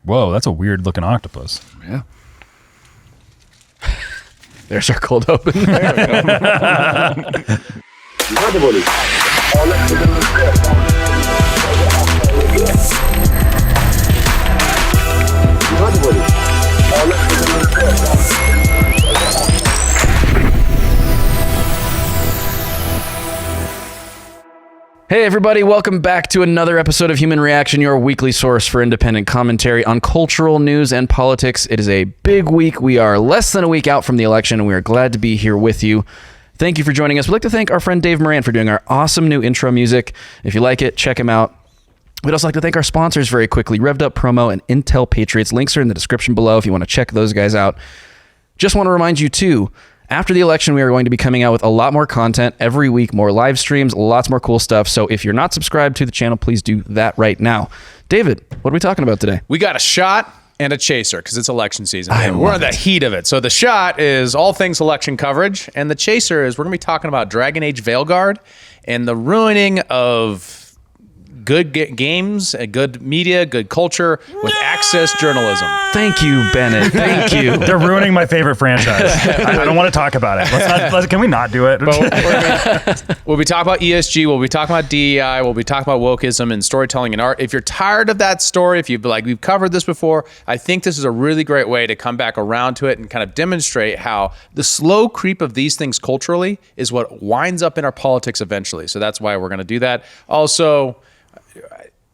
Whoa, that's a weird looking octopus. Yeah. There's our cold open. Hey everybody, welcome back to another episode of Human Reaction, your weekly source for independent commentary on cultural news and politics. It is a big week. We are less than a week out from the election, and we are glad to be here with you. Thank you for joining us. We'd like to thank our friend Dave Moran for doing our awesome new intro music. If you like it, check him out. We'd also like to thank our sponsors very quickly, Revved Up Promo and Intel Patriots. Links are in the description below if you want to check those guys out. Just want to remind you too, after the election, we are going to be coming out with a lot more content every week, more live streams, lots more cool stuff. So if you're not subscribed to the channel, please do that right now. David, what are we talking about today? We got a shot and a chaser because it's election season. And we're in the heat of it. So the shot is all things election coverage, and the chaser is we're going to be talking about Dragonage Vielguard and the ruining of good games, good media, good culture with access journalism. Thank you, Bennett. Thank you. They're ruining my favorite franchise. I don't want to talk about it. Can we not do it? We'll be talking about ESG. We'll be talking about DEI. We'll be talking about wokeism and storytelling and art. If you're tired of that story, if you've we've covered this before, I think this is a really great way to come back around to it and kind of demonstrate how the slow creep of these things culturally is what winds up in our politics eventually. So that's why we're going to do that. Also,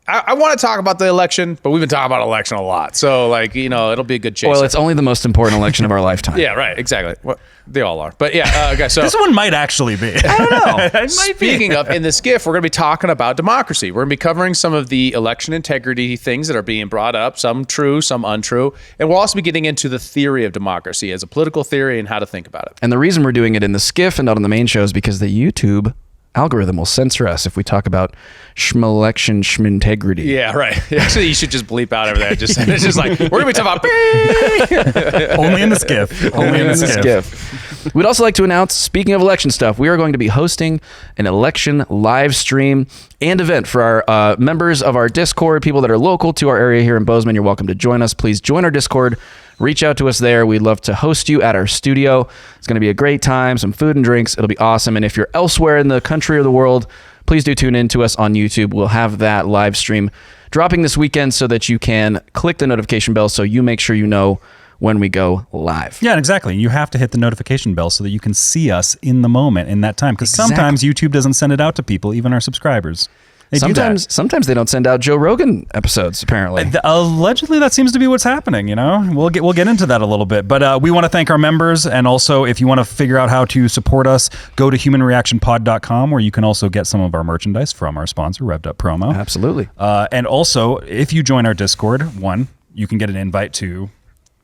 I want to talk about the election, but we've been talking about election a lot. So, it'll be a good chase. Well, it's only the most important election of our lifetime. Yeah, right. Exactly. Well, they all are. But yeah, okay, so this one might actually be. I don't know. Speaking of, in the skiff, we're going to be talking about democracy. We're going to be covering some of the election integrity things that are being brought up, some true, some untrue. And we'll also be getting into the theory of democracy as a political theory and how to think about it. And the reason we're doing it in the skiff and not on the main show is because the YouTube algorithm will censor us if we talk about schmelection schmintegrity. Yeah, right. Actually, you should just bleep out over there. It's just like, we're going to be talking about only in the skiff. Only in the skiff. We'd also like to announce, speaking of election stuff, we are going to be hosting an election live stream and event for our members of our Discord, people that are local to our area here in Bozeman. You're welcome to join us. Please join our Discord. Reach out to us there. We'd love to host you at our studio. It's going to be a great time, some food and drinks. It'll be awesome. And if you're elsewhere in the country or the world, please do tune in to us on YouTube. We'll have that live stream dropping this weekend so that you can click the notification bell so you make sure you know when we go live. Yeah, exactly. You have to hit the notification bell so that you can see us in the moment in that time. Because sometimes YouTube doesn't send it out to people, even our subscribers. Sometimes they don't send out Joe Rogan episodes, apparently. Allegedly, that seems to be what's happening, We'll get into that a little bit. But we want to thank our members. And also, if you want to figure out how to support us, go to humanreactionpod.com, where you can also get some of our merchandise from our sponsor, Revved Up Promo. Absolutely. And also, if you join our Discord, 1, you can get an invite to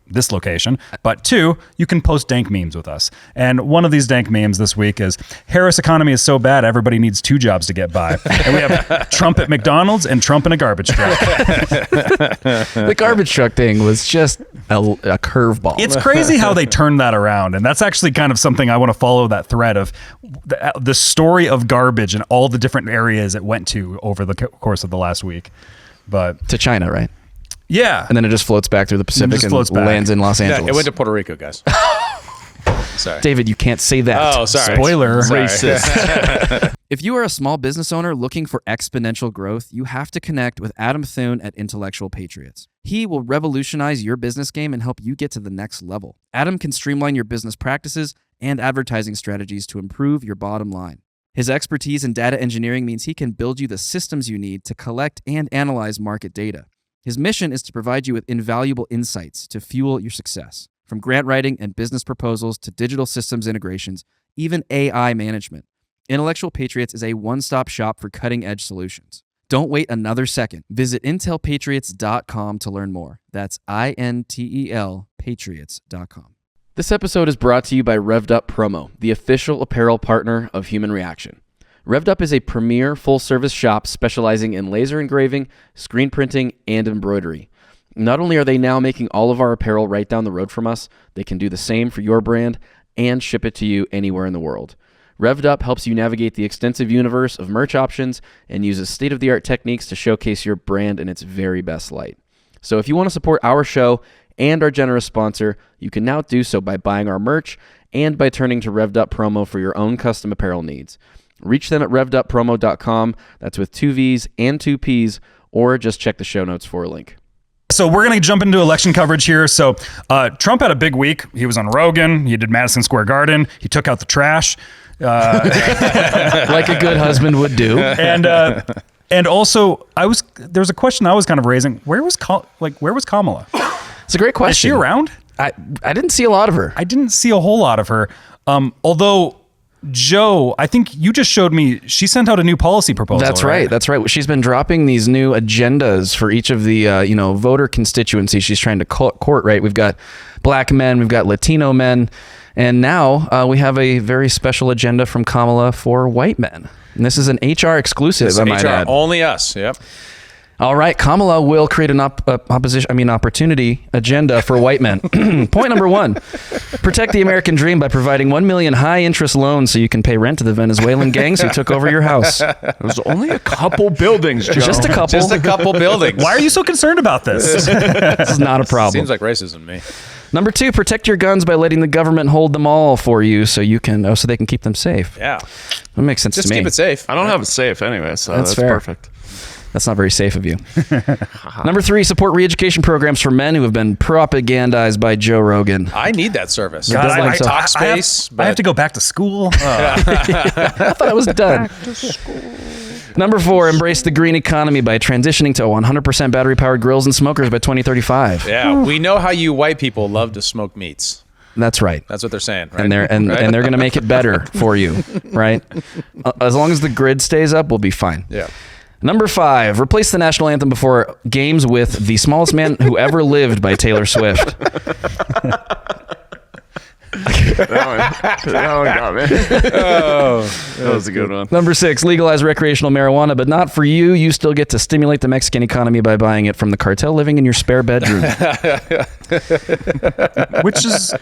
this location, but 2, you can post dank memes with us. And one of these dank memes this week is, Harris economy is so bad, everybody needs 2 jobs to get by. And we have Trump at McDonald's and Trump in a garbage truck. The garbage truck thing was just a curveball. It's crazy how they turned that around. And that's actually kind of something I want to follow, that thread of the story of garbage and all the different areas it went to over the course of the last week. But to China, right? Yeah. And then it just floats back through the Pacific and lands in Los Angeles. Yeah, it went to Puerto Rico, guys. Sorry. David, you can't say that. Oh, sorry. Spoiler. Racist. If you are a small business owner looking for exponential growth, you have to connect with Adam Thune at Intellectual Patriots. He will revolutionize your business game and help you get to the next level. Adam can streamline your business practices and advertising strategies to improve your bottom line. His expertise in data engineering means he can build you the systems you need to collect and analyze market data. His mission is to provide you with invaluable insights to fuel your success. From grant writing and business proposals to digital systems integrations, even AI management, Intellectual Patriots is a one-stop shop for cutting-edge solutions. Don't wait another second. Visit intelpatriots.com to learn more. That's INTEL Patriots.com. This episode is brought to you by Revved Up Promo, the official apparel partner of Human Reaction. Revved Up is a premier full-service shop specializing in laser engraving, screen printing, and embroidery. Not only are they now making all of our apparel right down the road from us, they can do the same for your brand and ship it to you anywhere in the world. Revved Up helps you navigate the extensive universe of merch options and uses state-of-the-art techniques to showcase your brand in its very best light. So if you want to support our show and our generous sponsor, you can now do so by buying our merch and by turning to Revved Up Promo for your own custom apparel needs. Reach them at revveduppromo.com. That's with 2 V's and 2 P's, or just check the show notes for a link. So we're going to jump into election coverage here. So Trump had a big week. He was on Rogan. He did Madison Square Garden. He took out the trash. Like a good husband would do. And also, there was a question I was kind of raising. Where was Kamala? It's a great question. Is she around? I didn't see a lot of her. I didn't see a whole lot of her. Although, Joe, I think you just showed me she sent out a new policy proposal. That's right. That's right. She's been dropping these new agendas for each of the voter constituencies she's trying to court. Right. We've got black men, we've got Latino men, and now we have a very special agenda from Kamala for white men. And this is an HR exclusive. I might add. Only us. Yep. All right, Kamala will create an opportunity agenda for white men. Point number 1, protect the American dream by providing 1 million high-interest loans so you can pay rent to the Venezuelan gangs who took over your house. There's only a couple buildings, Joe. Just a couple. Just a couple buildings. Why are you so concerned about this? This is not a problem. Seems like racism to me. Number 2, protect your guns by letting the government hold them all for you so they can keep them safe. Yeah. That makes sense Just to me. keep it safe. I don't have a safe anyway, so that's fair. perfect. That's not very safe of you. Number 3, support re-education programs for men who have been propagandized by Joe Rogan. I need that service. God, It's like so. talk space. I have to go back to school. I thought I was done. Number 4, embrace the green economy by transitioning to 100% battery-powered grills and smokers by 2035. Yeah, we know how you white people love to smoke meats. That's right. That's what they're saying, right? And they're going to make it better for you, right? As long as the grid stays up, we'll be fine. Yeah. Number 5, replace the national anthem before games with The Smallest Man Who Ever Lived by Taylor Swift. That one got me. That was a good one. Number 6, legalize recreational marijuana, but not for you. You still get to stimulate the Mexican economy by buying it from the cartel living in your spare bedroom. Which is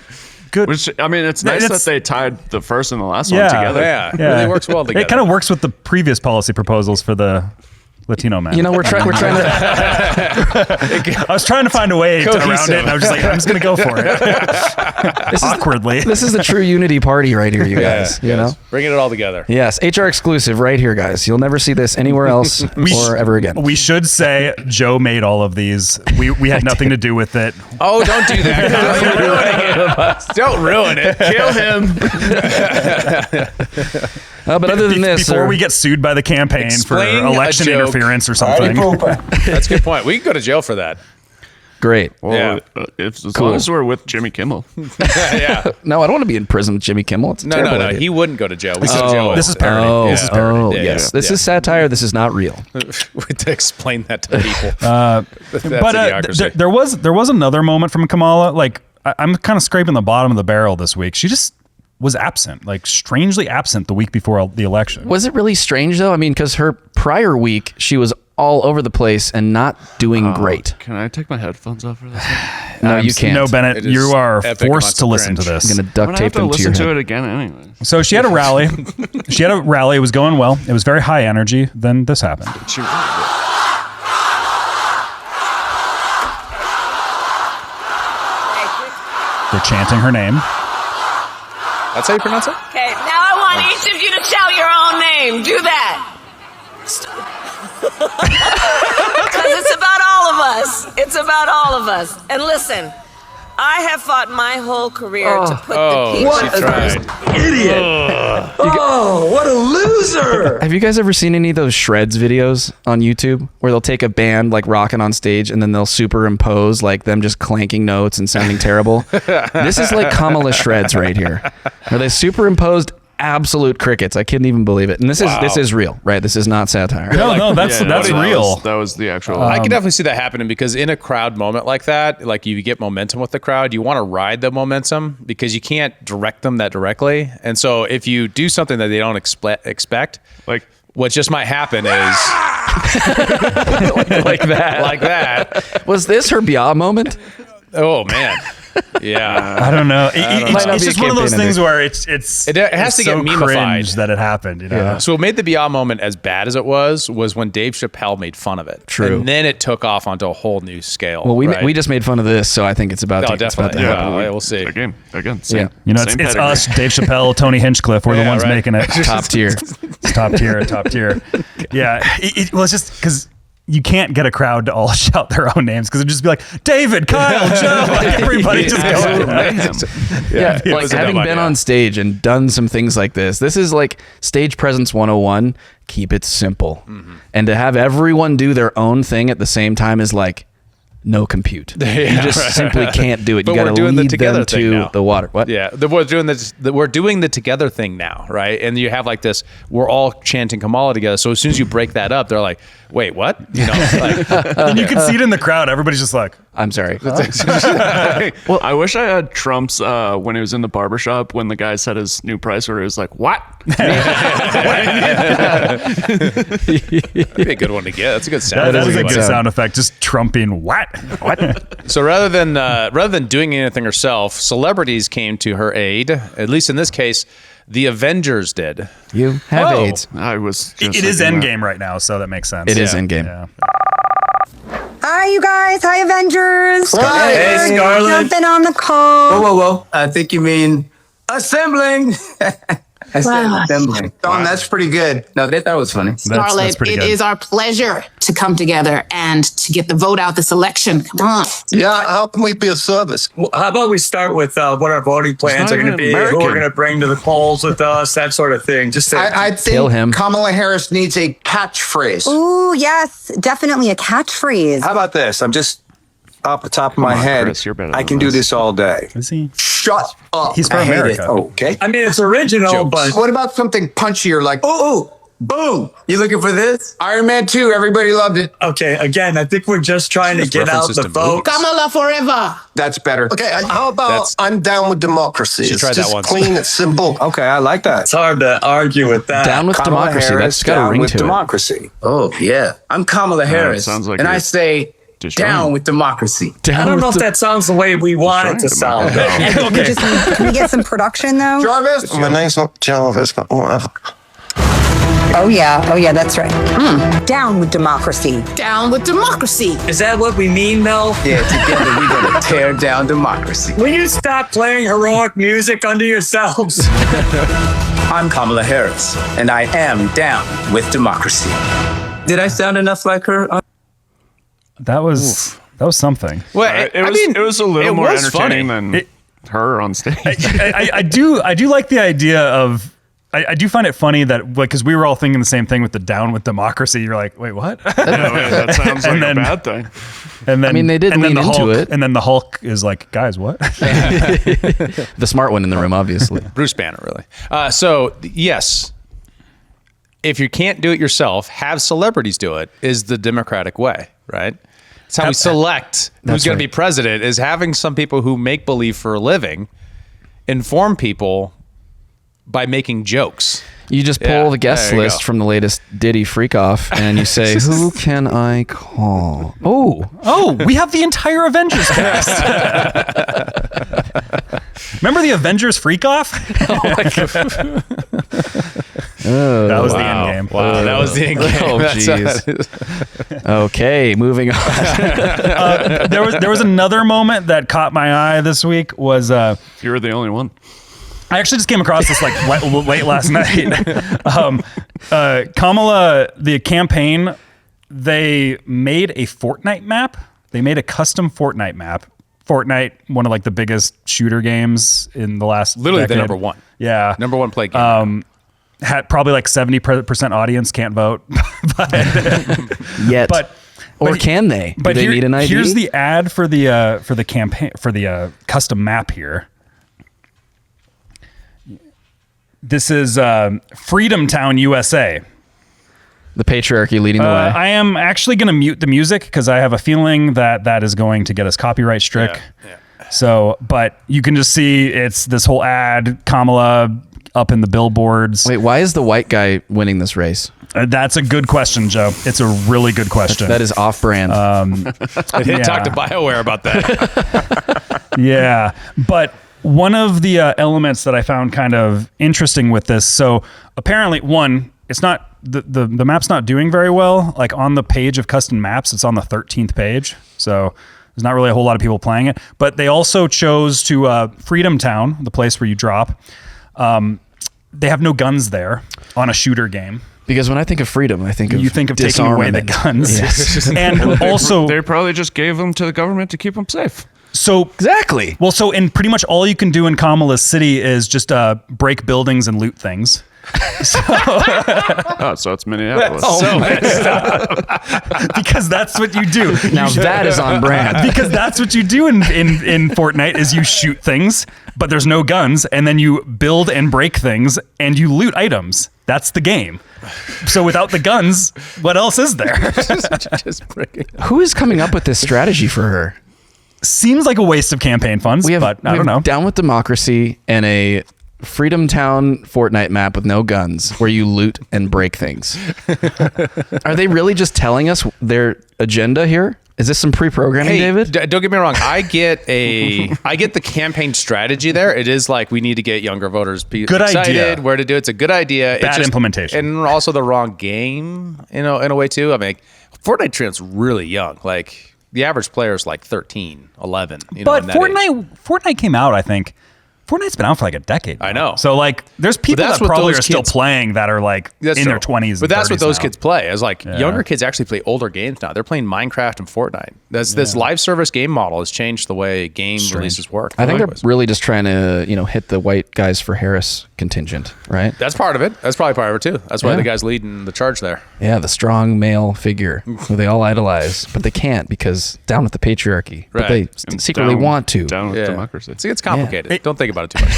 good. Which, I mean, it's nice that they tied the first and the last one Yeah. together. Yeah, it really works well together. It kind of works with the previous policy proposals for the Latino men. You know, we're trying to... I was trying to find a way around it, and I was just like, I'm just going to go for it. Awkwardly. This is the true unity party right here, you guys. You know? Bringing it all together. Yes, HR exclusive right here, guys. You'll never see this anywhere else or ever again. We should say Joe made all of these. We had nothing to do with it. Oh, don't do that. Don't ruin it. Kill him. But other than this... Before we get sued by the campaign Explain for election a joke. interference or something. That's a good point. We can go to jail for that. Great. Well, Yeah. as long as we're with Jimmy Kimmel. Yeah. No, I don't want to be in prison with Jimmy Kimmel. It's a No. terrible idea. He wouldn't go to jail. We go to jail. This is parody. Oh, This is parody. oh Yeah, yes. yeah, This yeah. is satire. This is not real. We had to explain that to people. But idiocracy. there was another moment from Kamala. Like I'm kind of scraping the bottom of the barrel this week. She just was absent, like strangely absent the week before the election. Was it really strange though? I mean, because her prior week, she was all over the place and not doing great. Can I take my headphones off for this one? No, you can't. No, Bennett, It is you are epic forced to amounts of listen to cringe. this. I'm going to I'm duct gonna tape have to them to your listen head. to it again anyway. So she had a rally. It was going well. It was very high energy. Then this happened. They're chanting her name. That's how you pronounce it? Okay, now I want each of you to shout your own name. Do that. Because it's about all of us. It's about all of us. And listen, I have fought my whole career to put the people she tried. Have you guys ever seen any of those shreds videos on YouTube where they'll take a band like rocking on stage and then they'll superimpose like them just clanking notes and sounding terrible? This is like Kamala shreds right here, where they superimposed absolute crickets. I couldn't even believe it. And this is real, right? This is not satire. No, that's real. That was the actual. I can definitely see that happening because in a crowd moment like that, like you get momentum with the crowd, you want to ride the momentum because you can't direct them that directly. And so if you do something that they don't expect, like what just might happen is like that. like that. Was this her Bia moment? Oh man. Yeah. I don't know. Might not It's be just a one of those campaign things ending. where it has to get memified. cringe that it happened. You know? Yeah. So what made the BR moment as bad as it was when Dave Chappelle made fun of it. True. And then it took off onto a whole new scale. Well, right? we just made fun of this, so I think it's about Oh, to it's about to definitely. happen. Yeah, we'll see. Again, Yeah. same. You know, same it's pedigree. us, Dave Chappelle, Tony Hinchcliffe. We're the Yeah, ones right. making it. Top tier. It's top tier, top tier. Yeah. Well, it's just because you can't get a crowd to all shout their own names because it'd just be like, David, Kyle, Joe. Like everybody just going. Yeah, It like was a having dumb been idea. on stage and done some things like this is like stage presence 101. Keep it simple. And to have everyone do their own thing at the same time is like no compute. You just simply can't do it. But You got we're to doing the lead together them thing to now. the water. What? Yeah, we're doing this. We're doing the together thing now, right? And you have like this. We're all chanting Kamala together. So as soon as you break that up, they're like, "Wait, what?" You know, like, And you can see it in the crowd. Everybody's just like, I'm sorry. Well, I wish I had Trump's when he was in the barbershop when the guy said his new price order. He was like, "What?" that'd be a good one to get. That's a good sound. that is a Anyway. good sound effect. Just trumping what? So rather than doing anything herself, celebrities came to her aid. At least in this case, the Avengers did. You have Oh. AIDS. I was. Just It is thinking that. Endgame right now, so that makes sense. It is Yeah. in-game. Yeah. Hi, you guys. Hi, Avengers. Hey, Scarlett. Jumping on the call. Whoa. I think you mean assembling. I said assembling. Don, that's pretty good. No, they thought it was funny. That's Scarlett, pretty it good. is our pleasure to come together and to get the vote out this election. Come on. Yeah, how can we be of service? Well, how about we start with what our voting plans not are going to even be, who American. we're going to bring to the polls with us, that sort of thing. Just to, I Kill think him. Kamala Harris needs a catchphrase. Ooh, yes. Definitely a catchphrase. how about this? I'm just off the top of my on, head. Chris, you're better I than can do this. this all day. Is he? Shut up. He's from I hate America. it. Okay. I mean, it's original, Jokes. but What about something punchier like oh, boom! You looking for this? Iron Man 2? Everybody loved it. Okay, again, I think we're just trying to Just get out references the to vote. Kamala forever. That's better. Okay, how about That's- I'm down with democracy? She It's tried that just once. clean, it's simple. Okay, I like that. It's hard to argue with that. Down with Kamala democracy. Harris, That's got a down ring with to democracy. Oh, yeah. I'm Kamala Harris. sounds like and you're I say destroying down it. with democracy. it. I don't know if that sounds the way we want it to sound. though. Can we get some production, though? Jarvis? My name's not Jarvis, but whatever. Oh, yeah, that's right. Down with democracy. Down with democracy. Is that what we mean, Mel? Yeah, together we're going to tear down democracy. Will you stop playing heroic music under yourselves? I'm Kamala Harris, and I am down with democracy. Did I sound enough like her? That was something. Well, It was a little it more was entertaining funny. than her on stage. I do like the idea of. I do find it funny that because we were all thinking the same thing with the down with democracy. You're like, wait, what? Yeah, wait, that sounds like And then- a bad thing. And then I mean, they did and then lean the into Hulk, it. And then the Hulk is like, guys, what? The smart one in the room, obviously. Bruce Banner, really. So yes, if you can't do it yourself, have celebrities do it. Is the democratic way, right? It's how we select who's That's going to right. be president. Is having some people who make believe for a living inform people by making jokes. You just pull Yeah, the guest there you list go. from the latest Diddy Freak Off, and you say, "Who can I call?" Oh, we have the entire Avengers cast. Remember the Avengers Freak Off? That was the end game. Wow, that was the end game. Oh, That's jeez. Okay, moving on. There was another moment that caught my eye this week. Was You were the only one. I actually just came across this like late last night. Kamala, the campaign, they made a Fortnite map. They made a custom Fortnite map. Fortnite, one of like the biggest shooter games in the last literally the decade. number one. Yeah. Number one play game. Had probably like 70% audience can't vote. Yet, But or can they? Do they need an ID? Here's the ad for the campaign for the custom map here. This is Freedom Town, USA. The patriarchy leading the way. I am actually going to mute the music because I have a feeling that is going to get us copyright strike. Yeah. So, but you can just see it's this whole ad. Kamala up in the billboards. Wait, why is the white guy winning this race? That's a good question, Joe. It's a really good question. That is off-brand. I didn't talk to BioWare about that. Yeah, but one of the elements that I found kind of interesting with this, so apparently, one, it's not the map's not doing very well. Like on the page of custom maps, it's on the 13th page, so there's not really a whole lot of people playing it. But they also chose to Freedom Town, the place where you drop. They have no guns there on a shooter game. Because when I think of freedom, I think of taking away the guns. Yes. And also, they probably just gave them to the government to keep them safe. So exactly. Well, so in pretty much all you can do in Kamala's city is just break buildings and loot things. So it's Minneapolis. Because that's what you do. Now that is on brand. Because that's what you do in Fortnite is you shoot things, but there's no guns, and then you build and break things, and you loot items. That's the game. So without the guns, what else is there? Just breaking. Who is coming up with this strategy for her? Seems like a waste of campaign funds, but I don't know. Down with Democracy and a Freedom Town Fortnite map with no guns where you loot and break things. Are they really just telling us their agenda here? Is this some pre-programming, David? Don't get me wrong. I get the campaign strategy there. It is like we need to get younger voters excited, idea. where to do it. It's a good idea. Bad implementation. And also the wrong game, in a way too. I mean, Fortnite trends really young. Like the average player is like 13, 11. But Fortnite came out, I think. Fortnite's been out for like a decade now. I know. So like there's people that probably are still playing that are like in true. their 20s. But that's what those now. kids play. Is like younger kids actually play older games now. They're playing Minecraft and Fortnite. This live service game model has changed the way game releases work. I think they're really just trying to, hit the white guys for Harris contingent, right? That's part of it. That's probably part of it too. That's why the guy's leading the charge there. Yeah, the strong male figure who they all idolize, but they can't because down with the patriarchy. But they secretly want to. Down with democracy. See, it's complicated. Don't think about it too much.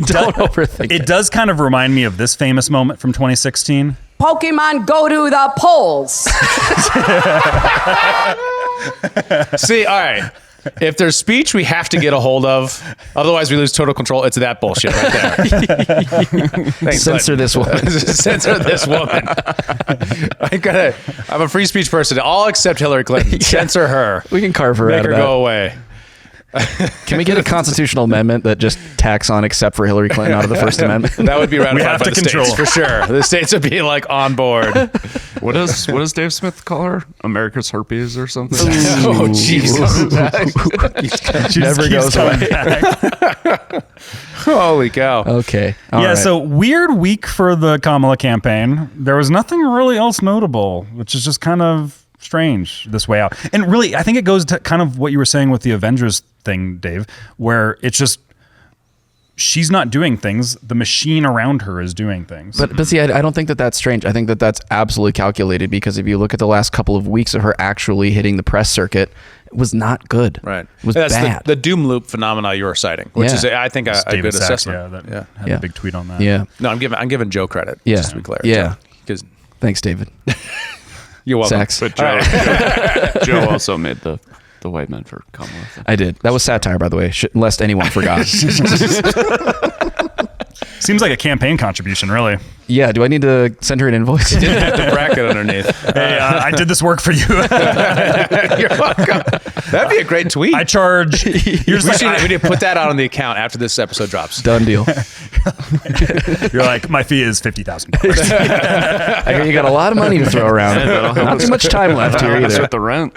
Don't overthink it. It does kind of remind me of this famous moment from 2016. Pokemon go to the polls. See, all right. If there's speech we have to get a hold of, otherwise we lose total control. It's that bullshit right there. Thanks, Censor this woman. Censor this woman. I'm a free speech person. I'll accept Hillary Clinton. Censor her. We can carve her out. Make her go away. Can we get a constitutional amendment that just tacks on except for Hillary Clinton out of the First Amendment? That would be ratified by the control. states for sure. The states would be like on board. What does Dave Smith call her? America's herpes or something? Oh, Jesus. Never goes away. Holy cow. Okay. All right. So weird week for the Kamala campaign. There was nothing really else notable, which is just kind of strange this way out. And really, I think it goes to kind of what you were saying with the Avengers thing, Dave, where it's just she's not doing things. The machine around her is doing things. But see, I don't think that that's strange. I think that that's absolutely calculated because if you look at the last couple of weeks of her actually hitting the press circuit, it was not good. Right. It was That's bad. the doom loop phenomena you were citing, which is, I think, a good assessment. Had a big tweet on that. Yeah. No, I'm giving Joe credit. Yeah. Just to be clear. Yeah. Because Thanks, David. you're welcome. Sex. But Joe also made the white men for Kamala thing. I did. That was satire, by the way, lest anyone forgot. Seems like a campaign contribution, really. Yeah. Do I need to send her an invoice? You didn't have the bracket underneath. Hey, I did this work for you. You're welcome. That'd be a great tweet. I charge. we need to put that out on the account after this episode drops. Done deal. You're like, my fee is $50,000. I hear you got a lot of money to throw around. Not too much time left here either. With the rent.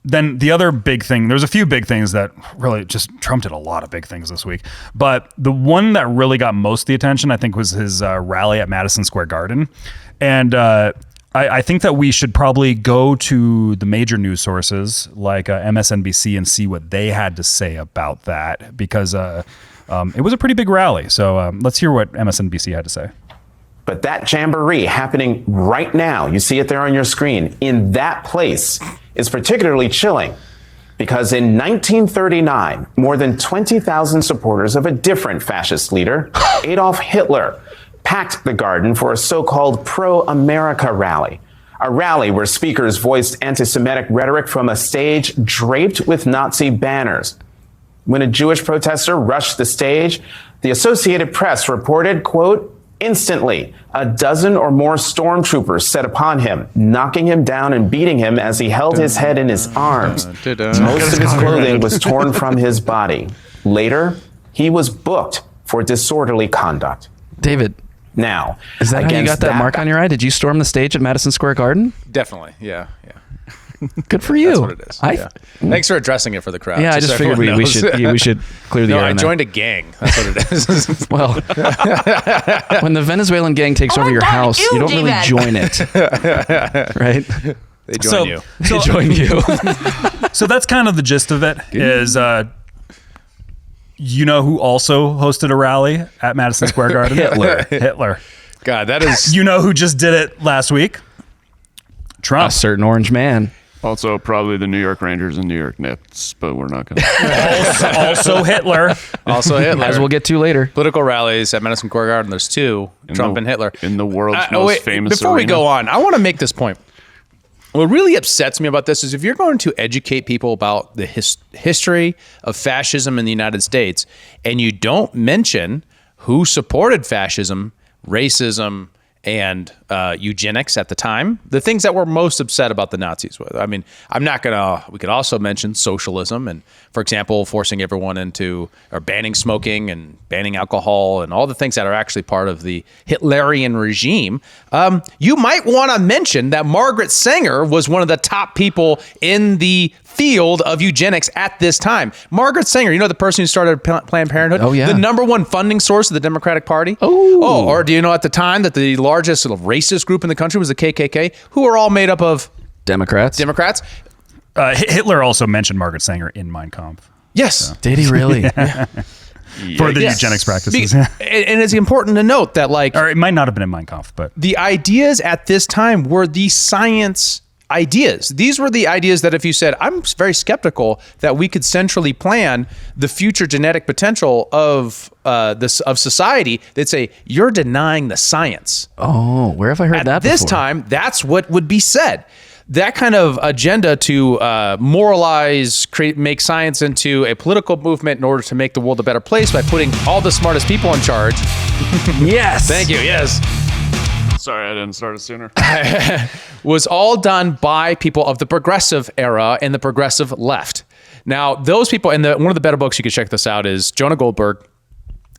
Then the other big thing, there's a few big things that really just Trump did a lot of big things this week. But the one that really got most of the attention, I think, was his rally at Madison Square Garden. And I think that we should probably go to the major news sources like MSNBC and see what they had to say about that, because it was a pretty big rally. So let's hear what MSNBC had to say. But that jamboree happening right now, you see it there on your screen, in that place is particularly chilling because in 1939, more than 20,000 supporters of a different fascist leader, Adolf Hitler, packed the garden for a so-called pro-America rally. A rally where speakers voiced anti-Semitic rhetoric from a stage draped with Nazi banners. When a Jewish protester rushed the stage, the Associated Press reported, quote, instantly, a dozen or more stormtroopers set upon him, knocking him down and beating him as he held his head in his arms. Most of his clothing was torn from his body. Later, he was booked for disorderly conduct. David. Now, is that how you got that mark on your eye? Did you storm the stage at Madison Square Garden? Definitely. Yeah. Good for you. That's what it is. Thanks for addressing it for the crowd. Yeah, I just figured we should clear the air. I joined a gang. That's what it is. Well, when the Venezuelan gang takes over your house, you don't really join it. Right? They join you. They join you. So that's kind of the gist of it is, you know who also hosted a rally at Madison Square Garden? Hitler. God, that is... You know who just did it last week? Trump. A certain orange man. Also, probably the New York Rangers and New York Knicks, but we're not going to. Also Hitler. Also Hitler. As we'll get to later. Political rallies at Madison Square Garden. There's two, Trump and Hitler. In the world's most famous Before we arena. go on, I want to make this point. What really upsets me about this is if you're going to educate people about the history of fascism in the United States, and you don't mention who supported fascism, racism, and eugenics at the time, the things that we're most upset about the Nazis with. I mean, we could also mention socialism and, for example, forcing everyone into, or banning smoking and banning alcohol and all the things that are actually part of the Hitlerian regime. You might want to mention that Margaret Sanger was one of the top people in the field of eugenics at this time. Margaret Sanger, you know, the person who started Planned Parenthood? Oh, yeah. The number one funding source of the Democratic Party? Oh, or do you know at the time that the largest sort of racist group in the country was the KKK, who are all made up of Democrats? Hitler also mentioned Margaret Sanger in Mein Kampf. Yes. So. Did he really? For the eugenics practices. And it's important to note that, like... Or it might not have been in Mein Kampf, but... The ideas at this time were the science ideas. These were the ideas that if you said, I'm very skeptical that we could centrally plan the future genetic potential of society, they'd say, you're denying the science. Oh, where have I heard that before? At this time, that's what would be said. That kind of agenda to moralize, make science into a political movement in order to make the world a better place by putting all the smartest people in charge. Yes. Thank you. Yes. Sorry, I didn't start it sooner. Was all done by people of the progressive era and the progressive left. Now, those people, and one of the better books you could check this out is Jonah Goldberg,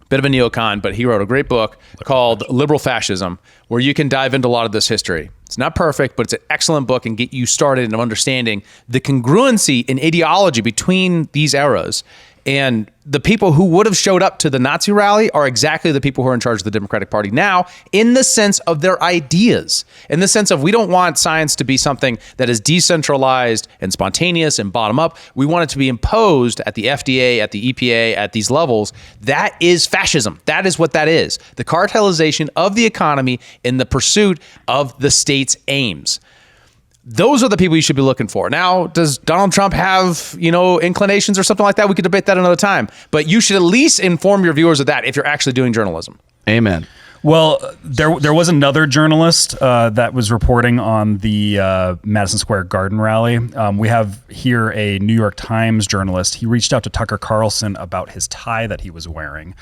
bit of a neocon, but he wrote a great book called Liberal Fascism, where you can dive into a lot of this history. It's not perfect, but it's an excellent book and get you started in understanding the congruency in ideology between these eras. And the people who would have showed up to the Nazi rally are exactly the people who are in charge of the Democratic Party now, in the sense of their ideas, in the sense of we don't want science to be something that is decentralized and spontaneous and bottom up. We want it to be imposed at the FDA, at the EPA, at these levels. That is fascism. That is what that is. The cartelization of the economy in the pursuit of the state's aims. Those are the people you should be looking for. Now, does Donald Trump have, inclinations or something like that? We could debate that another time. But you should at least inform your viewers of that if you're actually doing journalism. Amen. Well, there was another journalist that was reporting on the Madison Square Garden rally. We have here a New York Times journalist. He reached out to Tucker Carlson about his tie that he was wearing.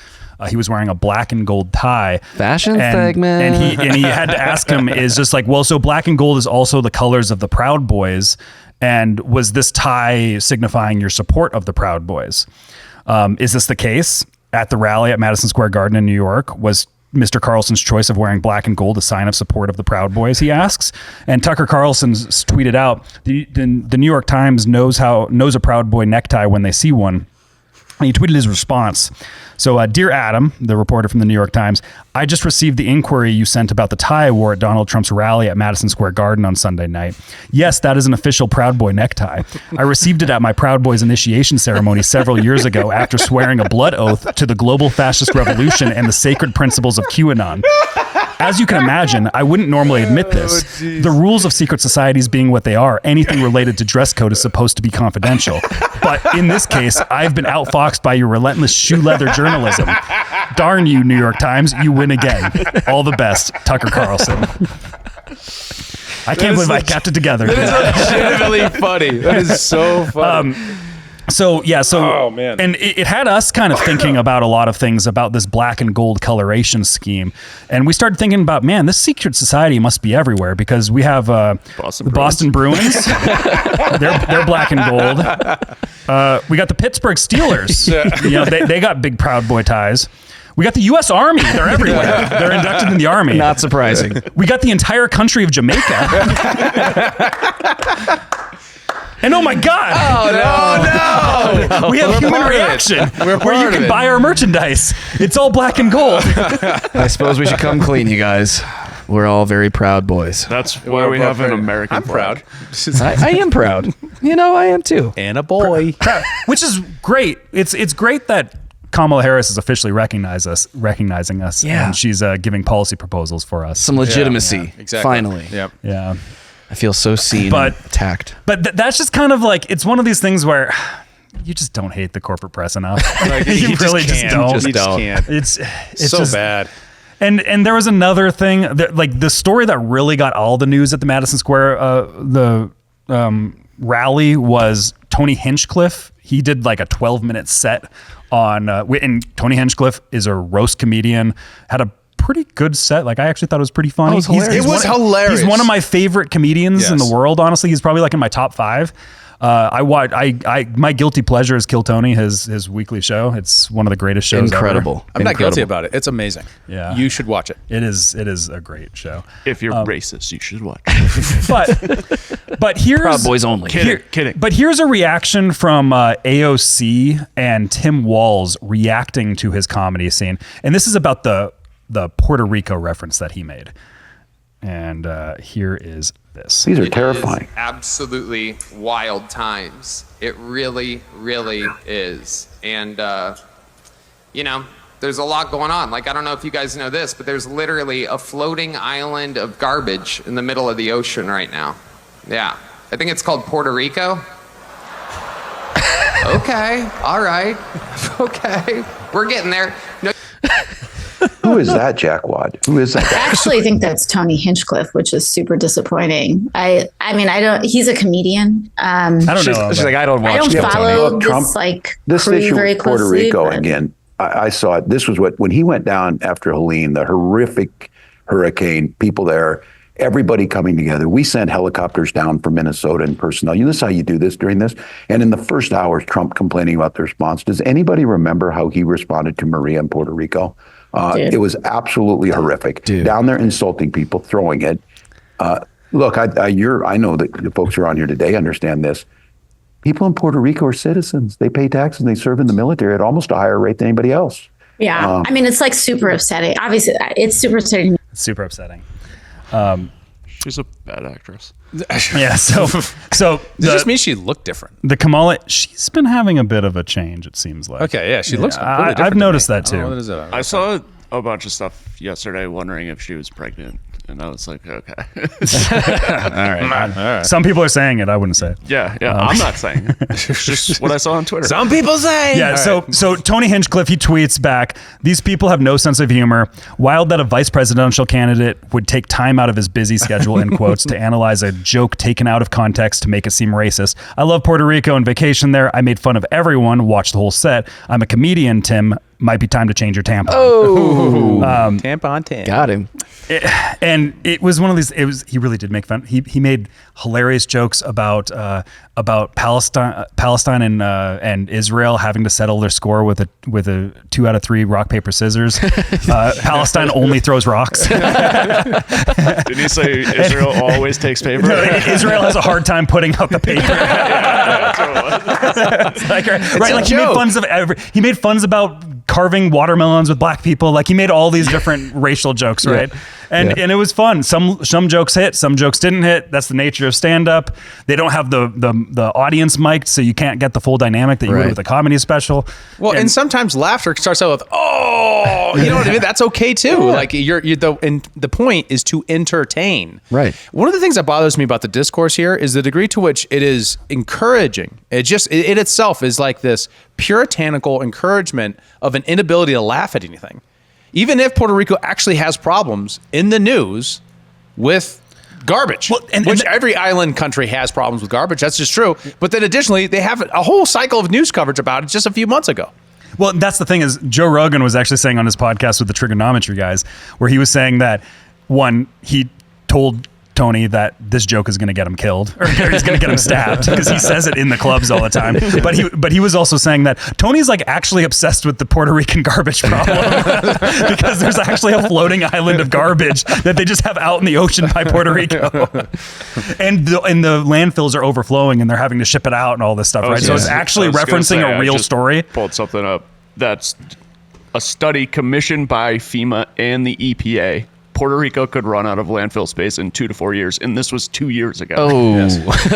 He was wearing a black and gold tie. Fashion segment. And he had to ask him, is just like, well, so black and gold is also the colors of the Proud Boys. And was this tie signifying your support of the Proud Boys? Is this the case? At the rally at Madison Square Garden in New York, was Mr. Carlson's choice of wearing black and gold a sign of support of the Proud Boys, he asks. And Tucker Carlson's tweeted out, the New York Times knows a Proud Boy necktie when they see one. And he tweeted his response. So, Dear Adam, the reporter from the New York Times, I just received the inquiry you sent about the tie I wore at Donald Trump's rally at Madison Square Garden on Sunday night. Yes, that is an official Proud Boy necktie. I received it at my Proud Boys initiation ceremony several years ago after swearing a blood oath to the global fascist revolution and the sacred principles of QAnon. As you can imagine, I wouldn't normally admit this. The rules of secret societies being what they are, anything related to dress code is supposed to be confidential. But in this case, I've been outfoxed by your relentless shoe leather journalism. Darn you, New York Times, you win again. All the best, Tucker Carlson. I can't believe I kept it together. That is legitimately funny. That is so funny. Oh, man. And it had us kind of thinking about a lot of things about this black and gold coloration scheme. And we started thinking about, man, this secret society must be everywhere, because we have the Boston Bruins. they're black and gold. We got the Pittsburgh Steelers. They got big Proud Boy ties. We got the U.S. Army. They're everywhere. They're inducted in the Army. Not surprising. We got the entire country of Jamaica. And oh my God! Oh no! We have human reaction where you can buy our merchandise. It's all black and gold. I suppose we should come clean, you guys. We're all very proud boys. That's why we have an American I'm flag. proud. I am proud. I am too. And a boy. Which is great. It's great that Kamala Harris is officially recognizing us, and she's giving policy proposals for us. Some legitimacy. Yeah, exactly. Finally. Yep. Yeah. I feel so seen and attacked. But that's just kind of like, it's one of these things where you just don't hate the corporate press enough. Like, you really just don't. You just can't. It's so just bad. And there was another thing that, like, the story that really got all the news at the Madison Square rally was Tony Hinchcliffe. He did like a 12-minute set on, and Tony Hinchcliffe is a roast comedian, had a pretty good set. Like, I actually thought it was pretty funny. It was hilarious. He's one of my favorite comedians in the world. Honestly, he's probably like in my top 5. My guilty pleasure is Kill Tony, his weekly show. It's one of the greatest shows Incredible. ever. I'm not guilty about it. It's amazing. Yeah. You should watch it. It is a great show. If you're racist, you should watch it. But here's Proud Boys only. Kidding. But here's a reaction from AOC and Tim Walz reacting to his comedy scene. And this is about the Puerto Rico reference that he made. And here is this. These are terrifying. Absolutely wild times. It really, really is. And, there's a lot going on. Like, I don't know if you guys know this, but there's literally a floating island of garbage in the middle of the ocean right now. Yeah. I think it's called Puerto Rico. Okay. All right. Okay. We're getting there. No. Who is that jackwad? Who is that guy? I actually think that's Tony Hinchcliffe, which is super disappointing. I mean, I don't. He's a comedian. I don't know. She's like, I don't watch. I don't follow Trump, this like this crew issue very with Puerto closely, Rico but- again. I saw it. This was when he went down after Helene, the horrific hurricane. People there, everybody coming together. We sent helicopters down from Minnesota and personnel. This is how you do this during this. And in the first hours, Trump complaining about the response. Does anybody remember how he responded to Maria in Puerto Rico? It was absolutely horrific. Down there insulting people, throwing it. Look, I know that the folks who are on here today understand this. People in Puerto Rico are citizens. They pay taxes and they serve in the military at almost a higher rate than anybody else. Yeah. I mean, it's like super upsetting. Obviously, it's super upsetting. It's super upsetting. She's a bad actress. Yeah. So Does it just mean she looked different? The Kamala, she's been having a bit of a change, it seems like. Okay. Yeah. She looks completely different. I've noticed that I don't know too. what it is about. I saw a bunch of stuff yesterday wondering if she was pregnant. And I was like, okay. All right. Some people are saying it. I wouldn't say it. Yeah. I'm not saying it. It's just what I saw on Twitter. Some people say. Yeah. So Tony Hinchcliffe, he tweets back, "These people have no sense of humor. Wild that a vice presidential candidate would take time out of his busy schedule," in quotes, to analyze a joke taken out of context to make it seem racist. "I love Puerto Rico and vacation there. I made fun of everyone. Watched the whole set. I'm a comedian, Tim. Might be time to change your tampon." Oh, tampon Tim. Got him. And it was one of these. He really did make fun. He made hilarious jokes about Palestine and Israel having to settle their score with a 2 out of 3 rock paper scissors. Palestine only throws rocks. Did he say Israel always takes paper? No, Israel has a hard time putting out the paper. He made funs about carving watermelons with black people. Like, he made all these different racial jokes, right? And it was fun. Some jokes hit, some jokes didn't hit. That's the nature of stand-up. They don't have the audience mic'd, so you can't get the full dynamic that you would with a comedy special. Well, and sometimes laughter starts out with, oh, you know what I mean? That's okay too. Yeah. Like, and the point is to entertain. Right. One of the things that bothers me about the discourse here is the degree to which it is encouraging. It itself is like this puritanical encouragement of an inability to laugh at anything. Even if Puerto Rico actually has problems in the news with garbage, which every island country has problems with garbage. That's just true. But then additionally, they have a whole cycle of news coverage about it just a few months ago. Well, that's the thing is Joe Rogan was actually saying on his podcast with the trigonometry guys, where he was saying that he told Tony that this joke is going to get him killed or he's going to get him stabbed because he says it in the clubs all the time. But he was also saying that Tony's like actually obsessed with the Puerto Rican garbage problem because there's actually a floating island of garbage that they just have out in the ocean by Puerto Rico, and the landfills are overflowing and they're having to ship it out and all this stuff, right? So it's actually referencing a real story. Pulled something up that's a study commissioned by FEMA and the EPA. Puerto Rico could run out of landfill space in 2 to 4 years, and this was 2 years ago. Oh,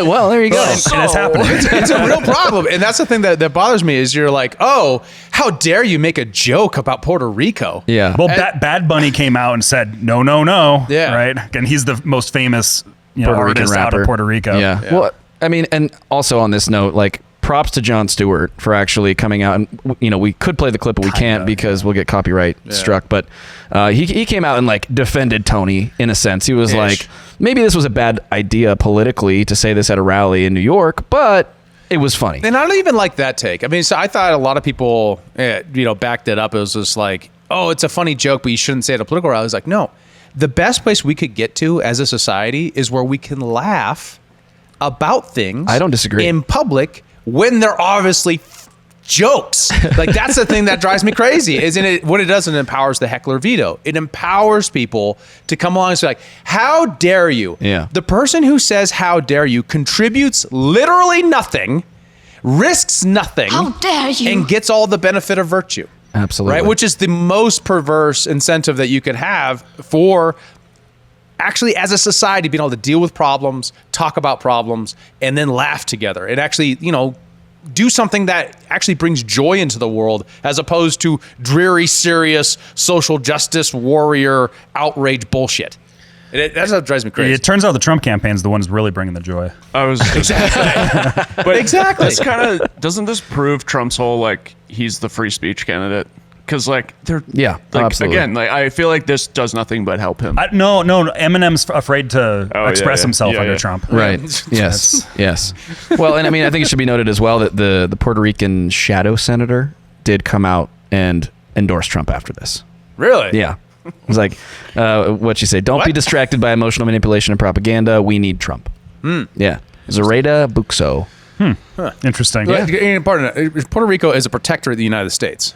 well, there you go. And it's happening. It's a real problem, and that's the thing that bothers me is you're like, oh, how dare you make a joke about Puerto Rico? Yeah. Well, Bad Bunny came out and said, no. Yeah. Right? And he's the most famous Puerto Rican artist out rapper. of Puerto Rico. Yeah. Well, I mean, and also on this note, like, props to Jon Stewart for actually coming out, and we could play the clip, but we can't because we'll get copyright struck. But he came out and like defended Tony in a sense. He was like, maybe this was a bad idea politically to say this at a rally in New York, but it was funny. And I don't even like that take. I mean, so I thought a lot of people, backed it up. It was just like, oh, it's a funny joke, but you shouldn't say it at a political rally. I was like, no, the best place we could get to as a society is where we can laugh about things. I don't disagree. In public when they're obviously jokes. Like, that's the thing that drives me crazy. Isn't it? What it does, it empowers the heckler veto. It empowers people to come along and say, like, how dare you? Yeah. The person who says how dare you contributes literally nothing, risks nothing. How dare you? And gets all the benefit of virtue. Absolutely. Right? Which is the most perverse incentive that you could have for actually, as a society, being able to deal with problems, talk about problems, and then laugh together. And actually, do something that actually brings joy into the world, as opposed to dreary, serious, social justice warrior outrage bullshit. That's what drives me crazy. It turns out the Trump campaign's the one who's really bringing the joy. I was exactly, but exactly. This kind of doesn't this prove Trump's whole like he's the free speech candidate? Because like they're absolutely. Again, like I feel like this does nothing but help him. No, Eminem's afraid to express himself under Trump. Right. Yes. Well, and I mean, I think it should be noted as well that the Puerto Rican shadow senator did come out and endorse Trump after this. Really? Yeah. It was like, what'd she say? Don't be distracted by emotional manipulation and propaganda. We need Trump. Yeah. Zareda Buxo. Interesting. Yeah. Puerto Rico is a protectorate of the United States,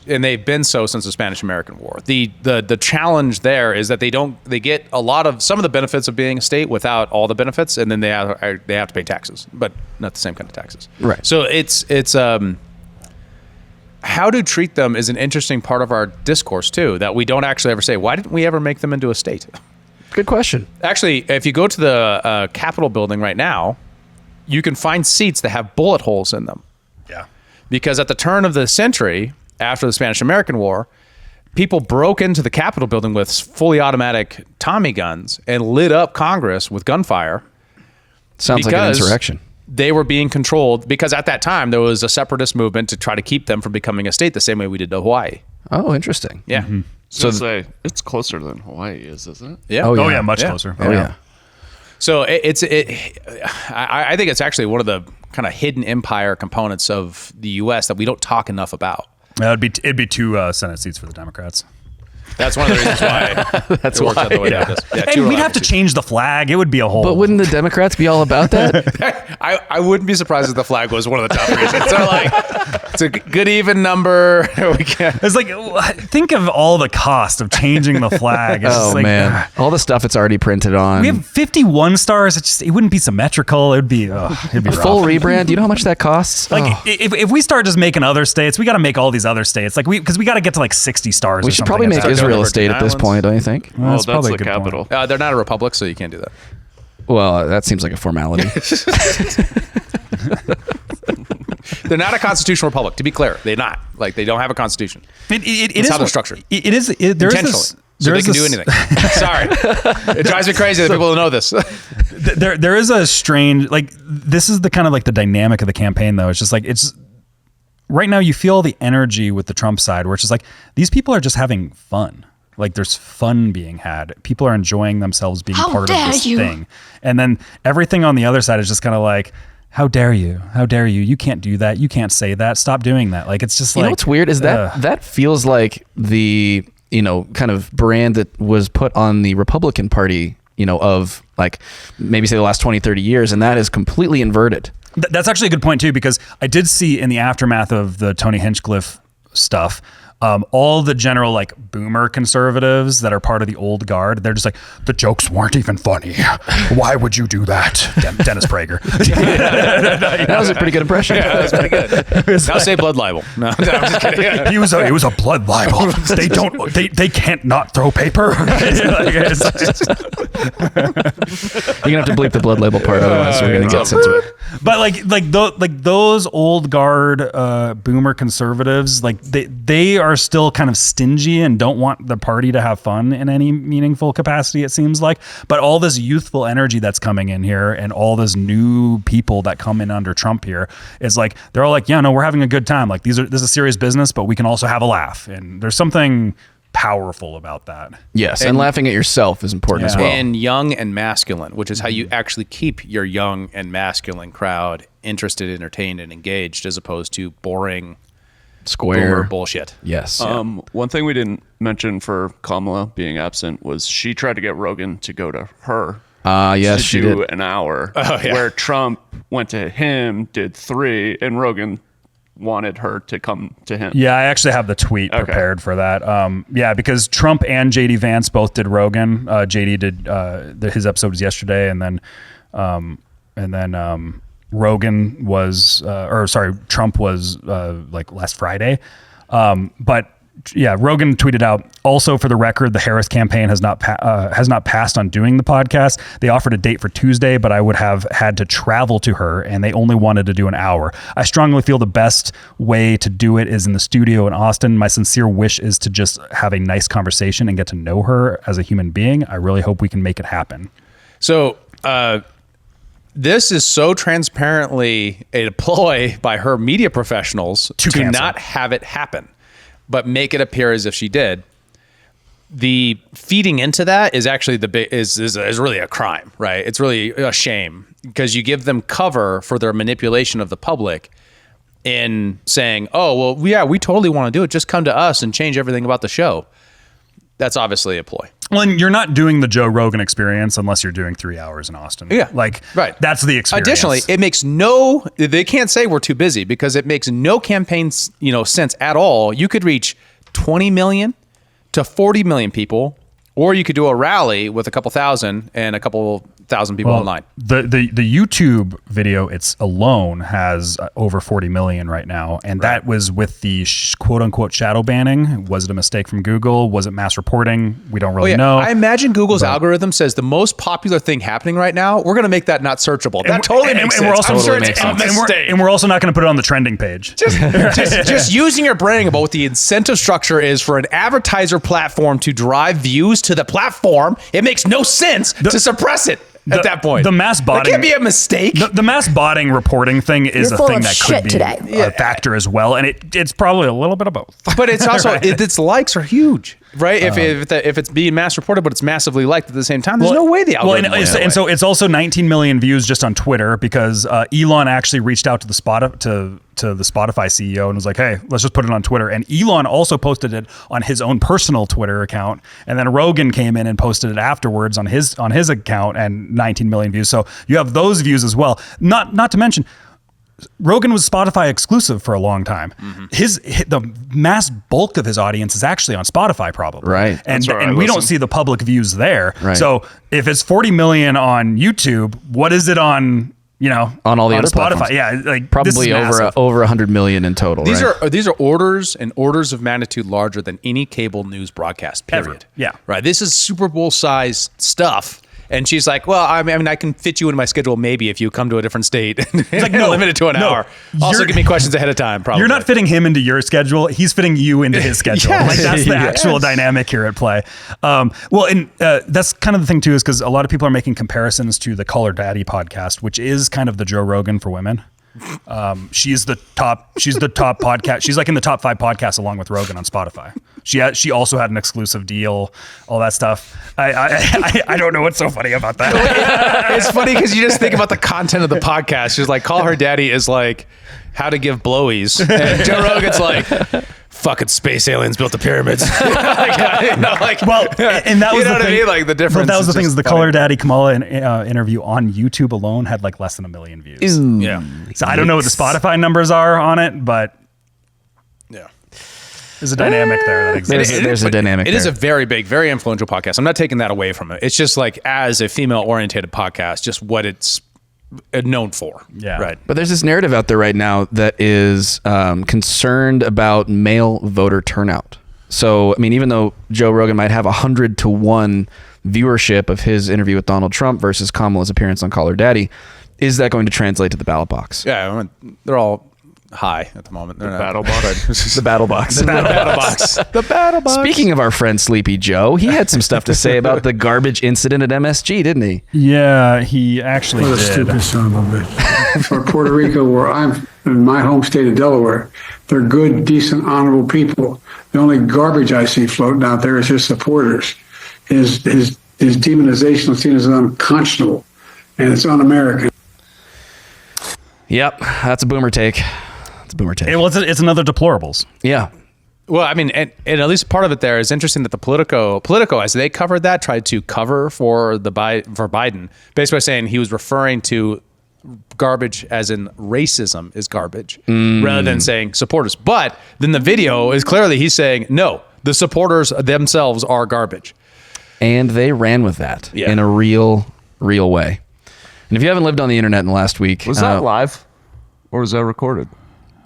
and they've been so since the Spanish-American War. The challenge there is that they get some of the benefits of being a state without all the benefits, and then they have to pay taxes, but not the same kind of taxes. Right. So it's how to treat them is an interesting part of our discourse too, that we don't actually ever say, why didn't we ever make them into a state? Good question. Actually, if you go to the Capitol building right now, you can find seats that have bullet holes in them. Yeah. Because at the turn of the century, after the Spanish-American War, people broke into the Capitol building with fully automatic Tommy guns and lit up Congress with gunfire. Sounds like an insurrection. They were being controlled because at that time there was a separatist movement to try to keep them from becoming a state the same way we did to Hawaii. Oh, interesting. Yeah. Mm-hmm. So it's closer than Hawaii is, isn't it? Yeah. Oh yeah, much closer. Oh yeah. So I think it's actually one of the kind of hidden empire components of the U.S. that we don't talk enough about. It'd be 2 Senate seats for the Democrats. That's one of the reasons why. That's why. And we'd have to change the flag. It would be a whole. But wouldn't the Democrats be all about that? I wouldn't be surprised if the flag was one of the top reasons. So like, it's a good even number. It's like, think of all the cost of changing the flag. It's just like, man, all the stuff it's already printed on. We have 51 stars. It wouldn't be symmetrical. It'd be a full rebrand. Do you know how much that costs? Like if we start just making other states, we got to make all these other states. Like because we got to get to like 60 stars. We should probably make Israel a state at this point, don't you think? Well, that's probably the capital. They're not a republic, so you can't do that. Well, that seems like a formality. They're not a constitutional republic. To be clear, they're not. Like they don't have a constitution. It is how they're structured. It is intentionally. So they can do anything. Sorry, it drives me crazy that people don't know this. There is a strange this is the kind of like the dynamic of the campaign though. It's just like right now you feel the energy with the Trump side where it's just like these people are just having fun. Like there's fun being had. People are enjoying themselves being How part of dare this you. thing. And then everything on the other side is just kind of like, how dare you? How dare you? You can't do that. You can't say that. Stop doing that. Like, it's just You like, know what's weird is that feels like the, kind of brand that was put on the Republican Party, of like maybe say the last 20, 30 years. And that is completely inverted. That's actually a good point too, because I did see in the aftermath of the Tony Hinchcliffe stuff, all the general like boomer conservatives that are part of the old guard, they're just like, the jokes weren't even funny. Why would you do that? Dennis Prager. That was a pretty good impression. Yeah, that was pretty good. Now say blood libel. No, I'm just kidding. It was a blood libel. They can't not throw paper. You're gonna have to bleep the blood label part, otherwise we're gonna get censored. But like those old guard boomer conservatives, like they are still kind of stingy and don't want the party to have fun in any meaningful capacity, it seems like. But all this youthful energy that's coming in here and all this new people that come in under Trump here is like, they're all like, yeah, no, we're having a good time. Like this is serious business, but we can also have a laugh. And there's something powerful about that. Yes, and laughing at yourself is important as well. And young and masculine, which is how you actually keep your young and masculine crowd interested, entertained, and engaged, as opposed to boring square bullshit. Yes. One thing we didn't mention for Kamala being absent was she tried to get Rogan to go to her. Yes, to she do did. an hour. Oh, yeah. Where Trump went to him, did 3, and Rogan wanted her to come to him. Yeah, I actually have the tweet prepared for that. Because Trump and JD Vance both did Rogan. JD did his episode was yesterday, and then Rogan was, Trump was like last Friday. But yeah, Rogan tweeted out, also for the record, the Harris campaign has not passed on doing the podcast. They offered a date for Tuesday, but I would have had to travel to her, and they only wanted to do an hour. I strongly feel the best way to do it is in the studio in Austin. My sincere wish is to just have a nice conversation and get to know her as a human being. I really hope we can make it happen. So, this is so transparently a ploy by her media professionals to not have it happen, but make it appear as if she did. The feeding into that is actually is really a crime, right? It's really a shame because you give them cover for their manipulation of the public in saying, "Oh, well, yeah, we totally want to do it. Just come to us and change everything about the show." That's obviously a ploy. Well, and you're not doing the Joe Rogan experience unless you're doing 3 hours in Austin. Yeah. Like, right. That's the experience. Additionally, it makes they can't say we're too busy because it makes no campaign, sense at all. You could reach 20 million to 40 million people, or you could do a rally with a couple thousand and a couple thousand people online. The YouTube video, it's alone has over 40 million right now. And that was with the quote unquote shadow banning. Was it a mistake from Google? Was it mass reporting? We don't really know. I imagine Google's algorithm says the most popular thing happening right now, we're going to make that not searchable. That totally makes sense. I'm sure it's a mistake. And we're also not going to put it on the trending page. Just using your brain about what the incentive structure is for an advertiser platform to drive views to the platform. It makes no sense to suppress it. At that point, the mass botting, that can't be a mistake. The mass botting reporting thing is a thing that could be a factor as well, and it's probably a little bit of both. But it's also its likes are huge, right? If it's being mass reported, but it's massively liked at the same time, there's no way the algorithm. And so it's also 19 million views just on Twitter because Elon actually reached out to the Spotify CEO and was like, "Hey, let's just put it on Twitter." And Elon also posted it on his own personal Twitter account, and then Rogan came in and posted it afterwards on his account, and 19 million views. So you have those views as well. Not to mention, Rogan was Spotify exclusive for a long time. Mm-hmm. The mass bulk of his audience is actually on Spotify, probably. Right. And we don't see the public views there. Right. So if it's 40 million on YouTube, what is it on? On all the other Spotify, platforms. yeah, like probably over 100 million in total. These are orders and orders of magnitude larger than any cable news broadcast. Period. Ever. Yeah, right. This is Super Bowl sized stuff. And she's like, "Well, I mean, I can fit you into my schedule maybe if you come to a different state." It's like, no, limit it to an hour. Also, give me questions ahead of time. Probably you're not fitting him into your schedule; he's fitting you into his schedule. Yes. Like that's the actual dynamic here at play. And that's kind of the thing too, is because a lot of people are making comparisons to the Call Her Daddy podcast, which is kind of the Joe Rogan for women. She's the top podcast. She's like in the top 5 podcasts along with Rogan on Spotify. She also had an exclusive deal, all that stuff. I don't know what's so funny about that. It's funny because you just think about the content of the podcast. She's like, Call Her Daddy is like how to give blowies. And Joe Rogan's like, fucking space aliens built the pyramids. And that was the thing. Like the difference. But that was the thing is the funny. Call Her Daddy Kamala interview on YouTube alone had like less than 1 million views. Yeah. So I don't know what the Spotify numbers are on it, but yeah. There's a dynamic there that exists. There's a dynamic. It is a very big, very influential podcast. I'm not taking that away from it. It's just like as a female-oriented podcast, just what it's known for. Yeah. Right. But there's this narrative out there right now that is concerned about male voter turnout. So, I mean, even though Joe Rogan might have 100-to-1 viewership of his interview with Donald Trump versus Kamala's appearance on Call Her Daddy, is that going to translate to the ballot box? Yeah, I mean, they're all high at the moment. They're not, battle box. The battle box. The battle box. The battle box. Speaking of our friend Sleepy Joe, he had some stuff to say about the garbage incident at MSG, didn't he? Yeah, he actually What a did. stupid son of a bitch. For Puerto Rico, where I'm in my home state of Delaware, they're good, decent, honorable people. The only garbage I see floating out there is his supporters. His demonization is seen as unconscionable, and it's un-American. Yep, that's a boomer take. It's another deplorables. Yeah. Well, I mean, and at least part of it there is interesting that the Politico, as they covered that, tried to cover for Biden, basically by saying he was referring to garbage as in racism is garbage, rather than saying supporters. But then the video is clearly he's saying, no, the supporters themselves are garbage. And they ran with that in a real way. And if you haven't lived on the internet in the last week... Was that live? Or was that recorded?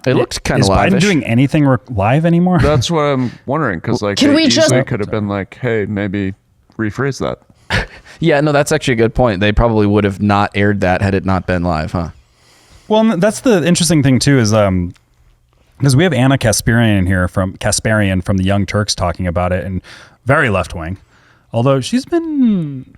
It looked kind of live. Is Biden doing anything live anymore? That's what I'm wondering, because like Can they we just- easily could have been like, hey, maybe rephrase that. Yeah, no, that's actually a good point. They probably would have not aired that had it not been live, huh? Well, that's the interesting thing too, is because we have Anna Kasparian here from the Young Turks talking about it, and very left wing. Although there's been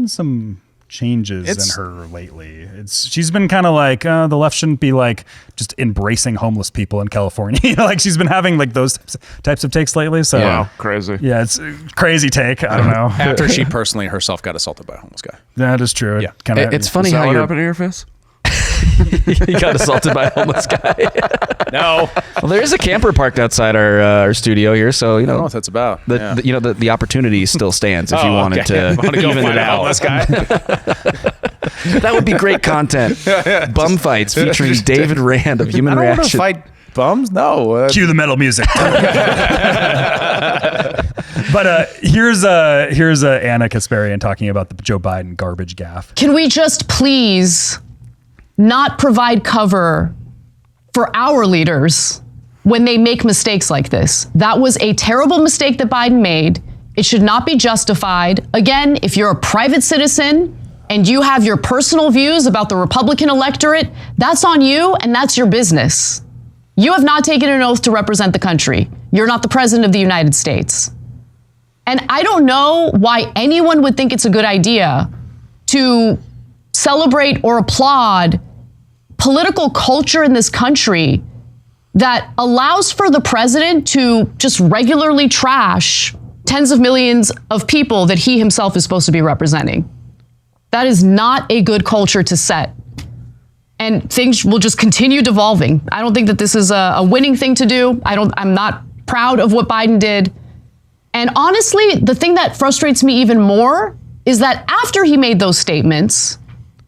some changes in her lately. She's been kind of like the left shouldn't be like just embracing homeless people in California. Like she's been having like those types of takes lately. So wow, crazy. Yeah, it's a crazy take. I don't know. After she personally herself got assaulted by a homeless guy. That is true. Yeah. It's funny Is that how what you're... happened to your face? He got assaulted by a homeless guy. No. Well, there is a camper parked outside our studio here, so you I don't know know what that's about. the opportunity still stands if you wanted to go even find it a out. homeless guy. That would be great content. Bum fights featuring David Rand of Human I don't want to Reaction. fight bums. No. Cue the metal music. But here's Anna Kasparian talking about the Joe Biden garbage gaffe. Can we just please not provide cover for our leaders when they make mistakes like this? That was a terrible mistake that Biden made. It should not be justified. Again, if you're a private citizen and you have your personal views about the Republican electorate, that's on you and that's your business. You have not taken an oath to represent the country. You're not the president of the United States. And I don't know why anyone would think it's a good idea to celebrate or applaud political culture in this country that allows for the president to just regularly trash tens of millions of people that he himself is supposed to be representing. That is not a good culture to set. And things will just continue devolving. I don't think that this is a winning thing to do. I'm not proud of what Biden did. And honestly, the thing that frustrates me even more is that after he made those statements,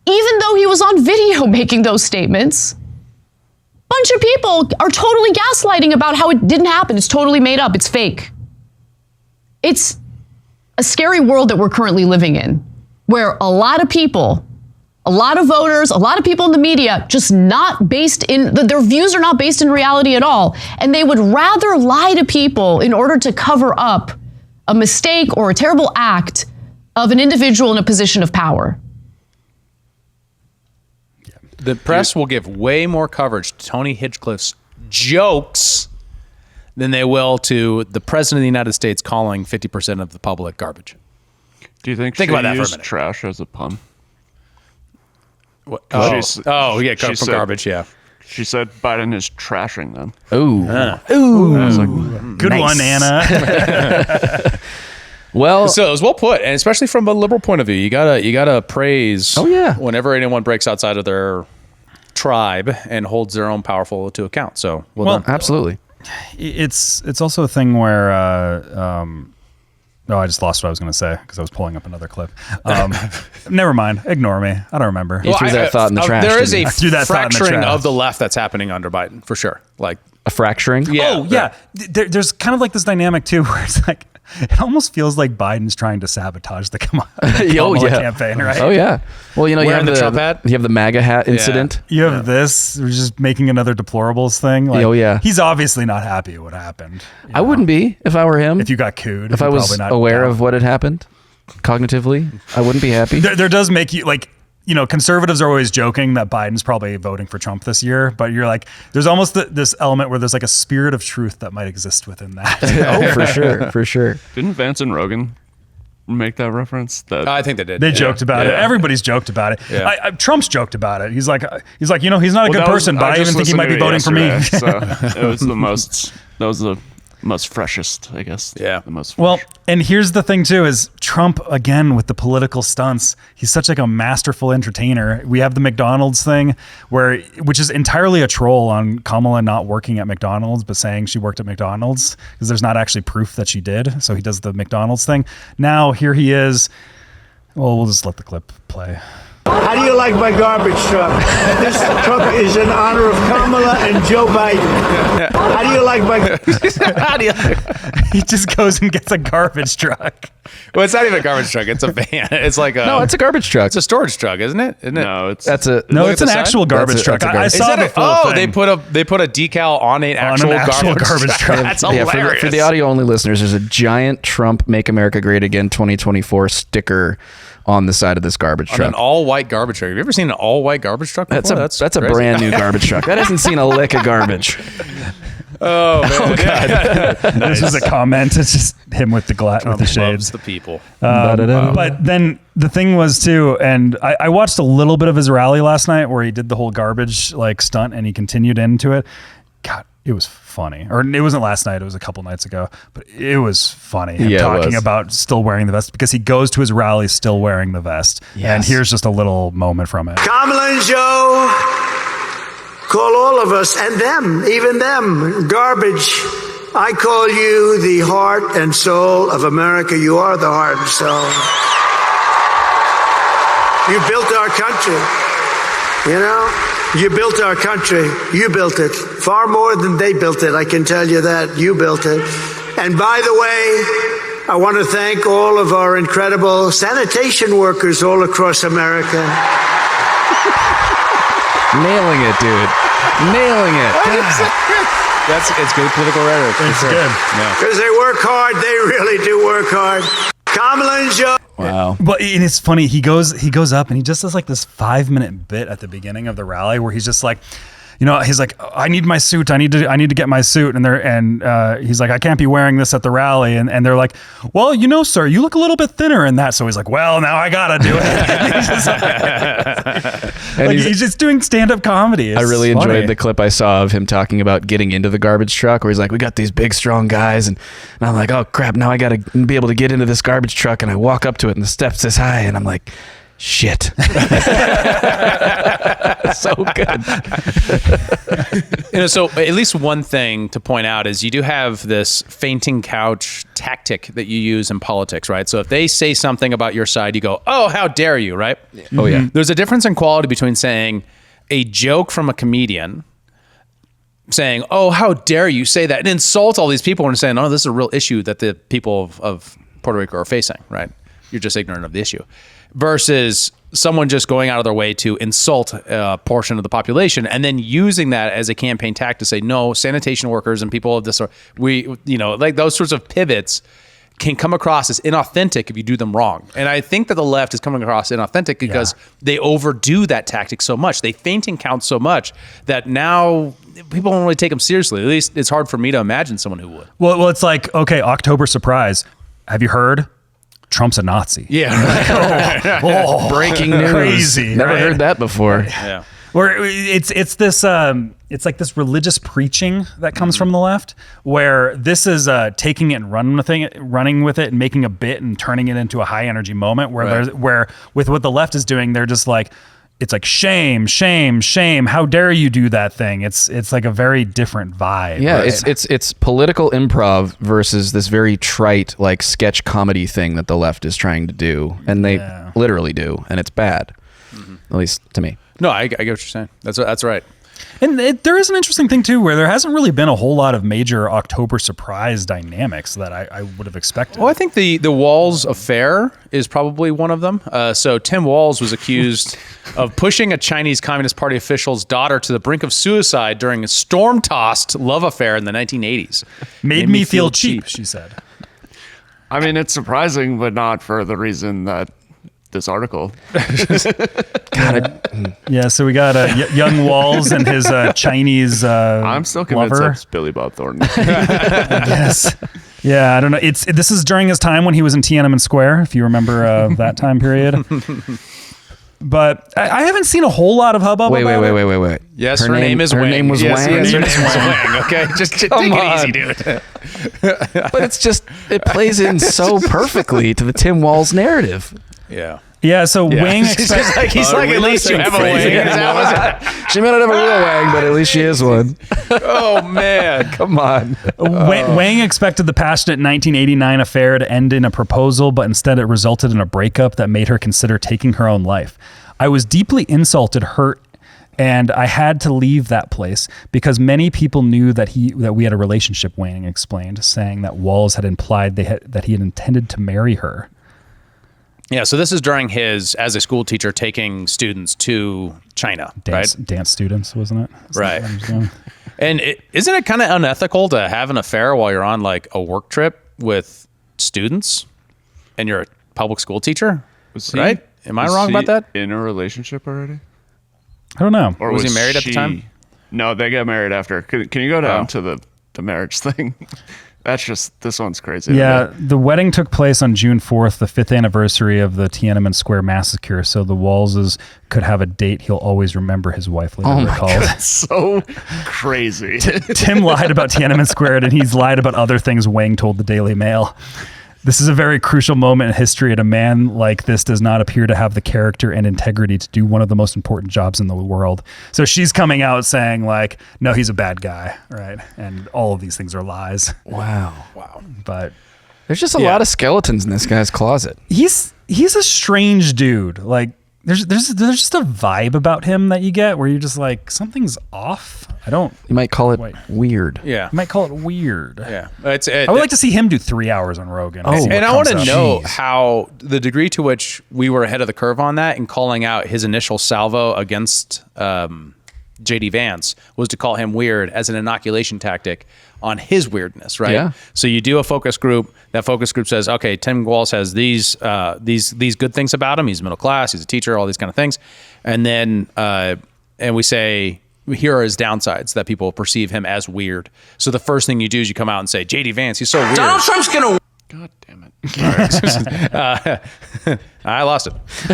even though he was on video making those statements, a bunch of people are totally gaslighting about how it didn't happen. It's totally made up. It's fake. It's a scary world that we're currently living in, where a lot of people, a lot of voters, a lot of people in the media, just not based in, their views are not based in reality at all. And they would rather lie to people in order to cover up a mistake or a terrible act of an individual in a position of power. The press will give way more coverage to Tony Hinchcliffe's jokes than they will to the president of the United States calling 50% of the public garbage. Do you think about that for a minute. trash as a pun? Oh, She's- yeah, she from said- garbage, yeah. She said Biden is trashing them. Ooh. Ooh. I was like, Good one, Anna. Well, so it was well put, and especially from a liberal point of view, you gotta praise. Oh, yeah. Whenever anyone breaks outside of their tribe and holds their own powerful to account. So well done. Absolutely. It's also a thing where I just lost what I was going to say because I was pulling up another clip. Never mind. Ignore me. I don't remember. You threw that thought in the trash. There is a I threw that thought in the fracturing trash. of the left that's happening under Biden for sure. Like a fracturing. Yeah. Oh yeah. There's kind of like this dynamic too, where it's like it almost feels like Biden's trying to sabotage the Kamala campaign, right? Oh yeah. Well, you know, Wearing the Trump hat? You have the MAGA hat incident. You have this. We're just making another deplorables thing. Like, Oh, yeah. He's obviously not happy at what happened. I wouldn't be if I were him. If you got cooed. If I you're was probably not aware down. of what had happened cognitively, I wouldn't be happy. There does make you like, you know, conservatives are always joking that Biden's probably voting for Trump this year, but you're like, there's almost this element where there's like a spirit of truth that might exist within that. Oh, for sure, for sure. didn't Vance and Rogan make that reference? That I think they did. They joked about it. Everybody's joked about it. Yeah. Trump's joked about it. He's like, you know, he's not a good that was- person, but I just even think he listened might to be it voting for me. yesterday, so it was the most freshest, I guess. Yeah. The most fresh. Well, and here's the thing too, is Trump, again, with the political stunts, he's such like a masterful entertainer. We have the McDonald's thing which is entirely a troll on Kamala not working at McDonald's, but saying she worked at McDonald's because there's not actually proof that she did. So he does the McDonald's thing. Now here he is. Well, we'll just let the clip play. How do you like my garbage truck? This truck is in honor of Kamala and Joe Biden. How do you like my... He just goes and gets a garbage truck. Well, it's not even a garbage truck. It's a van. It's like a No, it's a garbage truck. It's a storage truck, isn't it? Isn't it? No, it's That's a No, Look it's at an the actual side. garbage truck. That's a I garbage- saw the full they thing. put a decal on an actual garbage truck. That's hilarious. for the audio only listeners, there's a giant Trump "Make America Great Again" 2024 sticker on the side of this garbage On truck. an all-white garbage truck. Have you ever seen an all-white garbage truck before? That's a crazy. brand new garbage truck. That hasn't seen a lick of garbage. Oh, man. This is a comment. It's just him with the with the Loves shades. the people. But then the thing was too, and I watched a little bit of his rally last night where he did the whole garbage like stunt and he continued into it. God, it was funny. Or it wasn't last night, it was a couple nights ago, but it was funny. Him Yeah, it talking was. about still wearing the vest because he goes to his rally still wearing the vest. Yes. And here's just a little moment from it. Kamala and Joe call all of us, and them, even them, garbage. I call you the heart and soul of America. You are the heart and soul. You built our country. You know? You built our country. You built it. Far more than they built it, I can tell you that. You built it. And by the way, I want to thank all of our incredible sanitation workers all across America. Nailing it, dude. Nailing it. It's good political rhetoric. It's good. Because they work hard. They really do work hard. Kamala and Joe. Wow. But and it's funny, he goes up and he just does like this 5-minute bit at the beginning of the rally where he's just like, you know, he's like, I need my suit. I need to get my suit. And he's like, I can't be wearing this at the rally. And they're like, well, you know, sir, you look a little bit thinner in that. So he's like, well, now I gotta do it. And he's just like, he's just doing stand-up comedy. It's I really funny. enjoyed the clip I saw of him talking about getting into the garbage truck where he's like, we got these big, strong guys. And I'm like, oh, crap, now I got to be able to get into this garbage truck. And I walk up to it and the steps this high. And I'm like, shit. So good. You know, so at least one thing to point out is you do have this fainting couch tactic that you use in politics, right? So if they say something about your side, you go, oh, how dare you, right? Oh, yeah. There's a difference in quality between saying a joke from a comedian saying, oh, how dare you say that, and insult all these people and saying, oh, this is a real issue that the people of Puerto Rico are facing, right? You're just ignorant of the issue. Versus someone just going out of their way to insult a portion of the population and then using that as a campaign tactic to say, no, sanitation workers and people of this, like those sorts of pivots can come across as inauthentic if you do them wrong. And I think that the left is coming across inauthentic because they overdo that tactic so much. They fainting count so much that now people don't really take them seriously. At least it's hard for me to imagine someone who would. Well, it's like, okay, October surprise. Have you heard? Trump's a Nazi. Yeah. Breaking news. Crazy. Never right? heard that before. Yeah. Where it's this it's like this religious preaching that comes from the left, where this is taking it and running with it and making a bit and turning it into a high energy moment. Where with what the left is doing, they're just like, it's like shame. How dare you do that thing? It's like a very different vibe. Yeah, right? it's political improv versus this very trite like sketch comedy thing that the left is trying to do, and they literally do, and it's bad, at least to me. No, I get what you're saying. That's right. And there is an interesting thing too, where there hasn't really been a whole lot of major October surprise dynamics that I would have expected. Well, I think the Walz affair is probably one of them. So Tim Walz was accused of pushing a Chinese Communist Party official's daughter to the brink of suicide during a storm-tossed love affair in the 1980s. Made me feel cheap, she said. I mean, it's surprising, but not for the reason that this article. Yeah, so we got young Walz and his Chinese I'm still convinced lover. that's Billy Bob Thornton. Yes. Yeah, I don't know. This is during his time when he was in Tiananmen Square, if you remember that time period. But I haven't seen a whole lot of hubbub. Wait. Yes, her name is Wang. Her name was Yes, Wang. Yes, her name was Wang. Okay, just take it easy, dude. But it's just, it plays in so perfectly to the Tim Walz narrative. Yeah. Yeah, so Wang He's like, at least you have a Wang. She may not have a real Wang, but at least she is one. Oh, man. Come on. Wang expected the passionate 1989 affair to end in a proposal, but instead it resulted in a breakup that made her consider taking her own life. I was deeply insulted, hurt, and I had to leave that place because many people knew that we had a relationship, Wang explained, saying that Walz had implied that he had intended to marry her. Yeah, so this is during his, as a school teacher, taking students to China, right? Dance students, wasn't it? Right. And isn't it kind of unethical to have an affair while you're on like a work trip with students and you're a public school teacher? Right? Am I wrong about that? In a relationship already? I don't know. Or was he married at the time? No, they got married after. Can you go down to the marriage thing? That's just, this one's crazy. Yeah, the wedding took place on June 4th, the 5th anniversary of the Tiananmen Square massacre. So the Walzes could have a date he'll always remember, his wife later recalled. God, that's so crazy. Tim lied about Tiananmen Square, and he's lied about other things Wang told the Daily Mail. This is a very crucial moment in history, and a man like this does not appear to have the character and integrity to do one of the most important jobs in the world. So she's coming out saying like, no, he's a bad guy, right? And all of these things are lies. Wow. But there's just a lot of skeletons in this guy's closet. He's a strange dude. Like there's just a vibe about him that you get where you're just like, something's off. You might call it weird. Yeah. You might call it weird. Yeah. I would like to see him do 3 hours on Rogan. And I want to know how the degree to which we were ahead of the curve on that and calling out his initial salvo against JD Vance was to call him weird as an inoculation tactic on his weirdness, right? Yeah. So you do a focus group. That focus group says, okay, Tim Walz has these good things about him. He's middle class. He's a teacher. All these kind of things, and then and we say, here are his downsides that people perceive him as weird. So the first thing you do is you come out and say, JD Vance, he's so weird. Donald Trump's gonna. God damn it. I lost it.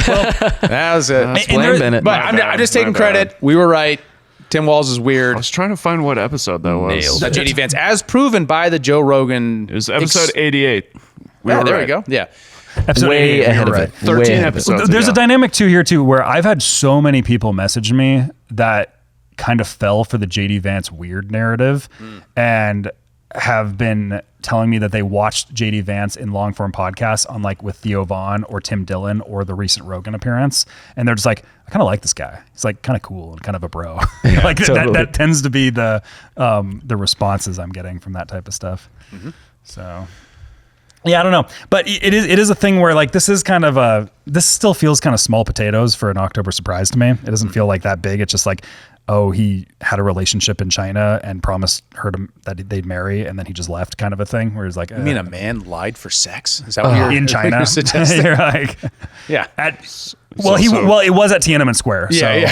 Well, that was it. Blame Bennett. But I'm just taking credit. We were right. Tim Walz is weird. I was trying to find what episode that was. That JD Vance, as proven by the Joe Rogan. It was episode 88. There we go. Yeah. Episode Way 88, ahead you're of right. it. 13 episodes. There's ago. a dynamic too here too, where I've had so many people message me that kind of fell for the JD Vance weird narrative and have been telling me that they watched JD Vance in long form podcasts on like with Theo Vaughn or Tim Dillon or the recent Rogan appearance. And they're just like, I kind of like this guy. He's like kind of cool and kind of a bro. Like totally. that tends to be the responses I'm getting from that type of stuff. So yeah, I don't know, but it is a thing where like this still feels kind of small potatoes for an October surprise to me. It doesn't feel like that big. It's just like, oh, he had a relationship in China and promised her that they'd marry, and then he just left, kind of a thing. Where he's like, You mean a man lied for sex? Is that what you're in China? You're suggesting? You're like, yeah. it was at Tiananmen Square. Yeah,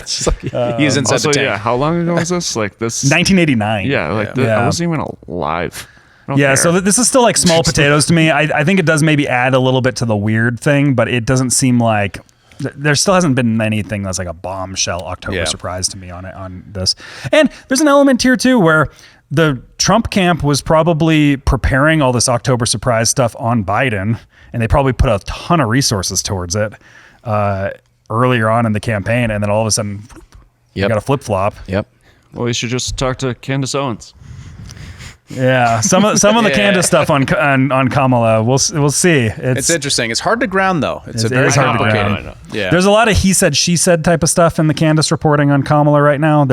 so. yeah. He's inside the tank. Yeah, how long ago was this? Like this? 1989. Yeah, like I wasn't even alive. Yeah, so this is still like small potatoes to me. I think it does maybe add a little bit to the weird thing, but it doesn't seem like there still hasn't been anything that's like a bombshell October surprise to me on this. And there's an element here too where the Trump camp was probably preparing all this October surprise stuff on Biden, and they probably put a ton of resources towards it earlier on in the campaign, and then all of a sudden, you got a flip flop. Yep. Well, you should just talk to Candace Owens. Yeah, some of the Candace stuff on Kamala, we'll see. It's interesting. It's hard to ground though. It's very hard to complicated. ground. Yeah, there's a lot of he said she said type of stuff in the Candace reporting on Kamala right now.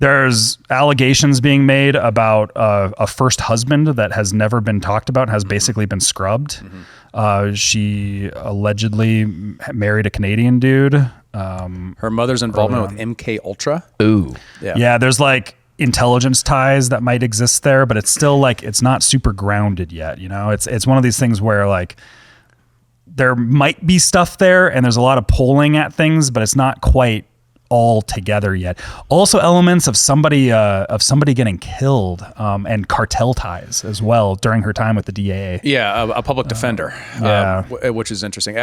There's allegations being made about a first husband that has never been talked about, has basically been scrubbed. She allegedly married a Canadian dude. Her mother's involvement with MK Ultra. Ooh, yeah. There's like intelligence ties that might exist there, but it's still like it's not super grounded yet. You know, it's one of these things where like there might be stuff there, and there's a lot of polling at things, but it's not quite all together yet. Also elements of somebody getting killed and cartel ties as well during her time with the DAA. Yeah, a public defender. Which is interesting.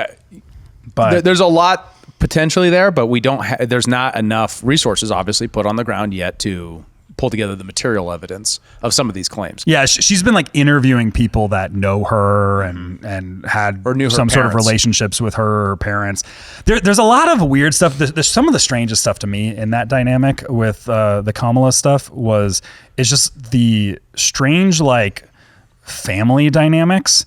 But there's a lot potentially there, but we don't. There's not enough resources, obviously, put on the ground yet to pull together the material evidence of some of these claims. Yeah, she's been like interviewing people that know her and had or knew her some sort of parents. relationships with her parents. There's a lot of weird stuff. There's some of the strangest stuff to me in that dynamic with the Kamala stuff is just the strange like family dynamics.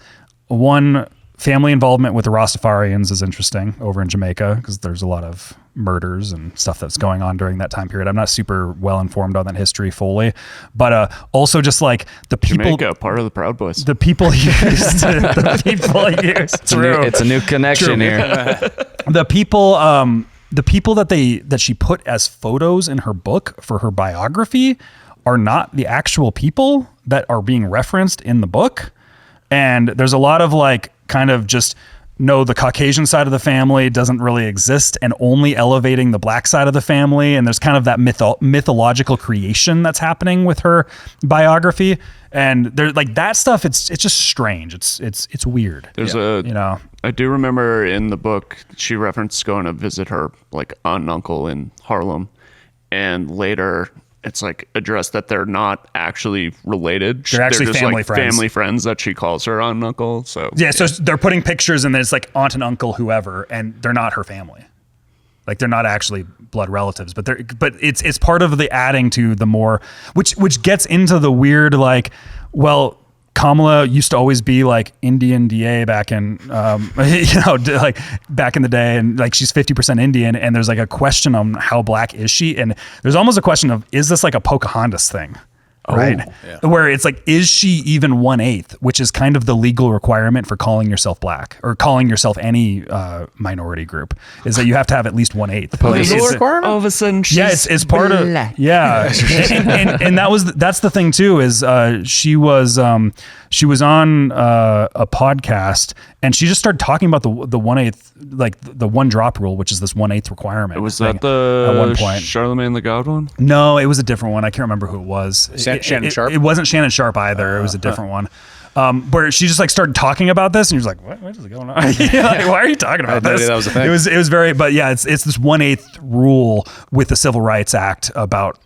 One, family involvement with the Rastafarians is interesting over in Jamaica because there's a lot of murders and stuff that's going on during that time period. I'm not super well informed on that history fully, but also just like the people, Jamaica, part of the Proud Boys. the people used, It's a new connection here. the people that she put as photos in her book for her biography are not the actual people that are being referenced in the book. And there's a lot of like kind of just the Caucasian side of the family doesn't really exist and only elevating the black side of the family. And there's kind of that mythological creation that's happening with her biography. And there's like that stuff. It's just strange. It's weird. There's I do remember in the book, she referenced going to visit her like aunt and uncle in Harlem, and later it's like addressed that they're not actually related. They're actually just family like friends. family friends that she calls her aunt and uncle. So so they're putting pictures and it's like aunt and uncle, whoever, and they're not her family. Like they're not actually blood relatives, but it's part of the adding to the more, which gets into the weird, like, well, Kamala used to always be like Indian DA back in, like back in the day, and like she's 50% Indian, and there's like a question on how black is she, and there's almost a question of, is this like a Pocahontas thing? Right? Where it's like, is she even 1/8, which is kind of the legal requirement for calling yourself black or calling yourself any minority group, is that you have to have at least 1/8. Legal requirement? All of a sudden, she's it's part of and that's the thing too, is she was on a podcast, and she just started talking about the 1/8, like the one drop rule, which is this 1/8 requirement. Was that the at one point Charlemagne the God one? No, it was a different one. I can't remember who it was. Shannon Sharp? It wasn't Shannon Sharp either. It was a different one. Where she just like started talking about this, and you're just like, what is going on? Like, why are you talking about this? That was a thing. It was very, but yeah, it's this 1/8 rule with the Civil Rights Act about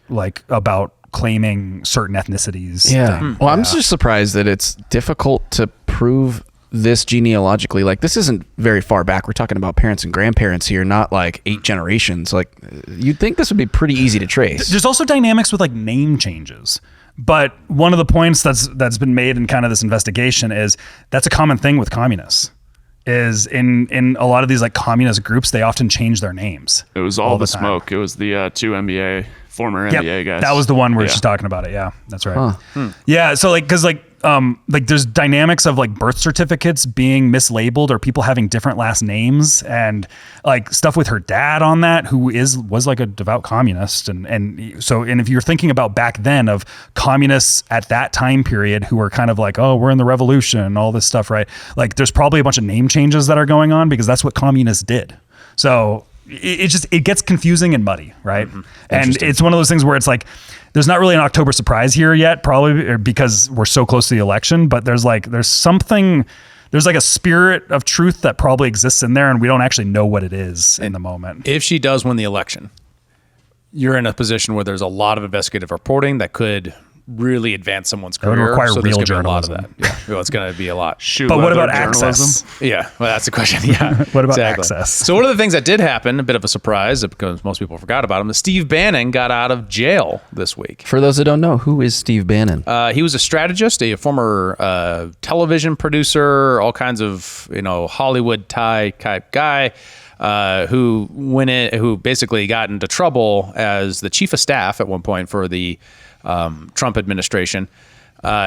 claiming certain ethnicities. Yeah. Well, I'm just surprised that it's difficult to prove this genealogically. Like, this isn't very far back. We're talking about parents and grandparents here, not like 8 generations. Like, you'd think this would be pretty easy to trace. There's also dynamics with like name changes. But one of the points that's been made in kind of this investigation is that's a common thing with communists. Is in a lot of these like communist groups, they often change their names. It was all the time. smoke. It was the 2 former NBA guys. That was the one where she's talking about it. Yeah, that's right. Yeah, so like, cause like there's dynamics of like birth certificates being mislabeled or people having different last names, and like stuff with her dad on that, who was like a devout communist. And if you're thinking about back then of communists at that time period who were kind of like, oh, we're in the revolution and all this stuff, right? Like there's probably a bunch of name changes that are going on because that's what communists did. So, it gets confusing and muddy, right? And it's one of those things where it's like, there's not really an October surprise here yet, probably because we're so close to the election, but there's like a spirit of truth that probably exists in there, and we don't actually know what it is in the moment. If she does win the election, you're in a position where there's a lot of investigative reporting that could really advance someone's career. It would require so real there's gonna be journalism. A lot of that. Yeah, well, it's going to be a lot. But what about access? Yeah, well, that's the question. Yeah, What about access? So one of the things that did happen, a bit of a surprise because most people forgot about him, is Steve Bannon got out of jail this week. For those that don't know, who is Steve Bannon? He was a strategist, a former television producer, all kinds of Hollywood type guy. Who basically got into trouble as the chief of staff at one point for the Trump administration.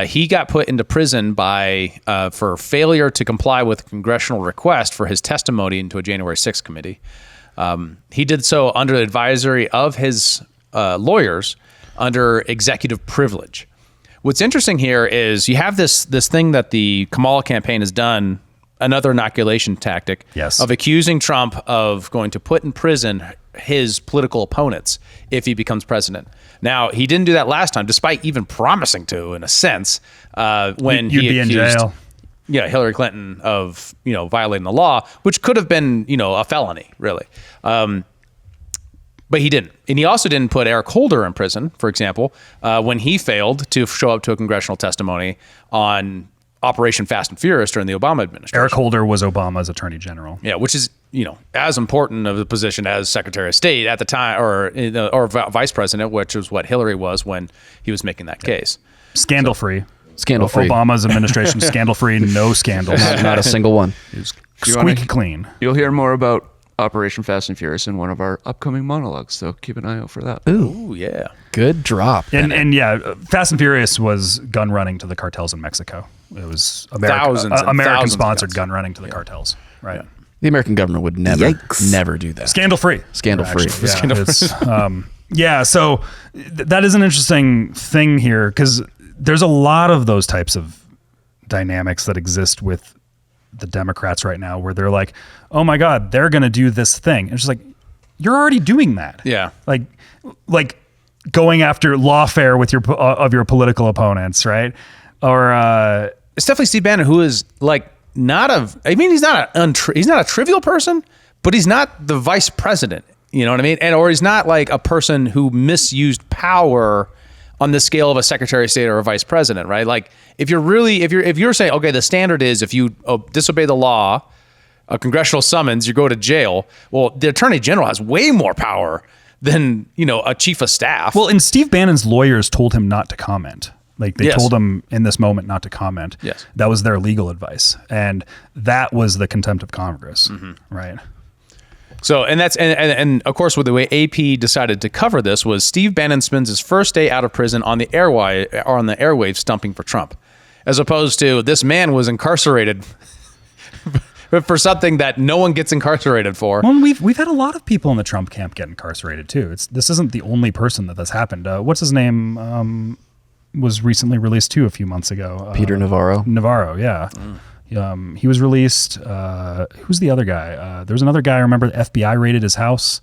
He got put into prison for failure to comply with a congressional request for his testimony into a January 6th committee. He did so under the advisory of his lawyers under executive privilege. What's interesting here is you have this thing that the Kamala campaign has done, another inoculation tactic of accusing Trump of going to put in prison his political opponents if he becomes president. Now, he didn't do that last time, despite even promising to, in a sense, when You'd he be in accused jail. Hillary Clinton of violating the law, which could have been a felony, really. But he didn't. And he also didn't put Eric Holder in prison, for example, when he failed to show up to a congressional testimony on Operation Fast and Furious during the Obama administration. Eric Holder was Obama's attorney general. Yeah, which is as important of a position as Secretary of State at the time, or Vice President, which is what Hillary was when he was making that case. Scandal-free. Scandal-free. Obama's administration, scandal-free, no scandals. Not a single one. It was squeaky clean. You'll hear more about Operation Fast and Furious in one of our upcoming monologues, so keep an eye out for that. Ooh, yeah. Good drop. And Fast and Furious was gun running to the cartels in Mexico. It was American-sponsored gun running to the cartels, right? Yeah. The American government would never do that. Scandal-free. Scandal-free. So that is an interesting thing here, because there's a lot of those types of dynamics that exist with the Democrats right now, where they're like, oh my God, they're going to do this thing. And it's just like, you're already doing that. Yeah. Like going after lawfare with your political opponents, right? Or it's definitely Steve Bannon, who is he's not a trivial person, but he's not the vice president. You know what I mean? Or he's not like a person who misused power on the scale of a secretary of state or a vice president, right? Like if you're saying, okay, the standard is if you disobey the law, a congressional summons, you go to jail. Well, the attorney general has way more power than, a chief of staff. Well, and Steve Bannon's lawyers told him not to comment. Like they told him in this moment not to comment. Yes. That was their legal advice. And that was the contempt of Congress, right? So, and of course, with the way AP decided to cover this was Steve Bannon spends his first day out of prison on the airwaves stumping for Trump, as opposed to this man was incarcerated for something that no one gets incarcerated for. Well, we've had a lot of people in the Trump camp get incarcerated too. This isn't the only person that this happened. What's his name? Was recently released too a few months ago. Peter Navarro. Navarro, yeah. He was released. Who's the other guy? There was another guy. I remember the FBI raided his house.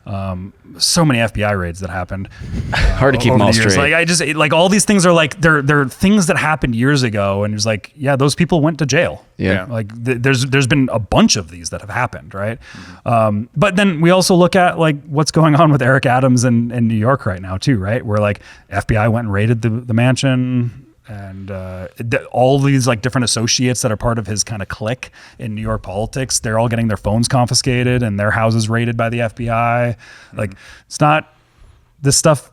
So many FBI raids that happened. Hard to keep them all straight. Like all these things are like they're things that happened years ago, and it's like, yeah, those people went to jail. Yeah. Like there's been a bunch of these that have happened, right? But then we also look at like what's going on with Eric Adams in New York right now too, right? Where like FBI went and raided the mansion. And all these like different associates that are part of his kind of clique in New York politics, they're all getting their phones confiscated and their houses raided by the FBI. Like it's not, this stuff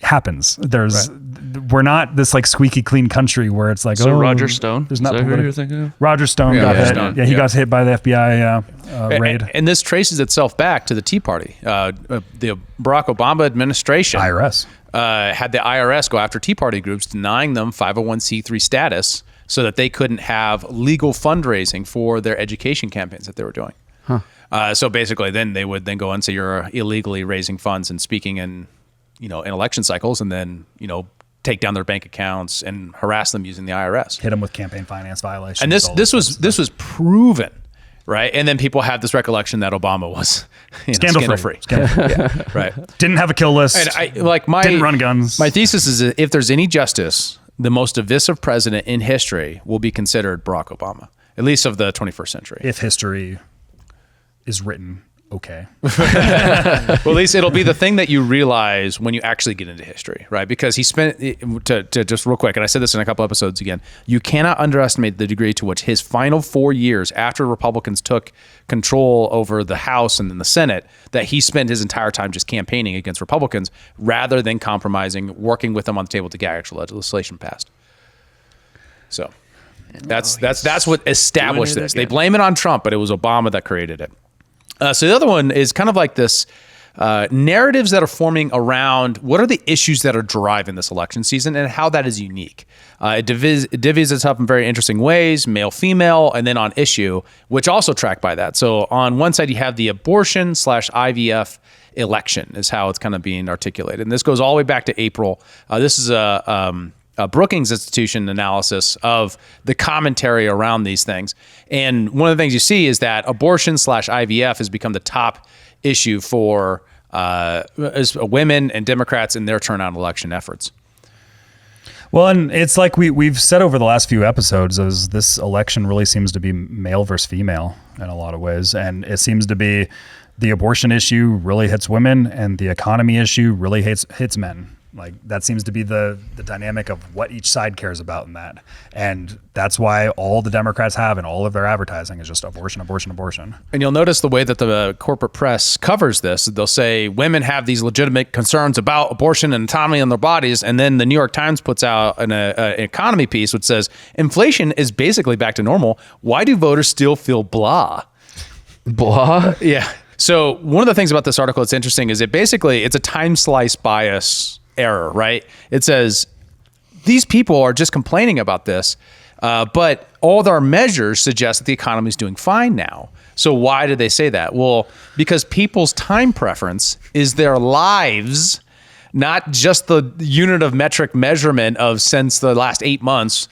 happens. We're not this like squeaky clean country where it's like, Roger Stone, there's not who you're thinking of? Roger Stone got hit. He got hit by the FBI raid. And this traces itself back to the Tea Party. The Barack Obama administration. IRS. Had the IRS go after Tea Party groups, denying them 501c3 status so that they couldn't have legal fundraising for their education campaigns that they were doing. So basically then they would then go and say you're illegally raising funds and speaking in election cycles, and then, take down their bank accounts and harass them using the IRS. Hit them with campaign finance violations. And this was proven right? And then people have this recollection that Obama was scandal-free. Yeah, right. Didn't have a kill list. And didn't run guns. My thesis is that if there's any justice, the most divisive president in history will be considered Barack Obama, at least of the 21st century. If history is written okay. Well, at least it'll be the thing that you realize when you actually get into history, right? Because he spent, to just real quick, and I said this in a couple episodes again, you cannot underestimate the degree to which his final 4 years after Republicans took control over the House and then the Senate, that he spent his entire time just campaigning against Republicans rather than compromising, working with them on the table to get actual legislation passed. So that's what established this. They blame it on Trump, but it was Obama that created it. So the other one is kind of like this narratives that are forming around what are the issues that are driving this election season and how that is unique. It divvies it up in very interesting ways, male, female, and then on issue, which also track by that. So on one side, you have the abortion/IVF election is how it's kind of being articulated. And this goes all the way back to April. This is a Brookings Institution analysis of the commentary around these things. And one of the things you see is that abortion/IVF has become the top issue for women and Democrats in their turnout election efforts. Well, and it's like we've said over the last few episodes, is this election really seems to be male versus female in a lot of ways. And it seems to be the abortion issue really hits women and the economy issue really hits men. Like that seems to be the dynamic of what each side cares about in that. And that's why all the Democrats have in all of their advertising is just abortion, abortion, abortion. And you'll notice the way that the corporate press covers this. They'll say women have these legitimate concerns about abortion and autonomy in their bodies. And then the New York Times puts out an economy piece which says inflation is basically back to normal. Why do voters still feel blah? Blah? Yeah. So one of the things about this article that's interesting is it's a time slice bias error, right? It says these people are just complaining about this, but all of our measures suggest that the economy is doing fine now. So why did they say that? Well, because people's time preference is their lives, not just the unit of metric measurement of since the last 8 months,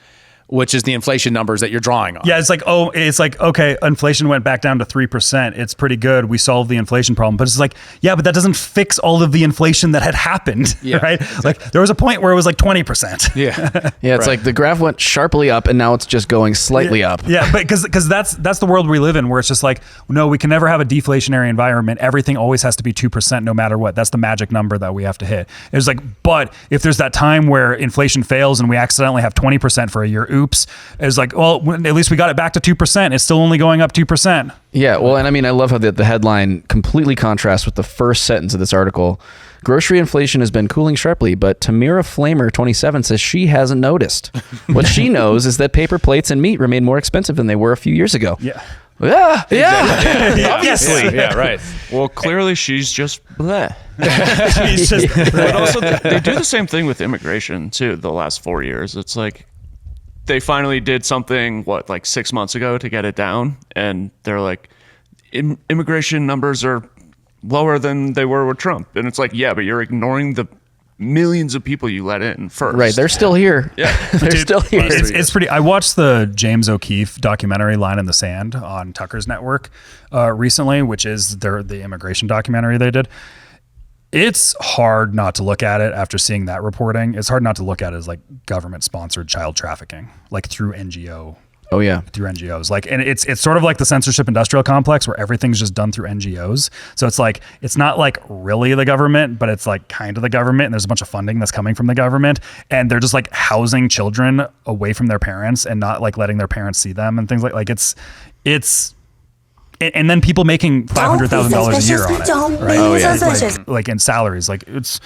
which is the inflation numbers that you're drawing on. Yeah, it's like, okay, inflation went back down to 3%. It's pretty good. We solved the inflation problem. But it's like, yeah, but that doesn't fix all of the inflation that had happened, right? Exactly. Like there was a point where it was like 20%. Yeah. Yeah, it's like the graph went sharply up and now it's just going slightly up. Yeah, but because that's the world we live in, where it's just like, no, we can never have a deflationary environment. Everything always has to be 2% no matter what. That's the magic number that we have to hit. It's like, but if there's that time where inflation fails and we accidentally have 20% for a year, oops. It's like, well, at least we got it back to 2%. It's still only going up 2%. Yeah, well, and I mean, I love how the headline completely contrasts with the first sentence of this article. Grocery inflation has been cooling sharply, but Tamira Flamer 27 says she hasn't noticed. What she knows is that paper plates and meat remain more expensive than they were a few years ago. Yeah. Yeah, Exactly. Yeah. obviously. Yeah, right. Well, clearly she's just bleh. She's just, But also they do the same thing with immigration too. The last 4 years, it's like they finally did something, like 6 months ago to get it down. And they're like, immigration numbers are lower than they were with Trump. And it's like, yeah, but you're ignoring the millions of people you let in first. Right. They're still here. Yeah. They're still here. It's pretty. I watched the James O'Keefe documentary Line in the Sand on Tucker's network recently, which is the immigration documentary they did. It's hard not to look at it after seeing that reporting. It's hard not to look at it as like government sponsored child trafficking, like through NGO. Oh yeah, through NGOs. Like, and it's sort of like the censorship industrial complex where everything's just done through NGOs. So it's like, it's not like really the government, but it's like kind of the government. And there's a bunch of funding that's coming from the government, and they're just like housing children away from their parents and not like letting their parents see them and things like it's. And then people making $500,000 a year on it, right? Oh yeah, like in salaries, like it's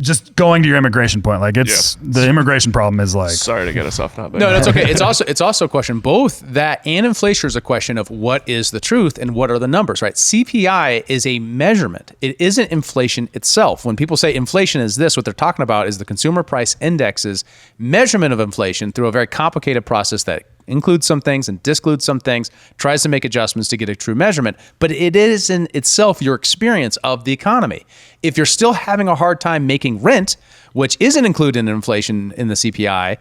just going to your immigration point. Like it's the immigration problem is like. Sorry to get us off topic. No, that's okay. It's also a question. Both that and inflation is a question of what is the truth and what are the numbers, right? CPI is a measurement. It isn't inflation itself. When people say inflation is this, what they're talking about is the Consumer Price Index's measurement of inflation through a very complicated process that includes some things and discludes some things, tries to make adjustments to get a true measurement, but it is in itself your experience of the economy. If you're still having a hard time making rent, which isn't included in inflation in the CPI,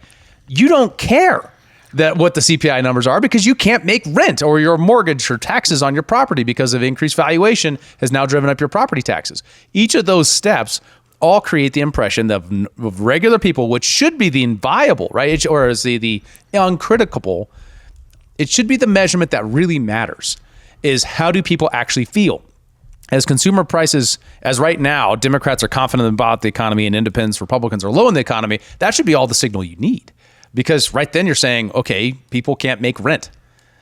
you don't care. that what the CPI numbers are, because you can't make rent or your mortgage or taxes on your property because of increased valuation has now driven up your property taxes. Each of those steps all create the impression of regular people, which should be the inviolable, right? Or as the uncriticable, it should be the measurement that really matters, is how do people actually feel? As consumer prices, as right now, Democrats are confident about the economy and independents, Republicans are low in the economy, that should be all the signal you need. Because right then you're saying, okay, people can't make rent.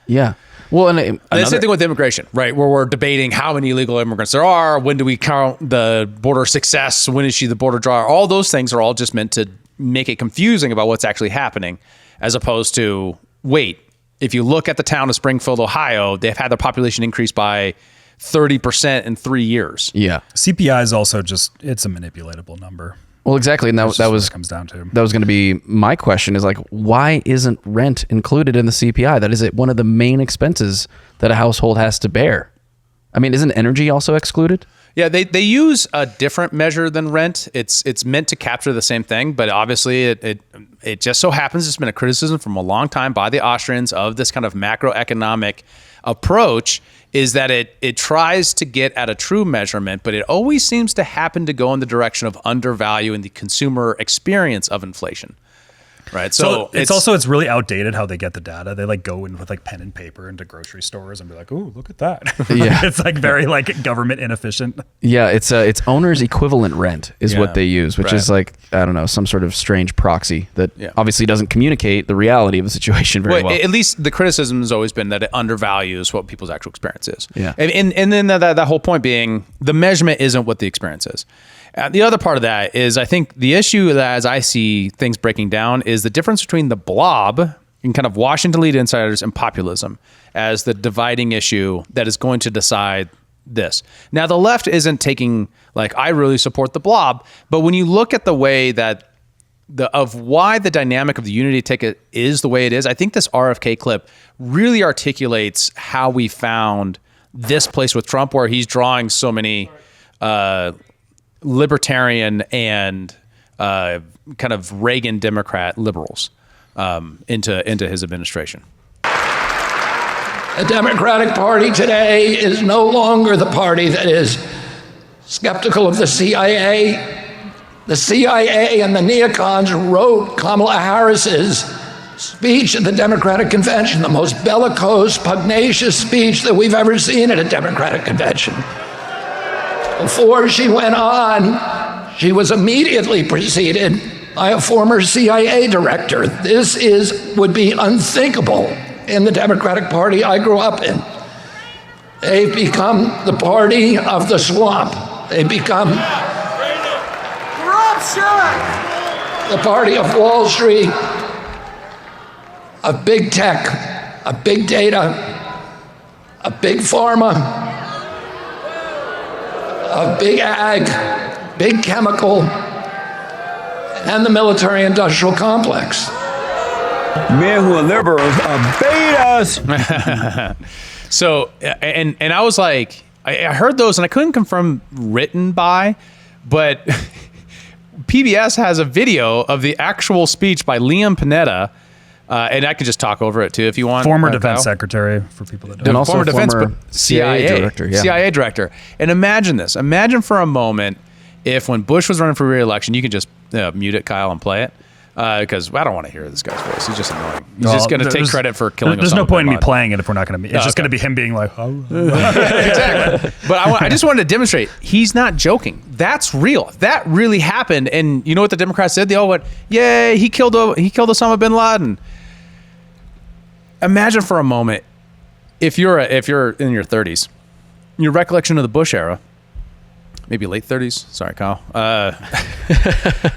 Yeah. Well, and the same thing with immigration, right? Where we're debating how many illegal immigrants there are. When do we count the border success? When is she the border drawer? All those things are all just meant to make it confusing about what's actually happening, as opposed to, wait, if you look at the town of Springfield, Ohio, they've had their population increase by 30% in 3 years. Yeah. CPI is also just, it's a manipulatable number. Well, exactly. And that was what it comes down to. That was going to be my question, is like, why isn't rent included in the CPI? That is one of the main expenses that a household has to bear. I mean, isn't energy also excluded? Yeah, they use a different measure than rent. It's meant to capture the same thing, but obviously it just so happens it's been a criticism from a long time by the Austrians of this kind of macroeconomic approach, is that it tries to get at a true measurement, but it always seems to happen to go in the direction of undervaluing the consumer experience of inflation. Right. So it's really outdated how they get the data. They like go in with like pen and paper into grocery stores and be like, "Ooh, look at that." Yeah. It's like very like government inefficient. Yeah, it's owner's equivalent rent is what they use, which is like, I don't know, some sort of strange proxy that obviously doesn't communicate the reality of the situation very well. At least the criticism has always been that it undervalues what people's actual experience is. Yeah. And then that whole point being the measurement isn't what the experience is. The other part of that is, I think the issue that, as I see things breaking down, is the difference between the blob and kind of Washington lead insiders and populism as the dividing issue that is going to decide this. Now, the left isn't taking, like, I really support the blob, but when you look at the way that why the dynamic of the unity ticket is the way it is, I think this RFK clip really articulates how we found this place with Trump, where he's drawing so many libertarian and kind of Reagan Democrat liberals into his administration. The Democratic Party today is no longer the party that is skeptical of the CIA. The CIA and the neocons wrote Kamala Harris's speech at the Democratic Convention, the most bellicose, pugnacious speech that we've ever seen at a Democratic convention. Before she went on, she was immediately preceded by a former CIA director. This would be unthinkable in the Democratic Party I grew up in. They've become the party of the swamp. They've become the party of Wall Street, of big tech, of big data, of big pharma, of big ag, big chemical, and the military-industrial complex. Men who are liberals are betas. So, and I was like, I heard those and I couldn't confirm written by, but PBS has a video of the actual speech by Liam Panetta. And I could just talk over it too if you want. Former defense secretary, for people that don't know. And former also CIA director. Yeah. CIA director. And imagine this. Imagine for a moment if when Bush was running for re-election, you can just mute it, Kyle, and play it. Because I don't want to hear this guy's voice. He's just annoying. He's just going to take credit for killing. There's no point in me playing it if we're not going to. It's just going to be him being like, oh. Exactly. But I just wanted to demonstrate he's not joking. That's real. That really happened. And you know what the Democrats said? They all went, "Yay! He killed Osama bin Laden." Imagine for a moment if you're in your 30s, your recollection of the Bush era. Maybe late 30s. Sorry, Kyle.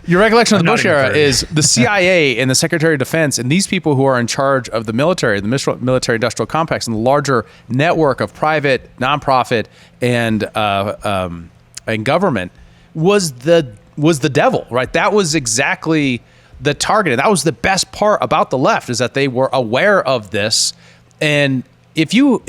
Your recollection of the Bush era is the CIA and the Secretary of Defense and these people who are in charge of the military, the military-industrial complex, and the larger network of private, nonprofit, and government was the devil, right? That was exactly the target. And that was the best part about the left, is that they were aware of this. And if you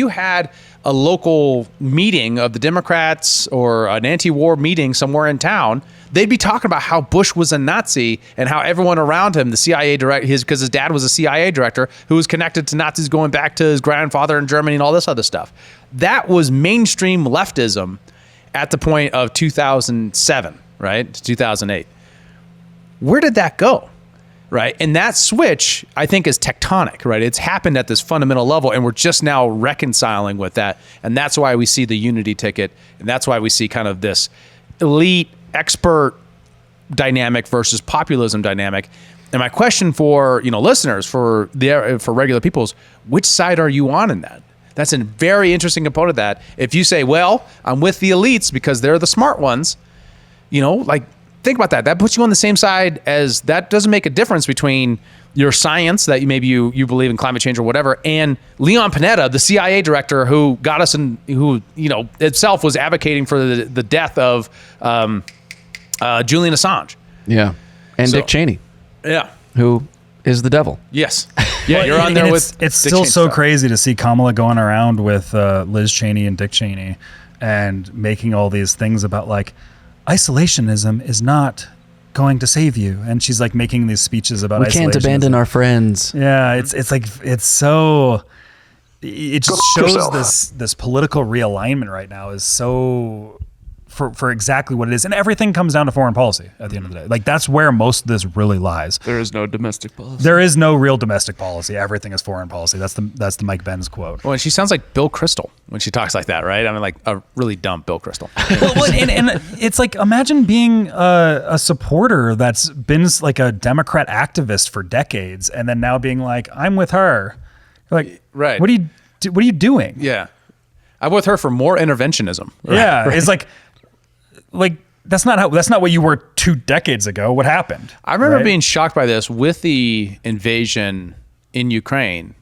had a local meeting of the Democrats or an anti-war meeting somewhere in town, they'd be talking about how Bush was a Nazi and how everyone around him, the CIA director, because his dad was a CIA director who was connected to Nazis going back to his grandfather in Germany and all this other stuff. That was mainstream leftism at the point of 2007, right? 2008. Where did that go? Right. And that switch, I think, is tectonic, right? It's happened at this fundamental level, and we're just now reconciling with that. And that's why we see the unity ticket. And that's why we see kind of this elite expert dynamic versus populism dynamic. And my question for, listeners, for regular people is, which side are you on in that? That's a very interesting component of that. If you say, well, I'm with the elites because they're the smart ones, think about that. That puts you on the same side as, that doesn't make a difference between your science that you believe in climate change or whatever, and Leon Panetta, the CIA director who got us in, who itself was advocating for the death of Julian Assange. Yeah, and Dick Cheney. Yeah, who is the devil. Yes. Yeah, you're on there with. It's still so crazy to see Kamala going around with Liz Cheney and Dick Cheney, and making all these things about isolationism is not going to save you, and she's making these speeches about we can't abandon our friends. Yeah, it just shows this political realignment right now is so for exactly what it is, and everything comes down to foreign policy at the end of the day. That's where most of this really lies. There is no domestic policy. There is no real domestic policy. Everything is foreign policy. That's the Mike Benz quote. Well, and she sounds like Bill Kristol when she talks like that, right? I mean, a really dumb Bill Kristol. and it's imagine being a supporter that's been a Democrat activist for decades, and then now being I'm with her. Right. What are you doing? Yeah, I'm with her for more interventionism. Right? Yeah, it's that's not what you were 2 decades ago. What happened? I remember being shocked by this with the invasion in Ukraine,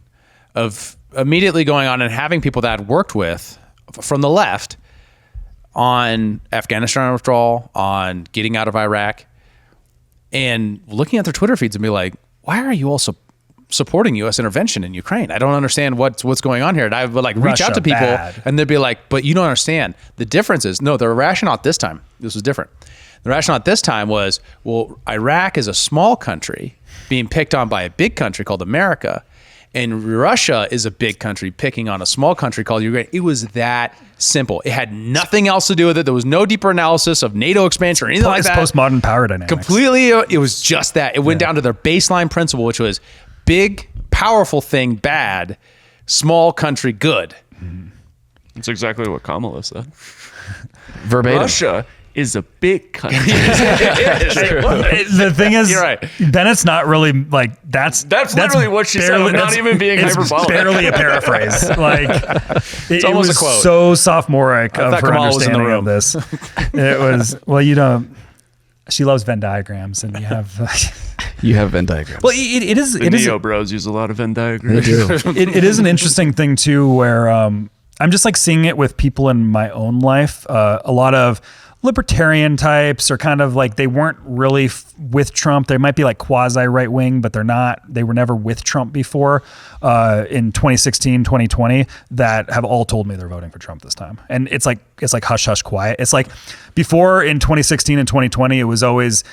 of immediately going on and having people that I'd worked with from the left on Afghanistan withdrawal, on getting out of Iraq, and looking at their Twitter feeds and be like, why are you also supporting U.S. intervention in Ukraine? I don't understand what's going on here. And I would reach out to people and they'd be like, but you don't understand. The difference is, no, the rationale at this time, this was different. The rationale at this time was, well, Iraq is a small country being picked on by a big country called America, and Russia is a big country picking on a small country called Ukraine. It was that simple. It had nothing else to do with it. There was no deeper analysis of NATO expansion or anything like that. It's postmodern power dynamics. Completely, it was just that. It went down to their baseline principle, which was big, powerful thing bad, small country good. That's exactly what Kamala said. Verbatim. Russia is a big country. The thing is, you're right. Then it's not really that's literally what she said. Not even being hyperbolic. Barely a paraphrase. It's almost a quote. So sophomoric of her Kamala was in the understanding room. of this. It was she loves Venn diagrams, and you have. You have Venn diagrams. Well, it is. The Neo Bros use a lot of Venn diagrams. They do. It is an interesting thing too, where I'm just seeing it with people in my own life. A lot of libertarian types are kind of they weren't really with Trump. They might be quasi right wing, but they're not. They were never with Trump before. In 2016, 2020, that have all told me they're voting for Trump this time. And it's hush hush quiet. It's before in 2016 and 2020, it was always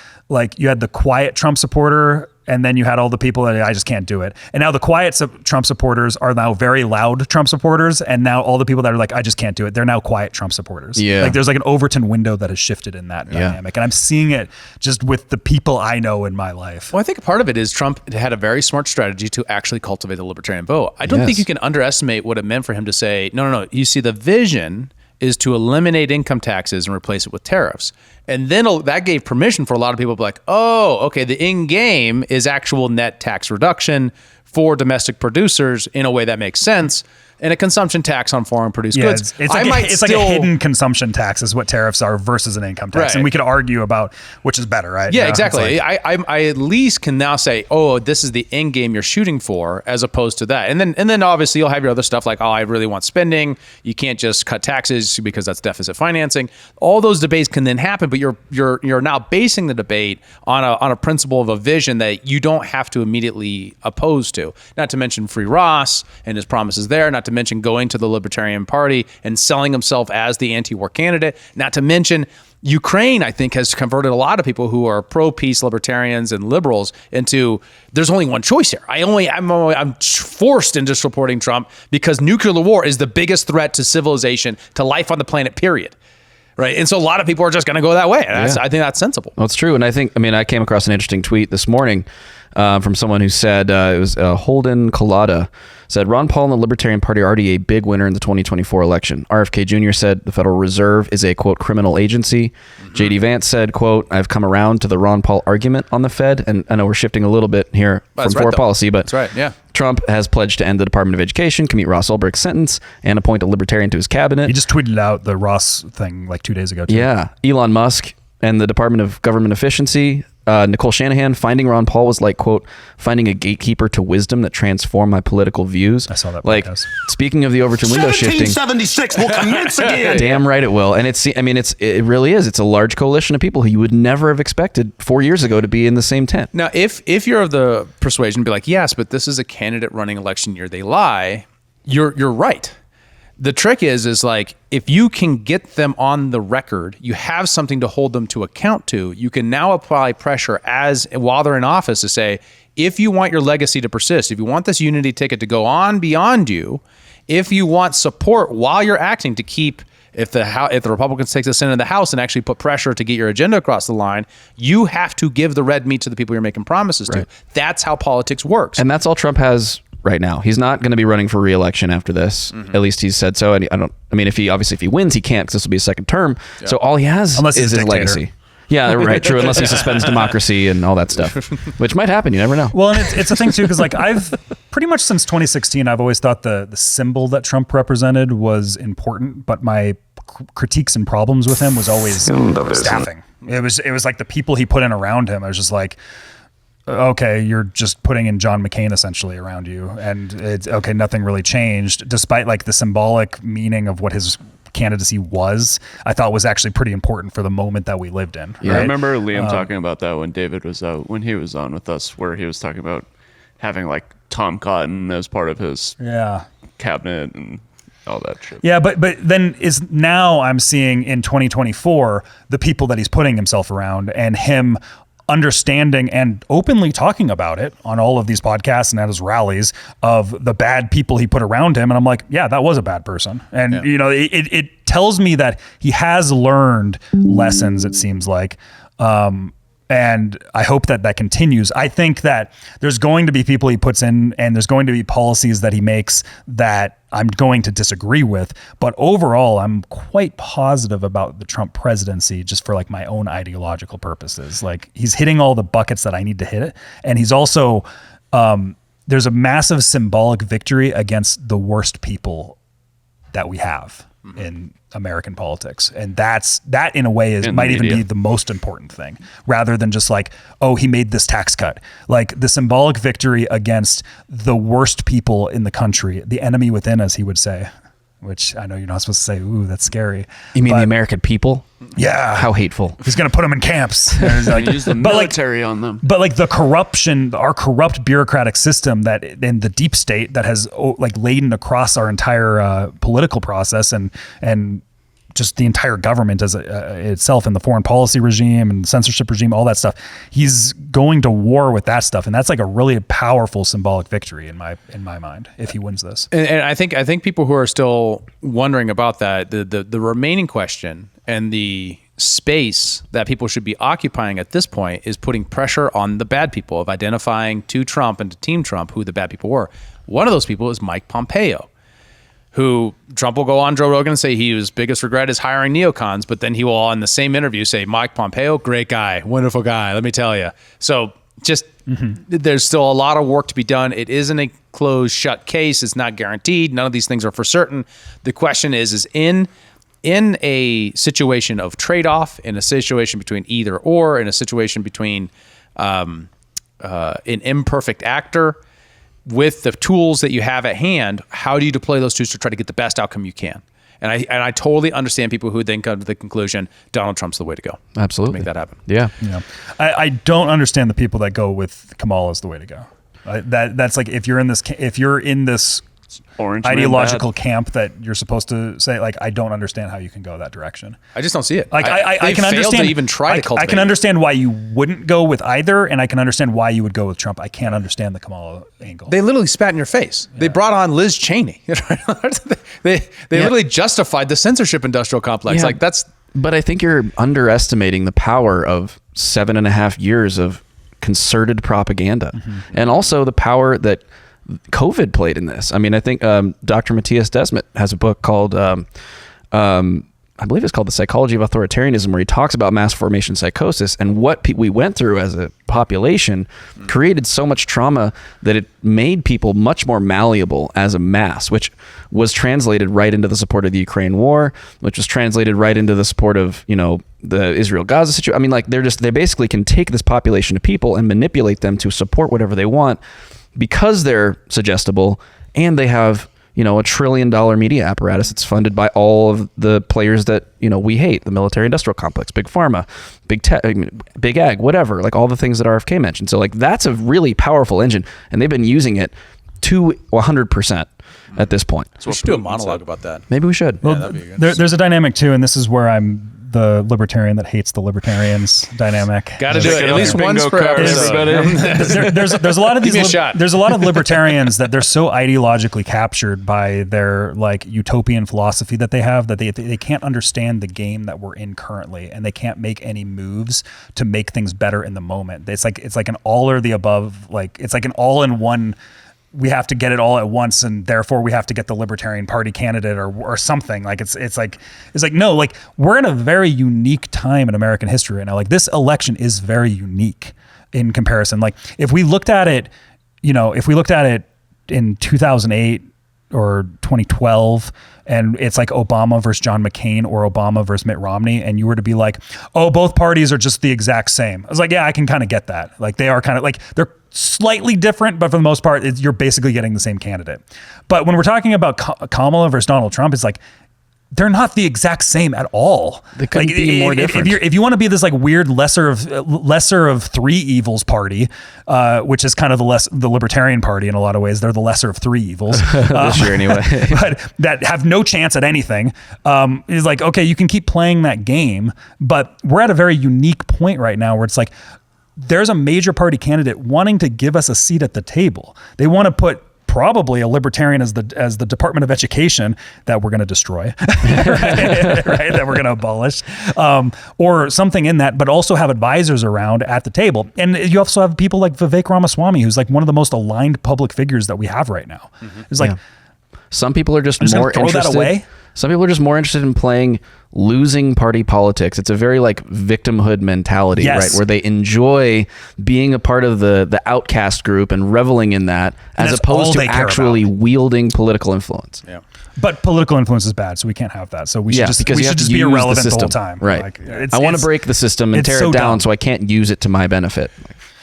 you had the quiet Trump supporter, and then you had all the people that I just can't do it. And now the quiet Trump supporters are now very loud Trump supporters. And now all the people that are I just can't do it, they're now quiet Trump supporters. Yeah. There's an Overton window that has shifted in that dynamic. And I'm seeing it just with the people I know in my life. Well, I think part of it is Trump had a very smart strategy to actually cultivate the libertarian vote. I don't think you can underestimate what it meant for him to say, no. You see, the vision is to eliminate income taxes and replace it with tariffs. And then that gave permission for a lot of people to be oh, okay, the end game is actual net tax reduction for domestic producers in a way that makes sense, and a consumption tax on foreign produced goods. It's like a hidden consumption tax is what tariffs are versus an income tax. Right. And we could argue about which is better, right? Yeah, exactly. I at least can now say, oh, this is the end game you're shooting for, as opposed to that. And then obviously you'll have your other stuff oh, I really want spending. You can't just cut taxes because that's deficit financing. All those debates can then happen, but you're now basing the debate on a principle of a vision that you don't have to immediately oppose to. Not to mention Free Ross and his promises there. Not to to mention going to the Libertarian Party and selling himself as the anti-war candidate. Not to mention Ukraine, I think, has converted a lot of people who are pro-peace libertarians and liberals into there's only one choice here. I'm forced into supporting Trump because nuclear war is the biggest threat to civilization, to life on the planet, period. Right. And so a lot of people are just going to go that way. I think that's sensible. Well, it's true. And I came across an interesting tweet this morning from someone who said, it was Holden Collada, said, Ron Paul and the Libertarian Party are already a big winner in the 2024 election. RFK Jr. said the Federal Reserve is a, quote, criminal agency. J.D. Vance said, quote, I've come around to the Ron Paul argument on the Fed. And I know we're shifting a little bit here from foreign policy, but that's right. Yeah. Trump has pledged to end the Department of Education, commute Ross Ulbricht's sentence, and appoint a libertarian to his cabinet. He just tweeted out the Ross thing like 2 days ago, too. Yeah. Elon Musk and the Department of Government Efficiency, Nicole Shanahan, finding Ron Paul was like, quote, finding a gatekeeper to wisdom that transformed my political views. I saw that. Like, speaking of the Overton window shifting, 1776 will commence again. Damn right it will. And it really is. It's a large coalition of people who you would never have expected 4 years ago to be in the same tent. Now, if you're of the persuasion, be like, yes, but this is a candidate running election year, they lie. You're right. The trick is like, if you can get them on the record, you have something to hold them to account to. You can now apply pressure while they're in office to say, if you want your legacy to persist, if you want this unity ticket to go on beyond you, if you want support while you're acting to keep, if the Republicans take the Senate and the House and actually put pressure to get your agenda across the line, you have to give the red meat to the people you're making promises to. That's how politics works. And that's all Trump has right now. He's not going to be running for re-election after this. At least he's said so. And if he wins, he can't, because this will be a second term. Yeah. So all he has is his legacy. Yeah, right, true. Unless he suspends democracy and all that stuff, which might happen. You never know. Well, and it's a thing too, because like I've pretty much since 2016, I've always thought the symbol that Trump represented was important, but my critiques and problems with him was always staffing. It was like the people he put in around him. I was just like, okay, you're just putting in John McCain essentially around you, and it's okay, nothing really changed, despite like the symbolic meaning of what his candidacy was. I thought was actually pretty important for the moment that we lived in. Yeah, right? I remember Liam talking about that when David was out, when he was on with us, where he was talking about having like Tom Cotton as part of his cabinet and all that shit. Yeah, but then now I'm seeing in 2024 the people that he's putting himself around, and him understanding and openly talking about it on all of these podcasts and at his rallies of the bad people he put around him. And I'm like, yeah, that was a bad person. And, it tells me that he has learned lessons, it seems like. And I hope that continues. I think that there's going to be people he puts in, and there's going to be policies that he makes that I'm going to disagree with. But overall, I'm quite positive about the Trump presidency, just for like my own ideological purposes. Like, he's hitting all the buckets that I need to hit it. And he's also, there's a massive symbolic victory against the worst people that we have in American politics. And that in a way might even be the most important thing, rather than just like, oh, he made this tax cut. Like, the symbolic victory against the worst people in the country, the enemy within, as he would say, which I know you're not supposed to say, ooh, that's scary. You mean the American people? Yeah. How hateful. He's going to put them in camps. Like, use the military on them. But like the corruption, our corrupt bureaucratic system that in the deep state that has like laden across our entire political process and just the entire government as itself, and the foreign policy regime and censorship regime, all that stuff. He's going to war with that stuff, and that's like a really powerful symbolic victory in my mind if he wins this. And I think people who are still wondering about that, the remaining question and the space that people should be occupying at this point is putting pressure on the bad people, of identifying to Trump and to Team Trump who the bad people were. One of those people is Mike Pompeo, who Trump will go on Joe Rogan and say his biggest regret is hiring neocons, but then he will, in the same interview, say, Mike Pompeo, great guy, wonderful guy, let me tell you. So just, there's still a lot of work to be done. It isn't a closed, shut case. It's not guaranteed. None of these things are for certain. The question is in a situation of trade-off, in a situation between either or, in a situation between an imperfect actor, with the tools that you have at hand, how do you deploy those tools to try to get the best outcome you can? And I totally understand people who then come to the conclusion Donald Trump's the way to go. Absolutely. To make that happen. Yeah. I don't understand the people that go with Kamala as the way to go. That's like, if you're in this Orange man ideological bad. camp that you're supposed to say, like, I don't understand how you can go that direction. I just don't see it. Like, I They can failed understand. to even try to I cultivate can it. understand why you wouldn't go with either, and I can understand why you would go with Trump. I can't understand the Kamala angle. They literally spat in your face. They brought on Liz Cheney. they literally justified the censorship industrial complex. Yeah. Like that's. But I think you're underestimating the power of 7.5 years of concerted propaganda, and also the power that COVID played in this. I mean, I think Dr. Matthias Desmet has a book called, I believe it's called The Psychology of Authoritarianism, where he talks about mass formation psychosis and what we went through as a population created so much trauma that it made people much more malleable as a mass, which was translated right into the support of the Ukraine war, which was translated right into the support of, the Israel-Gaza situation. I mean, like they basically can take this population of people and manipulate them to support whatever they want because they're suggestible and they have $1 trillion media apparatus that's funded by all of the players that, we hate, the military industrial complex, big pharma, big tech, big ag, whatever, like all the things that RFK mentioned. So like that's a really powerful engine, and they've been using it to 100% at this point. So we should do a monologue about that. Maybe we should. Well, that'd be good. there's a dynamic too, and this is where I'm the libertarian that hates the libertarians dynamic. Got to do it at least once per episode. There's a lot of these. Give me a shot. There's a lot of libertarians that they're so ideologically captured by their like utopian philosophy that they have that they can't understand the game that we're in currently, and they can't make any moves to make things better in the moment. It's like an all or the above. Like it's like an all in one. We have to get it all at once, and therefore we have to get the Libertarian Party candidate or something. Like it's like no, like we're in a very unique time in American history right now. Like this election is very unique in comparison. Like if we looked at it, in 2008 or 2012, and it's like Obama versus John McCain or Obama versus Mitt Romney, and you were to be like, oh, both parties are just the exact same. I was like, yeah, I can kind of get that. Like they are kind of like they're slightly different, but for the most part, you're basically getting the same candidate. But when we're talking about Kamala versus Donald Trump, it's like they're not the exact same at all. They couldn't be more different. If you want to be this like weird lesser of three evils party, which is kind of the Libertarian Party in a lot of ways, they're the lesser of three evils this year anyway, but that have no chance at anything. Is like, okay, you can keep playing that game, but we're at a very unique point right now where it's like there's a major party candidate wanting to give us a seat at the table. They want to put probably a libertarian as the Department of Education that we're going to destroy, right? That we're going to abolish, or something in that, but also have advisors around at the table. And you also have people like Vivek Ramaswamy, who's like one of the most aligned public figures that we have right now. It's like some people are just more throw interested. That away? Some people are just more interested in playing losing party politics. It's a very like victimhood mentality, right? Where they enjoy being a part of the outcast group and reveling in that, as opposed to actually wielding political influence. Yeah. But political influence is bad, so we can't have that. So we should just be irrelevant the whole time. Right. Like, I want to break the system and tear it down so I can't use it to my benefit.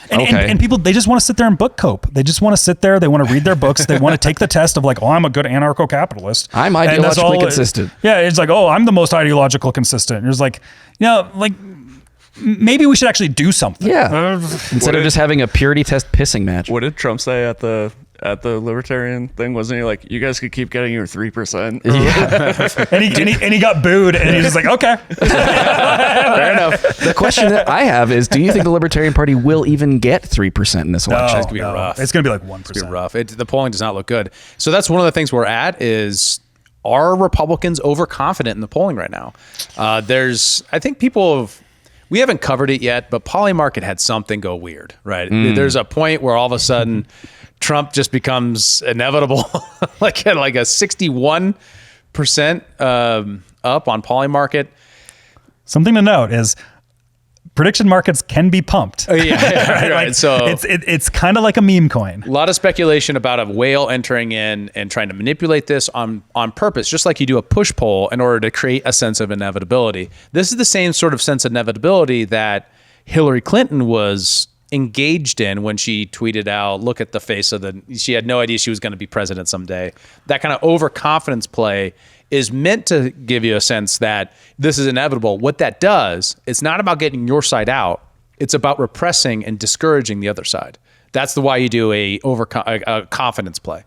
And people, they just want to sit there and book cope. They just want to sit there. They want to read their books. They want to take the test of like, oh, I'm a good anarcho-capitalist. I'm ideologically consistent. Yeah, it's like, oh, I'm the most ideological consistent. And it's like, like maybe we should actually do something. Yeah. Instead of just having a purity test pissing match. What did Trump say at the libertarian thing? Wasn't he like, you guys could keep getting your 3%? Yeah. and he got booed, and he's just like, okay. Fair enough. The question that I have is, do you think the Libertarian Party will even get 3% in this election? It's going to be rough. It's going to be like 1%. It's going to be rough. The polling does not look good. So that's one of the things we're at is, are Republicans overconfident in the polling right now? I think we haven't covered it yet, but Polymarket had something go weird, right? There's a point where all of a sudden Trump just becomes inevitable, like a 61% up on Polymarket. Something to note is prediction markets can be pumped. Right. Like, so it's kind of like a meme coin. A lot of speculation about a whale entering in and trying to manipulate this on purpose, just like you do a push poll in order to create a sense of inevitability. This is the same sort of sense of inevitability that Hillary Clinton was engaged in when she tweeted out, look at the face of she had no idea she was going to be president someday. That kind of overconfidence play is meant to give you a sense that this is inevitable. What that does, it's not about getting your side out. It's about repressing and discouraging the other side. That's why you do a confidence play.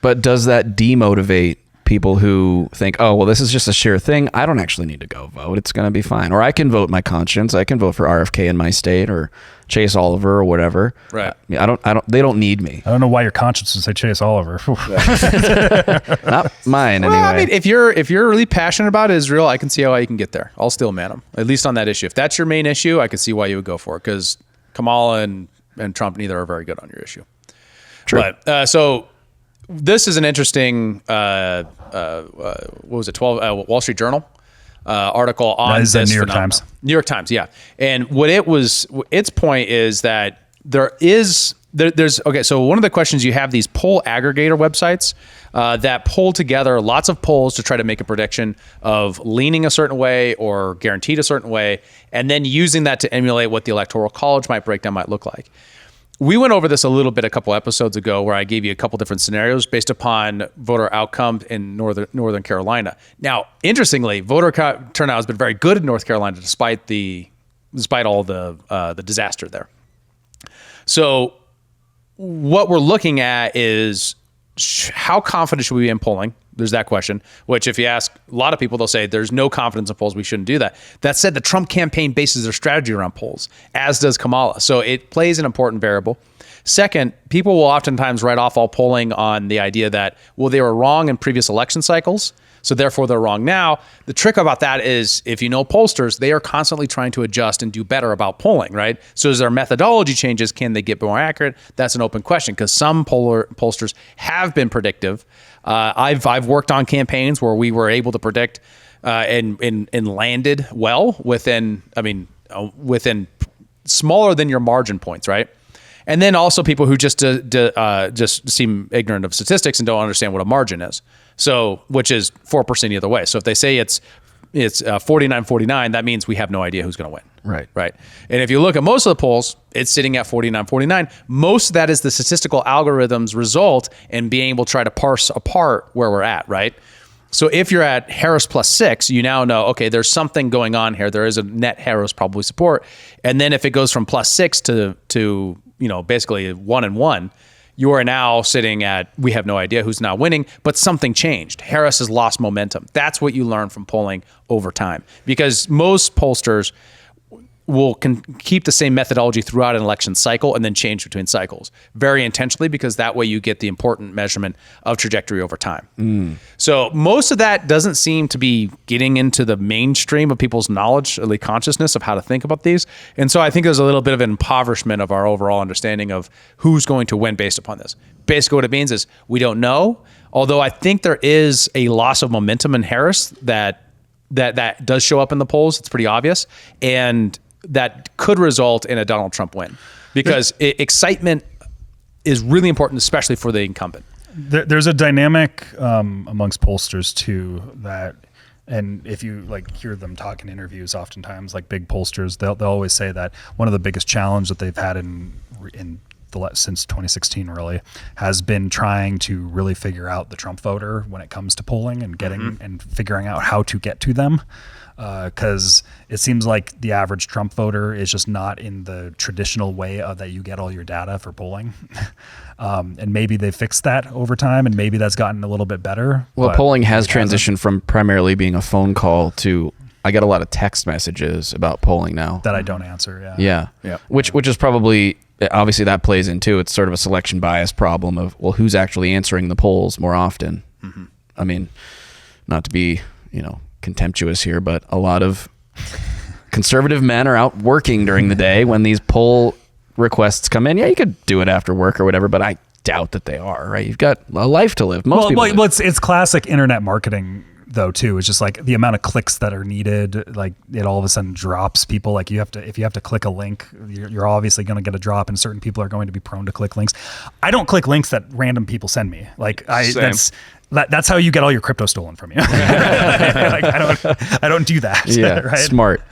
But does that demotivate people who think, oh, well, this is just a sure thing. I don't actually need to go vote. It's going to be fine. Or I can vote my conscience. I can vote for RFK in my state or Chase Oliver or whatever. Right. They don't need me. I don't know why your conscience would say Chase Oliver. Not mine, Well, anyway. I mean, if you're really passionate about Israel, I can see how you can get there. I'll still man them, at least on that issue. If that's your main issue, I can see why you would go for it, because Kamala and Trump neither are very good on your issue. True. But so this is an interesting what was it? Wall Street Journal article on That is this the New York phenomenon. Times. New York Times, yeah. And what its point is that there's okay. So one of the questions, you have these poll aggregator websites that pull together lots of polls to try to make a prediction of leaning a certain way or guaranteed a certain way, and then using that to emulate what the Electoral College breakdown might look like. We went over this a little bit a couple episodes ago, where I gave you a couple different scenarios based upon voter outcome in Northern Carolina. Now, interestingly, voter turnout has been very good in North Carolina despite all the disaster there. So what we're looking at is how confident should we be in polling? There's that question, which if you ask a lot of people, they'll say there's no confidence in polls. We shouldn't do that. That said, the Trump campaign bases their strategy around polls, as does Kamala. So it plays an important variable. Second, people will oftentimes write off all polling on the idea that, well, they were wrong in previous election cycles, so therefore they're wrong now. The trick about that is, if you know pollsters, they are constantly trying to adjust and do better about polling, right? So as their methodology changes, can they get more accurate? That's an open question, because some pollsters have been predictive. I've worked on campaigns where we were able to predict and landed well within smaller than your margin points, right? And then also people who just seem ignorant of statistics and don't understand what a margin is. So, which is 4% either way. So if they say it's 49-49, that means we have no idea who's going to win. Right. Right. And if you look at most of the polls, it's sitting at 49-49. Most of that is the statistical algorithms result in being able to try to parse apart where we're at, right? So if you're at Harris +6, you now know, okay, there's something going on here. There is a net Harris probably support. And then if it goes from +6 to basically 1-1, you are now sitting at, we have no idea who's now winning, but something changed. Harris has lost momentum. That's what you learn from polling over time, because most pollsters will keep the same methodology throughout an election cycle and then change between cycles very intentionally, because that way you get the important measurement of trajectory over time. So most of that doesn't seem to be getting into the mainstream of people's knowledge, at least consciousness of how to think about these. And so I think there's a little bit of an impoverishment of our overall understanding of who's going to win based upon this. Basically what it means is we don't know, although I think there is a loss of momentum in Harris that does show up in the polls. It's pretty obvious. And that could result in a Donald Trump win, because excitement is really important, especially for the incumbent. There's a dynamic amongst pollsters too that, and if you hear them talk in interviews, oftentimes like big pollsters, they'll always say that one of the biggest challenge that they've had since 2016 really has been trying to really figure out the Trump voter when it comes to polling and getting and figuring out how to get to them. Because it seems like the average Trump voter is just not in the traditional way that you get all your data for polling. And maybe they fixed that over time, and maybe that's gotten a little bit better. Well, polling has transitioned from primarily being a phone call to, I get a lot of text messages about polling now. That I don't answer, Yeah. Which is probably, obviously that plays into, it's sort of a selection bias problem of, well, who's actually answering the polls more often? I mean, not to be, contemptuous here, but a lot of conservative men are out working during the day when these poll requests come in. Yeah, you could do it after work or whatever, but I doubt that they are, right? You've got a life to live. Most people do. It's classic internet marketing though too. It's just like the amount of clicks that are needed, like it all of a sudden drops people. Like if you have to click a link, you're obviously going to get a drop, and certain people are going to be prone to click links. I don't click links that random people send me. That's how you get all your crypto stolen from you. I don't do that. Yeah, right? Smart.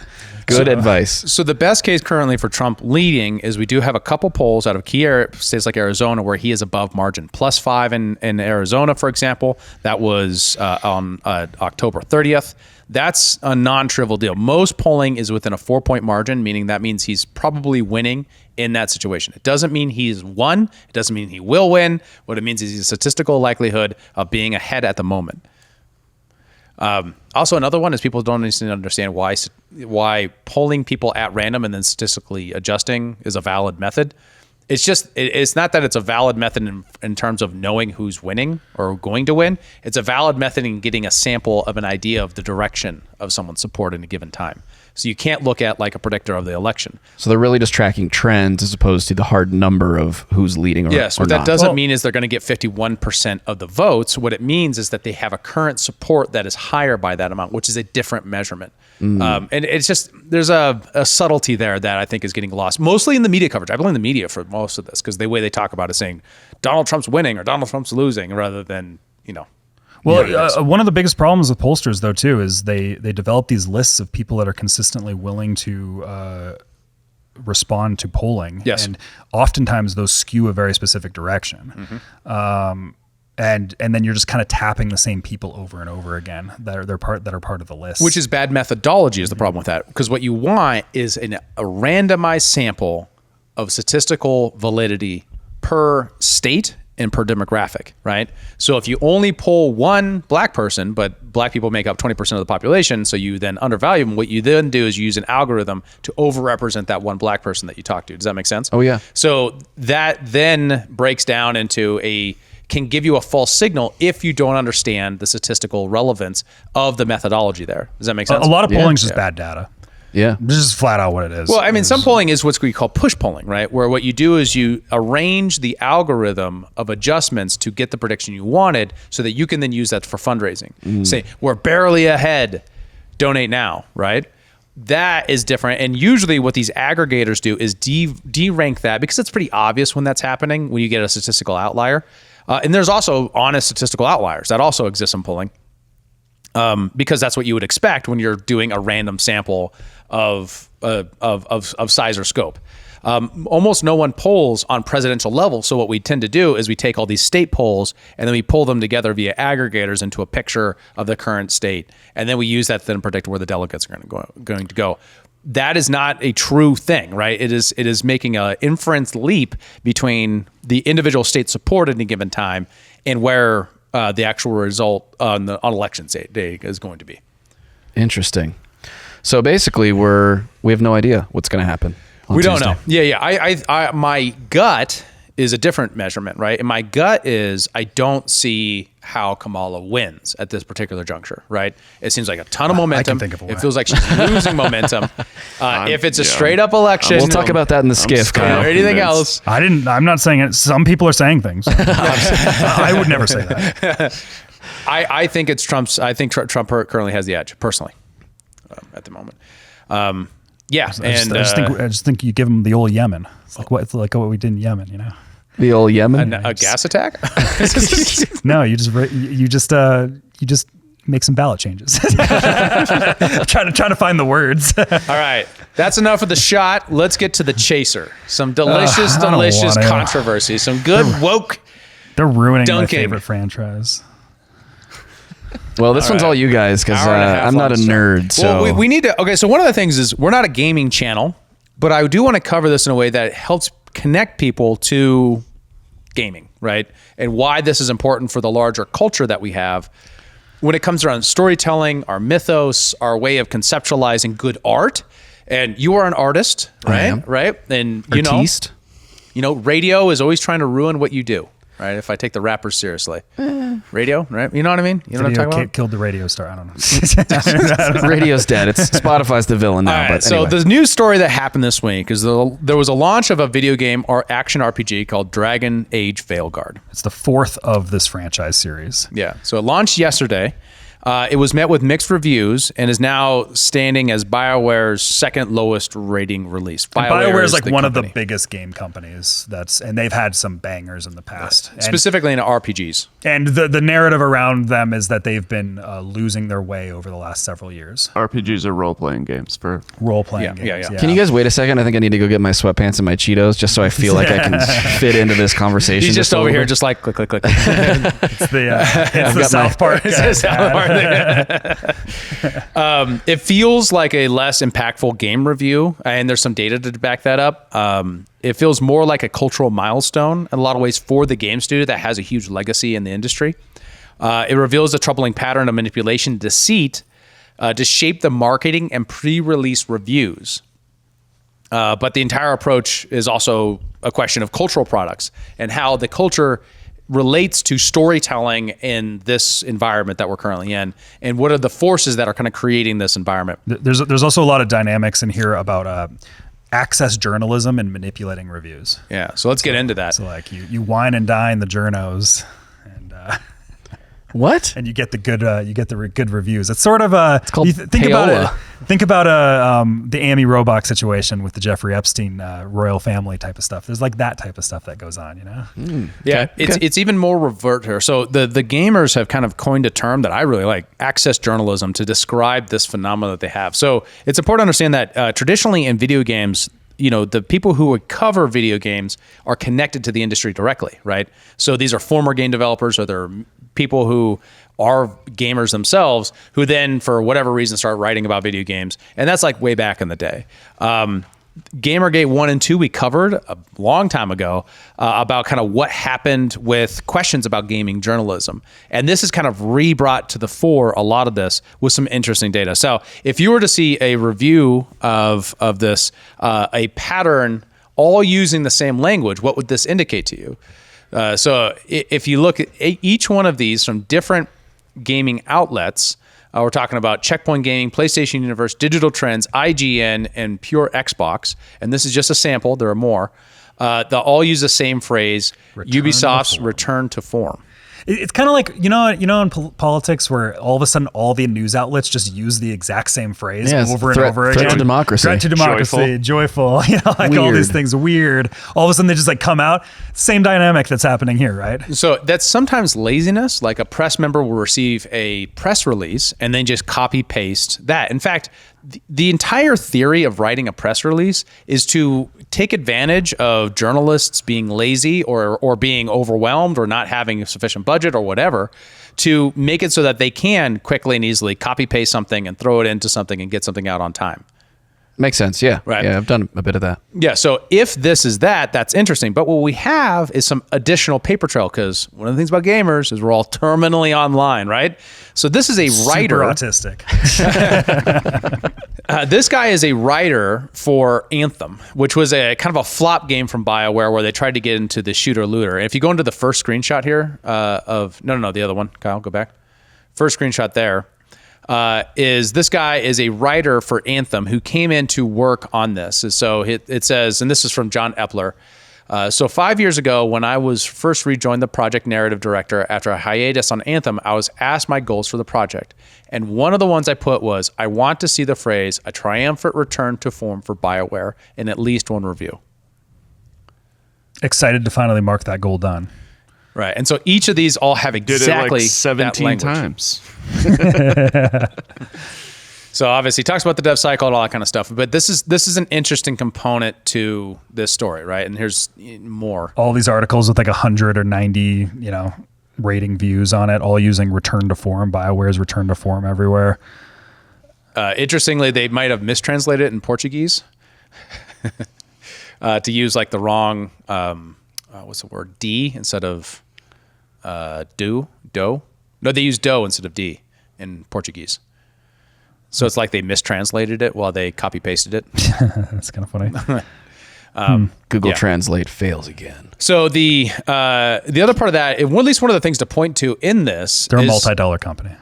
Good advice. So the best case currently for Trump leading is we do have a couple polls out of key states like Arizona where he is above margin. +5 in Arizona, for example. That was on October 30th. That's a non-trivial deal. Most polling is within a 4-point margin, meaning that means he's probably winning in that situation. It doesn't mean he's won. It doesn't mean he will win. What it means is a statistical likelihood of being ahead at the moment. Also, another one is people don't understand why polling people at random and then statistically adjusting is a valid method. It's just, it's not that it's a valid method in terms of knowing who's winning or going to win. It's a valid method in getting a sample of an idea of the direction of someone's support in a given time. So you can't look at like a predictor of the election. So they're really just tracking trends as opposed to the hard number of who's leading or not. Yes, what that doesn't mean is they're going to get 51% of the votes. What it means is that they have a current support that is higher by that amount, which is a different measurement. And it's just, there's a subtlety there that I think is getting lost, mostly in the media coverage. I blame the media for most of this because the way they talk about it is saying Donald Trump's winning or Donald Trump's losing rather than, Well, one of the biggest problems with pollsters, though, too, is they develop these lists of people that are consistently willing to respond to polling. Yes. And oftentimes those skew a very specific direction. And then you're just kind of tapping the same people over and over again that are part of the list. Which is bad methodology is the problem with that. Because what you want is a randomized sample of statistical validity per state and per demographic, right? So if you only poll one black person, but black people make up 20% of the population, so you then undervalue them, what you then do is you use an algorithm to overrepresent that one black person that you talk to. Does that make sense? Oh, yeah. So that then breaks down into can give you a false signal if you don't understand the statistical relevance of the methodology there. Does that make sense? A lot of polling is just bad data. Yeah. This is flat out what it is. Well, I mean, some polling is what we call push polling, right? Where what you do is you arrange the algorithm of adjustments to get the prediction you wanted so that you can then use that for fundraising. Say, we're barely ahead, donate now, right? That is different. And usually what these aggregators do is de-rank that because it's pretty obvious when that's happening, when you get a statistical outlier. And there's also honest statistical outliers that also exist in polling. Because that's what you would expect when you're doing a random sample of size or scope. Almost no one polls on presidential level. So what we tend to do is we take all these state polls and then we pull them together via aggregators into a picture of the current state. And then we use that to then predict where the delegates are going to go. That is not a true thing, right? It is making an inference leap between the individual state support at any given time and where the actual result on election day is going to be. Interesting. So basically, we have no idea what's going to happen. We don't know. Yeah. I my gut is a different measurement, right? And my gut is I don't see how Kamala wins at this particular juncture, right? It seems like a ton of momentum. I can think of a way. It feels like she's losing momentum. If it's a straight up election, we'll talk about that in the skiff, Kyle. Or anything else. I'm not saying it. Some people are saying things. I would never say that. I think it's Trump's. I think Trump currently has the edge, personally, at the moment. Yeah, I just think you give them the old Yemen. It's like what we did in Yemen, you know. The old Yemen, a gas attack. No, you just make some ballot changes. trying to find the words. All right, that's enough of the shot. Let's get to the chaser. Some delicious controversy. Some good woke. They're ruining dunking. my favorite franchise. Well, this one's all you guys because I'm not a nerd. So well, we need to. Okay, so one of the things is we're not a gaming channel, but I do want to cover this in a way that helps connect people to gaming, right? And why this is important for the larger culture that we have when it comes around storytelling, our mythos, our way of conceptualizing good art. And you are an artist, right? Right? And artiste. Radio is always trying to ruin what you do. Right, if I take the rappers seriously, radio, right? You know what I mean? You know what I'm talking about? Killed the radio star. I don't know. Radio's dead. It's Spotify's the villain now. Right, but anyway. So the news story that happened this week is there was a launch of a video game or action RPG called Dragonage Vielguard. It's the fourth of this franchise series. Yeah, so it launched yesterday. It was met with mixed reviews and is now standing as BioWare's second lowest rating release. BioWare is like one of the biggest game companies and they've had some bangers in the past. Specifically in RPGs. And the narrative around them is that they've been losing their way over the last several years. RPGs are role-playing games for role-playing games. Yeah. Can you guys wait a second? I think I need to go get my sweatpants and my Cheetos just so I feel like I can fit into this conversation. He's just over here just like click. It's the South Park. It feels like a less impactful game review, and there's some data to back that up. It feels more like a cultural milestone in a lot of ways for the game studio that has a huge legacy in the industry. It reveals a troubling pattern of manipulation and deceit to shape the marketing and pre-release reviews. But the entire approach is also a question of cultural products and how the culture relates to storytelling in this environment that we're currently in, and what are the forces that are kind of creating this environment. There's also a lot of dynamics in here about access journalism and manipulating reviews. Yeah, so let's get into that. So like you wine and dine the journos, and what? And you get the good good reviews. It's sort of it's called think about it. Think about the Amy Robach situation with the Jeffrey Epstein royal family type of stuff. There's like that type of stuff that goes on, you know? Yeah, it's even more revert here. So the gamers have kind of coined a term that I really like, access journalism, to describe this phenomenon that they have. So it's important to understand that traditionally in video games, you know, the people who would cover video games are connected to the industry directly, right? So these are former game developers, or they're people who are gamers themselves who then, for whatever reason, start writing about video games. And that's like way back in the day. Gamergate 1 and 2 we covered a long time ago about kind of what happened with questions about gaming journalism. And this is kind of re-brought to the fore, a lot of this, with some interesting data. So if you were to see a review of this, a pattern all using the same language, what would this indicate to you? So if you look at each one of these from different gaming outlets, we're talking about Checkpoint Gaming, PlayStation Universe, Digital Trends, IGN, and Pure Xbox. And this is just a sample. There are more. They'll all use the same phrase, Ubisoft's return to form. It's kind of like, you know, in politics where all of a sudden all the news outlets just use the exact same phrase over and over again. Threat to democracy. Threat to democracy, joyful, you know, like weird. All these things, weird. All of a sudden they just like come out. Same dynamic that's happening here, right? So that's sometimes laziness. Like a press member will receive a press release and then just copy paste that. In fact, the entire theory of writing a press release is to take advantage of journalists being lazy or being overwhelmed or not having a sufficient budget or whatever, to make it so that they can quickly and easily copy paste something and throw it into something and get something out on time. Makes sense. Yeah. Right. Yeah. I've done a bit of that. Yeah. So if this is that's interesting. But what we have is some additional paper trail, because one of the things about gamers is we're all terminally online, right? So this is a writer. Super autistic. This guy is a writer for Anthem, which was a kind of a flop game from BioWare where they tried to get into the shooter looter. And if you go into the first screenshot here no, the other one, Kyle, go back. First screenshot there. Is this guy is a writer for Anthem who came in to work on this. And so it says, and this is from John Epler. So 5 years ago, when I was first rejoined the project narrative director after a hiatus on Anthem, I was asked my goals for the project. And one of the ones I put was, I want to see the phrase, a triumphant return to form for BioWare in at least one review. Excited to finally mark that goal done. Right. And so each of these all have exactly did it like 17 times. So obviously he talks about the dev cycle and all that kind of stuff, but this is an interesting component to this story, right? And here's more. All these articles with like 100 or 90, you know, rating views on it, all using return to form, BioWare's return to form everywhere. Interestingly, they might have mistranslated it in Portuguese to use like the wrong, what's the word? D instead of do. No, they use do instead of D in Portuguese. So it's like they mistranslated it while they copy pasted it. That's kind of funny. Google Translate fails again. So the other part of that, at least one of the things to point to in this, they're a multi-dollar company.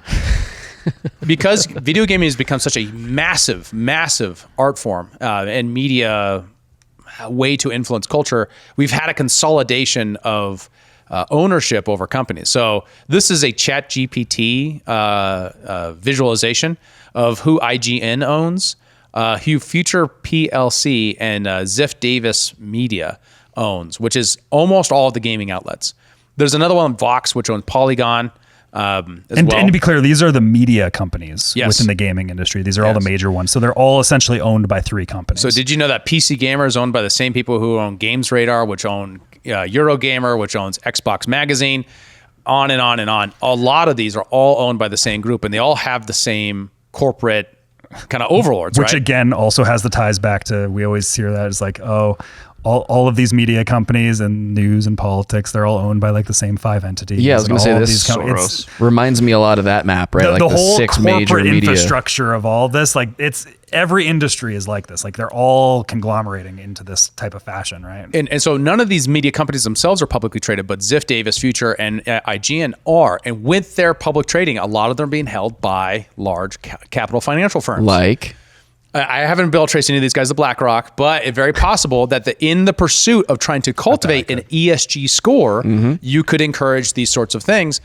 Because video gaming has become such a massive, massive art form and media way to influence culture, we've had a consolidation of ownership over companies. So this is a ChatGPT visualization of who IGN owns, who Future PLC and Ziff Davis Media owns, which is almost all of the gaming outlets. There's another one, Vox, which owns Polygon. And to be clear, these are the media companies within the gaming industry. These are all the major ones. So they're all essentially owned by three companies. So did you know that PC Gamer is owned by the same people who own Games Radar, which own Eurogamer, which owns Xbox Magazine? on and on and on. A lot of these are all owned by the same group, and they all have the same corporate kind of overlords, Which right? again also has the ties back to, we always hear that it's like, oh, all of these media companies and news and politics, they're all owned by like the same 5 entities. Yeah, I was going to say this reminds me a lot of that map, right? The like whole 6 major corporate media infrastructure of all this, like it's every industry is like this. Like they're all conglomerating into this type of fashion, right? And so none of these media companies themselves are publicly traded, but Ziff Davis, Future, and IGN are. And with their public trading, a lot of them are being held by large capital financial firms. Like? I haven't been able to trace any of these guys to BlackRock, but it's very possible that in the pursuit of trying to cultivate an ESG score, you could encourage these sorts of things,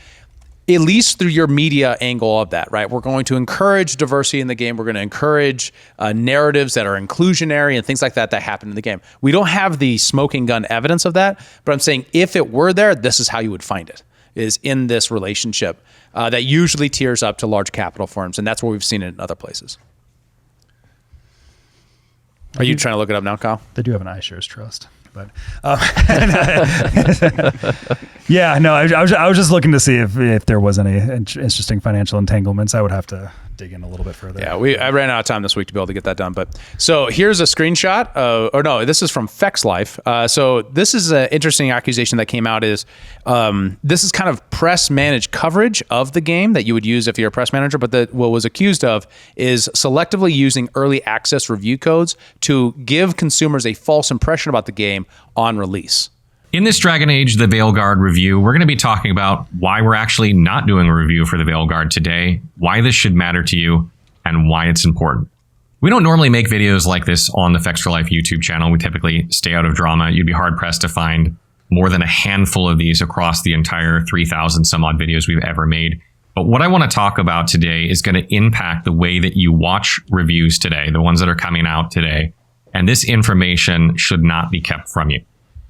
at least through your media angle of that, right? We're going to encourage diversity in the game. We're going to encourage narratives that are inclusionary and things like that happen in the game. We don't have the smoking gun evidence of that, but I'm saying if it were there, this is how you would find it, is in this relationship that usually tiers up to large capital firms, and that's where we've seen it in other places. Are you trying to look it up now, Kyle? They do have an iShares trust, but yeah, no, I was just looking to see if there was any interesting financial entanglements. I would have to dig in a little bit further. Yeah, I ran out of time this week to be able to get that done. But so here's a screenshot this is from Fex Life. So this is an interesting accusation that came out is this is kind of press managed coverage of the game that you would use if you're a press manager. But what was accused of is selectively using early access review codes to give consumers a false impression about the game on release. In this Dragonage, the Vielguard review, we're going to be talking about why we're actually not doing a review for the Vielguard today, why this should matter to you, and why it's important. We don't normally make videos like this on the Fex for Life YouTube channel. We typically stay out of drama. You'd be hard-pressed to find more than a handful of these across the entire 3,000 some odd videos we've ever made. But what I want to talk about today is going to impact the way that you watch reviews today, the ones that are coming out today. And this information should not be kept from you.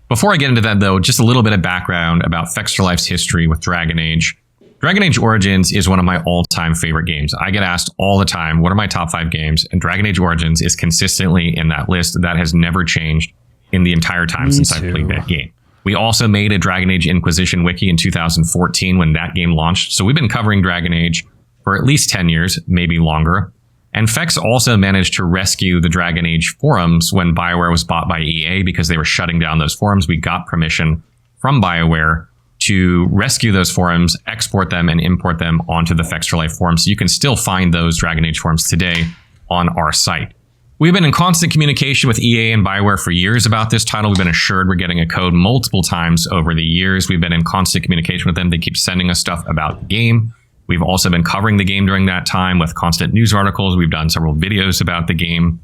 Before I get into that, though, just a little bit of background about Fex for Life's history with Dragonage. Dragonage Origins is one of my all-time favorite games. I get asked all the time, what are my top 5 games? And Dragonage Origins is consistently in that list. That has never changed in the entire time since I played that game. We also made a Dragonage Inquisition wiki in 2014 when that game launched. So we've been covering Dragonage for at least 10 years, maybe longer. And Fex also managed to rescue the Dragonage forums when BioWare was bought by EA because they were shutting down those forums. We got permission from BioWare to rescue those forums, export them, and import them onto the Fex for Life forum. So you can still find those Dragonage forums today on our site. We've been in constant communication with EA and BioWare for years about this title. We've been assured we're getting a code multiple times over the years. We've been in constant communication with them. They keep sending us stuff about the game. We've also been covering the game during that time with constant news articles. We've done several videos about the game.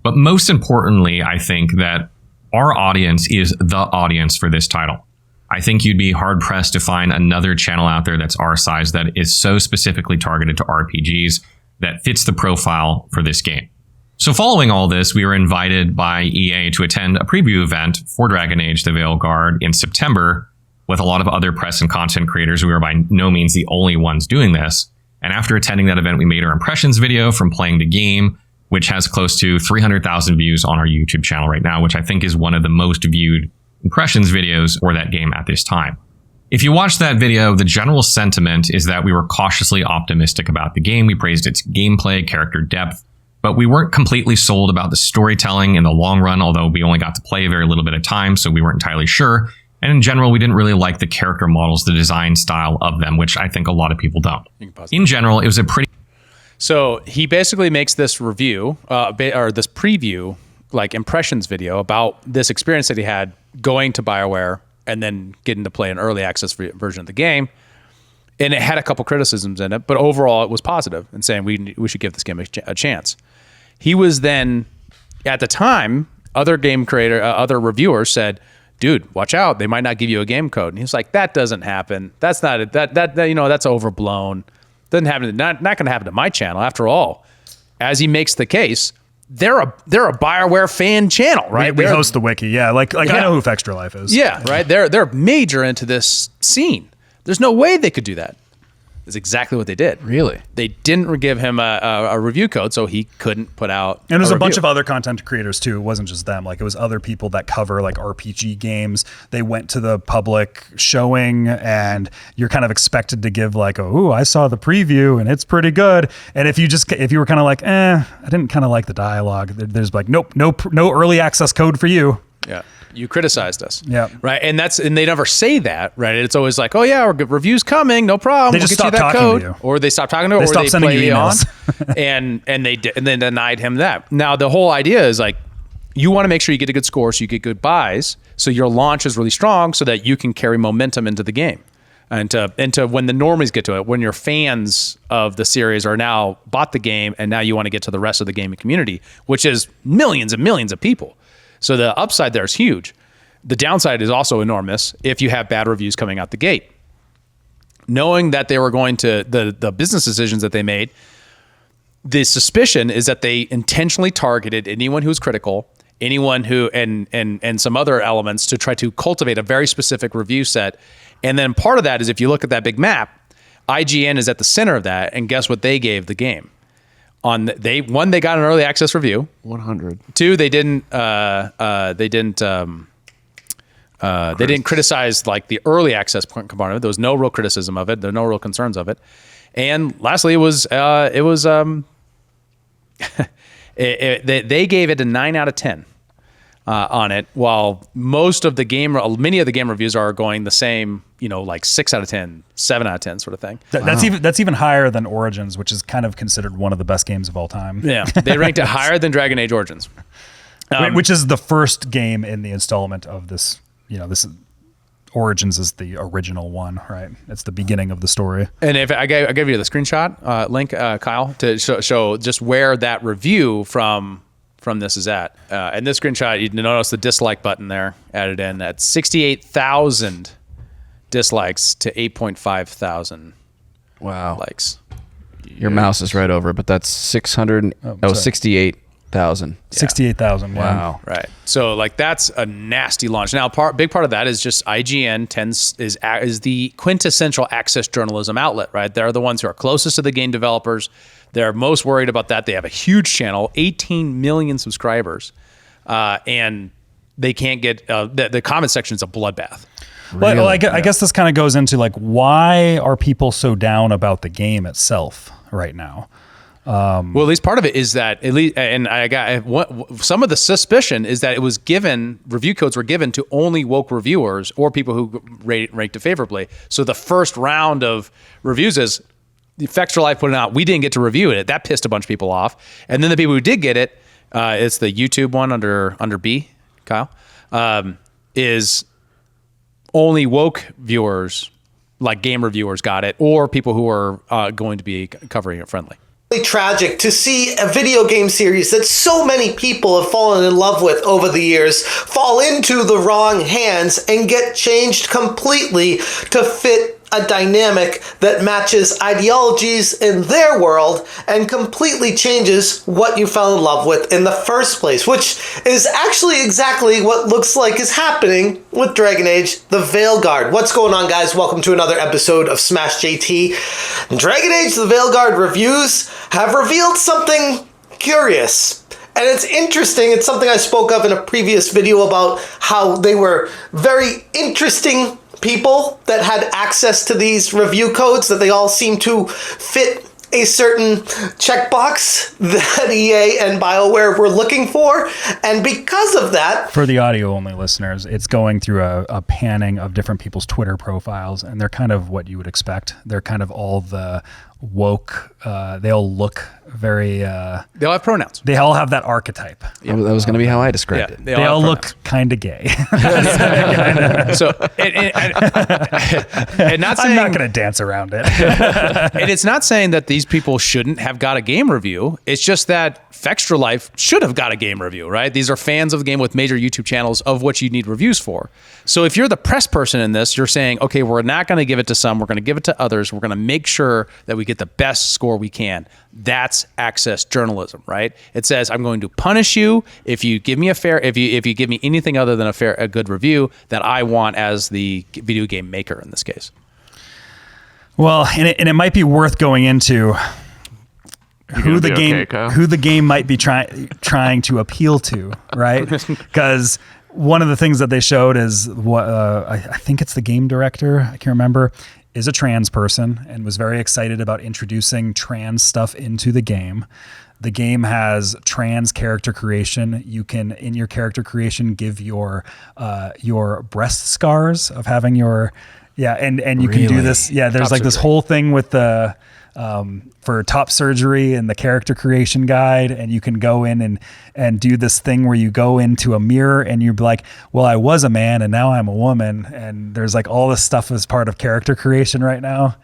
But most importantly, I think that our audience is the audience for this title. I think you'd be hard-pressed to find another channel out there that's our size that is so specifically targeted to RPGs that fits the profile for this game. So following all this, we were invited by EA to attend a preview event for Dragonage, the Vielguard, in September, with a lot of other press and content creators. We were by no means the only ones doing this. And after attending that event, we made our impressions video from playing the game, which has close to 300,000 views on our YouTube channel right now, which I think is one of the most viewed impressions videos for that game at this time. If you watch that video, the general sentiment is that we were cautiously optimistic about the game. We praised its gameplay, character depth, but we weren't completely sold about the storytelling in the long run, although we only got to play a very little bit of time, so we weren't entirely sure. And in general, we didn't really like the character models, the design style of them, which I think a lot of people don't. In general, it was a pretty... So he basically makes this review, or this preview, like impressions video about this experience that he had going to BioWare and then getting to play an early access version of the game. And it had a couple criticisms in it, but overall it was positive and saying we should give this game a chance. He was then, at the time, other reviewers said, dude, watch out, they might not give you a game code. And he was like, that doesn't happen. That's not that's overblown. Doesn't happen. Not going to happen to my channel. After all, as he makes the case, they're a BioWare fan channel, right? We host the wiki, yeah. Like I know who Fex for Life is. Yeah, right. They're major into this scene. There's no way they could do that. Is exactly what they did. Really? They didn't give him a review code, so he couldn't put out. And there's a bunch review. of other content creators too. It wasn't just them. Like it was other people that cover like RPG games. They went to the public showing, and you're kind of expected to give like, "Oh, I saw the preview and it's pretty good." And if you were kind of like, I didn't kind of like the dialogue. There's like, nope, no early access code for you. Yeah. You criticized us. Yeah. Right. And they never say that, right? It's always like, oh yeah, our review's coming, no problem. They just we'll get stop you that talking code. to you. Or they stop talking to you, They or stop they sending play you on. emails. and they denied him that. Now the whole idea is like, you want to make sure you get a good score, so you get good buys, so your launch is really strong, so that you can carry momentum into the game. And to when the normies get to it, when your fans of the series are now bought the game, and now you want to get to the rest of the gaming community, which is millions and millions of people. So the upside there is huge. The downside is also enormous if you have bad reviews coming out the gate. Knowing that they were going to, the business decisions that they made, the suspicion is that they intentionally targeted anyone who's critical, anyone who, and some other elements to try to cultivate a very specific review set. And then part of that is if you look at that big map, IGN is at the center of that, and guess what they gave the game? They got an early access review. 100. Two, they didn't criticize like the early access component of it. There was no real criticism of it. There were no real concerns of it. And lastly, they gave it a 9 out of 10 on it, while many of the game reviews are going the same, like 6 out of 10, 7 out of 10 sort of thing. That's even higher than Origins, which is kind of considered one of the best games of all time. Yeah, they ranked it higher than Dragon Age Origins. Which is the first game in the installment of this. This Origins is the original one, right? It's the beginning of the story. And if I gave you the screenshot link, Kyle, to show just where that review from this is at. And this screenshot, you notice the dislike button there added in at 68,000 dislikes to 8.5 thousand likes. Your mouse is right over it, but that's 68,000. 68,000. Wow. Right. So like that's a nasty launch. Now, big part of that is just IGN is the quintessential access journalism outlet, right? They're the ones who are closest to the game developers. They're most worried about that. They have a huge channel, 18 million subscribers, and they can't get the comment section is a bloodbath. Really? Well, I guess this kind of goes into like, why are people so down about the game itself right now? Well, at least part of it is that and I got some of the suspicion is that it was given, review codes were given to only woke reviewers or people who ranked it favorably. So the first round of reviews is the Extra Life put it out. We didn't get to review it. That pissed a bunch of people off. And then the people who did get it, it's the YouTube one under B, Kyle, is only woke viewers, like game reviewers, got it, or people who are going to be covering it friendly. Tragic to see a video game series that so many people have fallen in love with over the years fall into the wrong hands and get changed completely to fit a dynamic that matches ideologies in their world and completely changes what you fell in love with in the first place, which is actually exactly what looks like is happening with Dragon Age, the Veilguard. What's going on, guys? Welcome to another episode of Smash JT. Dragon Age, the Veilguard reviews have revealed something curious. And it's interesting. It's something I spoke of in a previous video about how they were very interesting people that had access to these review codes, that they all seem to fit a certain checkbox that EA and BioWare were looking for. And because of that... For the audio-only listeners, it's going through a panning of different people's Twitter profiles, and they're kind of what you would expect. They're kind of all the woke, they all look very... they all have pronouns. They all have that archetype. Yeah. That was going to be how I described it. They all look kind of gay. So, and not saying, I'm not going to dance around it. And it's not saying that these people shouldn't have got a game review. It's just that Extra Life should have got a game review, right? These are fans of the game with major YouTube channels of what you need reviews for. So if you're the press person in this, you're saying, okay, we're not going to give it to some, we're going to give it to others. We're going to make sure that we get the best score we can. That's access journalism, right? It says, I'm going to punish you if you give me if you give me anything other than a good review that I want as the video game maker in this case. Well, and it might be worth going into who the game might be trying to appeal to, right? Because one of the things that they showed is what I think it's the game director, I can't remember, is a trans person and was very excited about introducing trans stuff into the game. The game has trans character creation. You can, in your character creation, give your breast scars of having your, and you can do this. Yeah, there's top this whole thing with the, for top surgery and the character creation guide, and you can go in and do this thing where you go into a mirror and you're like, well, I was a man and now I'm a woman. And there's like all this stuff as part of character creation right now.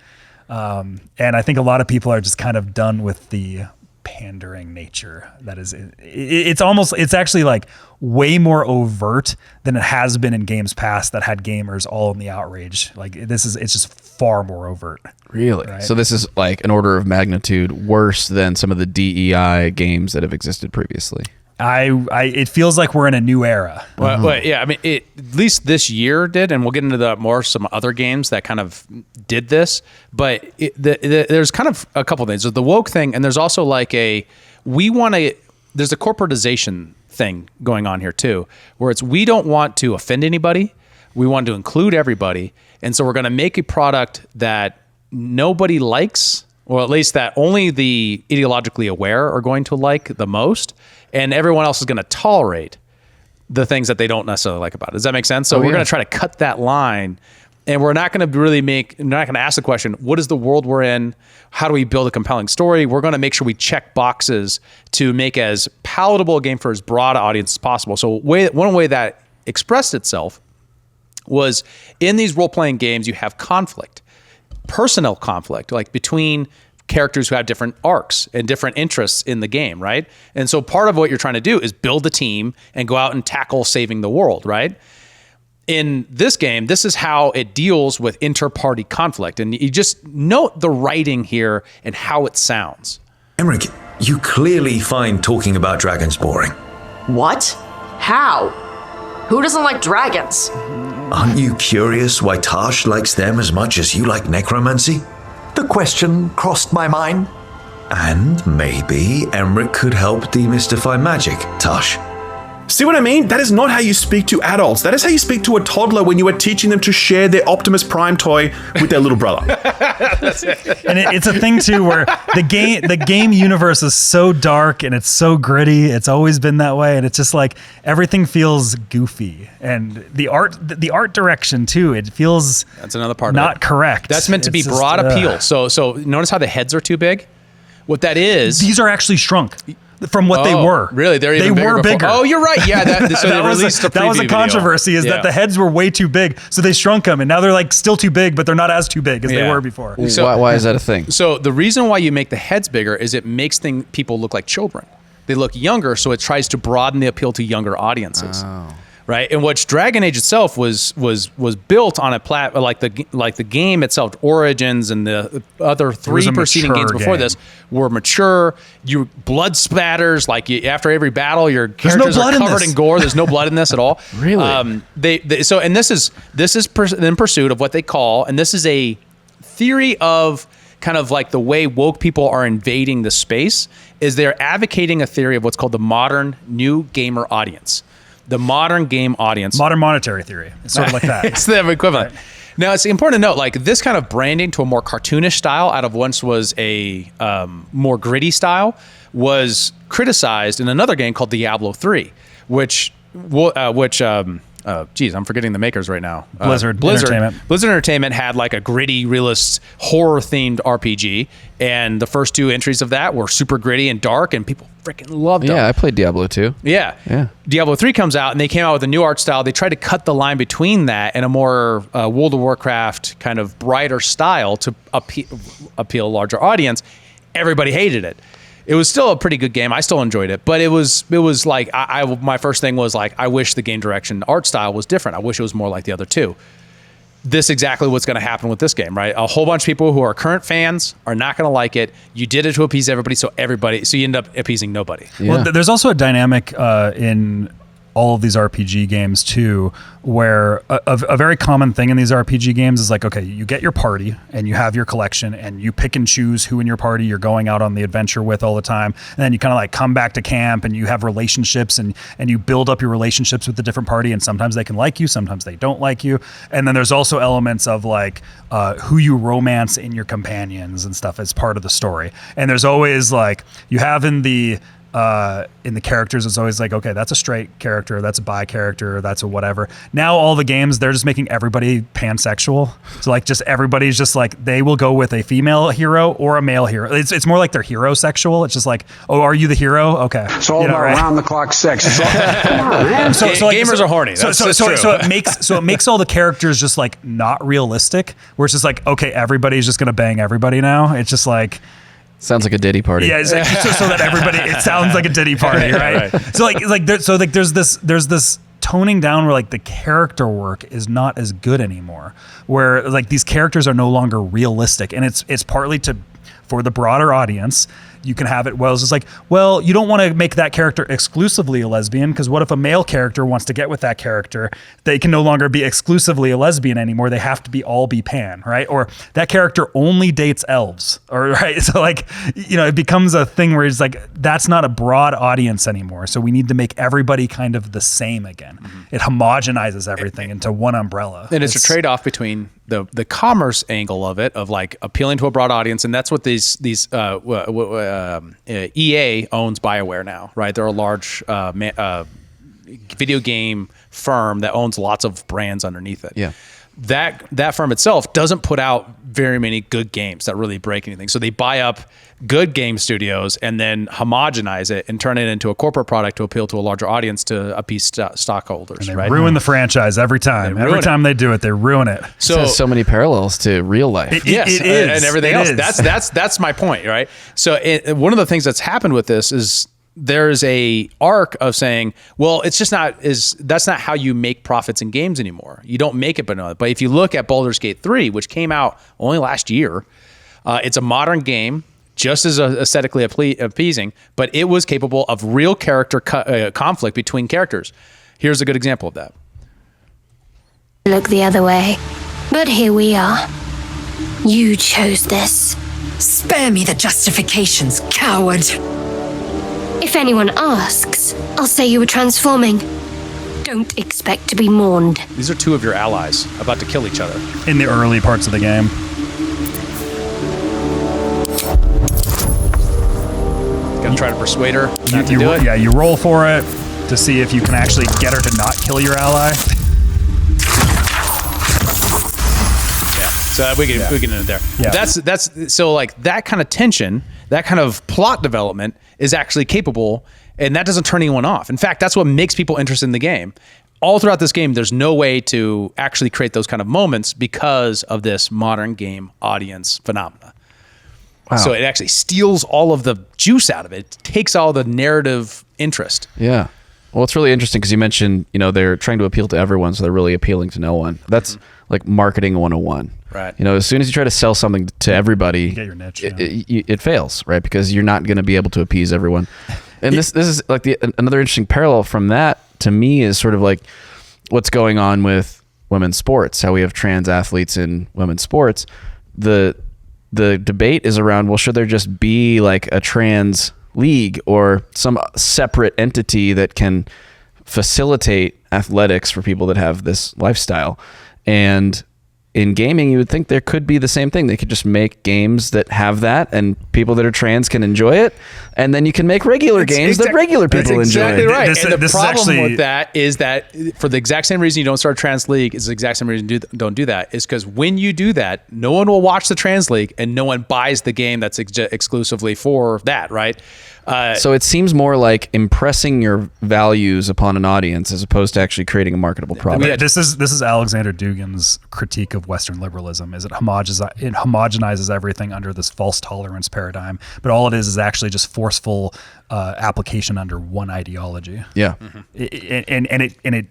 And I think a lot of people are just kind of done with the pandering nature that is it's actually like way more overt than it has been in games past that had gamers all in the outrage. Like it's just far more overt. Really? Right? So this is like an order of magnitude worse than some of the DEI games that have existed previously. It feels like we're in a new era. Well, yeah, I mean, at least this year did, and we'll get into some other games that kind of did this. But there's kind of a couple things. There's the woke thing, and there's also like there's a corporatization thing going on here too, where we don't want to offend anybody, we want to include everybody, and so we're going to make a product that nobody likes, or at least that only the ideologically aware are going to like the most. And everyone else is going to tolerate the things that they don't necessarily like about it. Does that make sense? So we're going to try to cut that line, and we're not going to we're not going to ask the question, what is the world we're in? How do we build a compelling story? We're going to make sure we check boxes to make as palatable a game for as broad an audience as possible. So one way that expressed itself was in these role-playing games, you have conflict, personal conflict, like between characters who have different arcs and different interests in the game, right? And so part of what you're trying to do is build a team and go out and tackle saving the world, right? In this game, this is how it deals with inter-party conflict. And you just note the writing here and how it sounds. Emmerich, you clearly find talking about dragons boring. What? How? Who doesn't like dragons? Aren't you curious why Tash likes them as much as you like necromancy? The question crossed my mind. And maybe Emmerich could help demystify magic, Tash. See what I mean? That is not how you speak to adults. That is how you speak to a toddler when you are teaching them to share their Optimus Prime toy with their little brother. And it's a thing too where the game universe is so dark and it's so gritty. It's always been that way, and it's just like everything feels goofy, and the art direction too. It feels that's another part not of it. Correct. That's meant to be broad appeal. So notice how the heads are too big. What that is, these are actually shrunk from what they were. Really? They were bigger. Oh, you're right. Yeah. So they released a preview that was a controversy video. That the heads were way too big. So they shrunk them, and now they're like still too big, but they're not as too big as they were before. So why is that a thing? So the reason why you make the heads bigger is it makes people look like children. They look younger, so it tries to broaden the appeal to younger audiences. Oh. Right, and which Dragonage itself was built on a like the game itself, Origins and the other three preceding games before this were mature. You blood spatters, like after every battle, your characters are covered in gore. There's no blood in this at all. Really? This is in pursuit of what they call, and this is a theory of kind of like the way woke people are invading the space, is they're advocating a theory of what's called the modern new gamer audience. The modern game audience. Modern monetary theory. It's sort of like that. It's the equivalent. Right. Now, it's important to note, like this kind of branding to a more cartoonish style out of once was a more gritty style was criticized in another game called Diablo 3, which I'm forgetting the makers right now. Blizzard Entertainment. Blizzard Entertainment had like a gritty, realist, horror-themed RPG, and the first two entries of that were super gritty and dark, and people freaking loved them. Yeah, I played Diablo 2. Yeah. Diablo 3 comes out, and they came out with a new art style. They tried to cut the line between that and a more World of Warcraft kind of brighter style to appeal a larger audience. Everybody hated it. It was still a pretty good game. I still enjoyed it, but it was like my first thing was like, I wish the game direction art style was different. I wish it was more like the other two. This exactly what's going to happen with this game, right? A whole bunch of people who are current fans are not going to like it. You did it to appease everybody, so you end up appeasing nobody. Yeah. Well, there's also a dynamic in all of these RPG games too, where a very common thing in these RPG games is like, okay, you get your party and you have your collection and you pick and choose who in your party you're going out on the adventure with all the time. And then you kind of like come back to camp and you have relationships and you build up your relationships with the different party. And sometimes they can like you, sometimes they don't like you. And then there's also elements of like who you romance in your companions and stuff as part of the story. And there's always like, you have in the characters, it's always like, okay, that's a straight character, that's a bi character, that's a whatever. Now all the games, they're just making everybody pansexual. So like just everybody's just like, they will go with a female hero or a male hero. It's more like they're hero sexual. It's just like, oh, are you the hero? Okay. It's all about round the clock sex. It's all, come on, man. Gamers are horny. That's true. So it makes all the characters just like not realistic, where it's just like, okay, everybody's just gonna bang everybody now. It's just like, sounds like a Diddy party. Yeah, it's like, so that everybody, it sounds like a Diddy party, right? So there's this toning down where like the character work is not as good anymore, where like these characters are no longer realistic, and it's partly for the broader audience. You can have it, well, it's just like, well, you don't want to make that character exclusively a lesbian, because what if a male character wants to get with that character? They can no longer be exclusively a lesbian anymore. They have to all be pan, right? Or that character only dates elves, or right? So like, it becomes a thing where it's like, that's not a broad audience anymore. So we need to make everybody kind of the same again. Mm-hmm. It homogenizes everything into one umbrella. And it's a trade-off between the commerce angle of it, of like appealing to a broad audience, and that's what these EA owns BioWare now, right? They're a large video game firm that owns lots of brands underneath it. Yeah. That firm itself doesn't put out very many good games that really break anything. So they buy up good game studios and then homogenize it and turn it into a corporate product to appeal to a larger audience to appease stockholders. And they right? ruin the franchise every time. Every time they do it, they ruin it. So many parallels to real life. It is. And everything else. That's my point, right? So one of the things that's happened with this is there's a arc of saying, well, that's not how you make profits in games anymore. You don't make it, but if you look at Baldur's Gate 3, which came out only last year, it's a modern game, just as aesthetically appeasing, but it was capable of real character conflict between characters. Here's a good example of that. Look the other way, but here we are. You chose this. Spare me the justifications, coward. If anyone asks, I'll say you were transforming. Don't expect to be mourned. These are two of your allies about to kill each other. In the early parts of the game. Gonna try to persuade her not to do it? Yeah, you roll for it to see if you can actually get her to not kill your ally. Yeah, so we can end it there. Yeah. That's so like that kind of tension, that kind of plot development is actually capable, and that doesn't turn anyone off. In fact, that's what makes people interested in the game. All throughout this game, there's no way to actually create those kind of moments because of this modern game audience phenomena. Wow. So it actually steals all of the juice out of it. It takes all the narrative interest. Yeah. Well, it's really interesting because you mentioned, they're trying to appeal to everyone, so they're really appealing to no one. That's like marketing 101. Right. As soon as you try to sell something to everybody, you get your niche, it fails, right? Because you're not going to be able to appease everyone. And this is like another interesting parallel from that to me is sort of like what's going on with women's sports, how we have trans athletes in women's sports. The debate is around, well, should there just be like a trans league or some separate entity that can facilitate athletics for people that have this lifestyle? And in gaming, you would think there could be the same thing. They could just make games that have that, and people that are trans can enjoy it, and then you can make regular games that regular people enjoy. Exactly right. And the problem with that is that for the exact same reason you don't start a trans league is the exact same reason you don't do that, is because when you do that, no one will watch the trans league and no one buys the game that's exclusively for that, right? So it seems more like impressing your values upon an audience as opposed to actually creating a marketable product. This is Alexander Dugin's critique of Western liberalism. Is it homogenizes everything under this false tolerance paradigm, but all it is actually just forceful application under one ideology. Yeah, it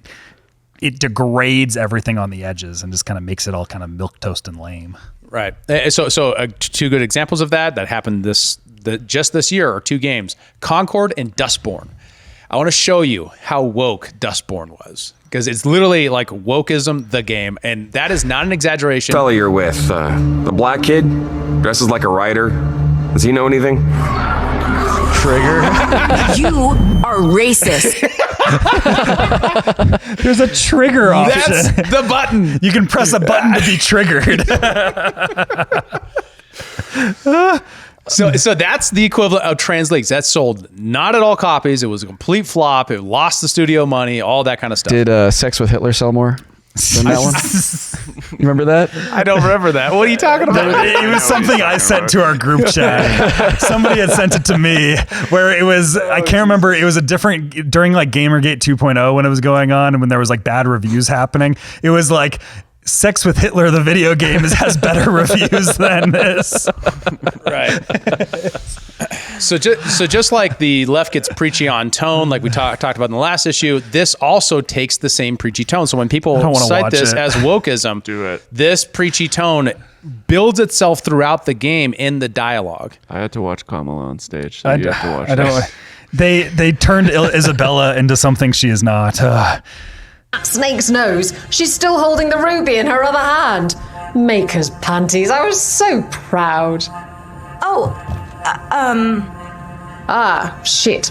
degrades everything on the edges and just kind of makes it all kind of milquetoast and lame. Right. So two good examples of that happened just this year are two games, Concord and Dustborn. I want to show you how woke Dustborn was. Because it's literally like wokeism, the game. And that is not an exaggeration. Fella you're with, the black kid, dresses like a writer. Does he know anything? Trigger. You are racist. There's a trigger option. That's the button. You can press a button to be triggered. So that's the equivalent of TransLeaks. That sold not at all copies. It was a complete flop. It lost the studio money, all that kind of stuff. Did Sex with Hitler sell more than that one? You remember that? I don't remember that. What are you talking about? It was something I sent to our group chat. Somebody had sent it to me where it was, I can't remember, it was a different, during like Gamergate 2.0 when it was going on and when there was like bad reviews happening. It was like, Sex with Hitler, the video game, has better reviews than this. Right. So just like the left gets preachy on tone, like we talked about in the last issue, this also takes the same preachy tone. So when people cite this as wokeism, this preachy tone builds itself throughout the game in the dialogue. I had to watch Kamala on stage. So you have to watch I don't. They turned Isabella into something she is not. Snake's nose. She's still holding the ruby in her other hand. Maker's panties. I was so proud. Shit.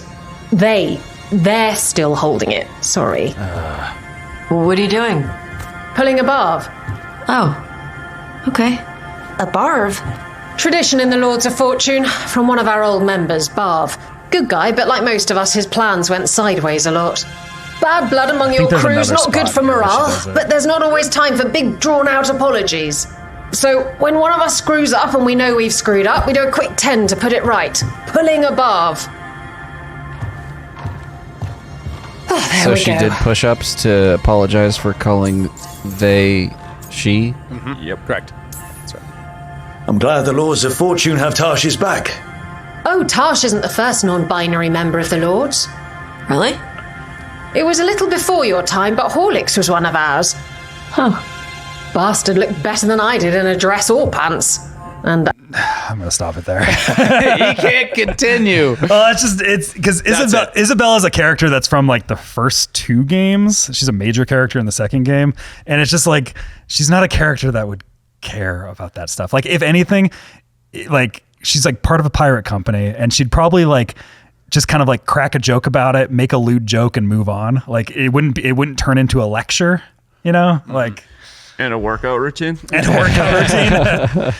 They're still holding it. Sorry. What are you doing? Pulling a barv. Oh. Okay. A barv? Tradition in the Lords of Fortune from one of our old members, Barv. Good guy, but like most of us, his plans went sideways a lot. Bad blood among your crew's not good for morale, but there's not always time for big, drawn-out apologies. So when one of us screws up and we know we've screwed up, we do a quick 10 to put it right. Pulling a barv. So she did push-ups to apologize for calling they she? Mm-hmm. Yep, correct. That's right. I'm glad the Lords of Fortune have Tarsh's back. Oh, Tarsh isn't the first non-binary member of the Lords. Really? It was a little before your time, but Horlicks was one of ours. Huh. Bastard looked better than I did in a dress or pants. And I'm gonna stop it there. He can't continue. Well, it's because Isabella's a character that's from like the first two games. She's a major character in the second game, and it's just like she's not a character that would care about that stuff. Like if anything, like she's like part of a pirate company, and she'd probably like just kind of like crack a joke about it, make a lewd joke, and move on. Like it wouldn't turn into a lecture, you know, like. And a workout routine. And a workout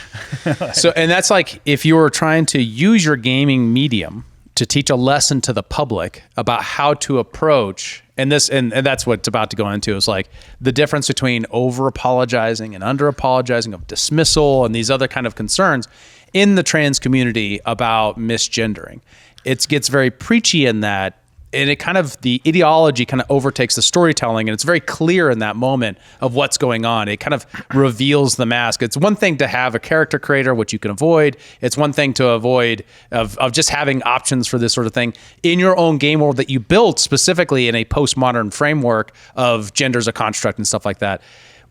routine. So, and that's like if you were trying to use your gaming medium to teach a lesson to the public about how to approach, and that's what's about to go into, is like the difference between over apologizing and under apologizing, of dismissal and these other kind of concerns in the trans community about misgendering. It gets very preachy in that. And it kind of, the ideology kind of overtakes the storytelling, and it's very clear in that moment of what's going on. It kind of reveals the mask. It's one thing to have a character creator, which you can avoid. It's one thing to avoid of just having options for this sort of thing in your own game world that you built specifically in a postmodern framework of gender as a construct and stuff like that,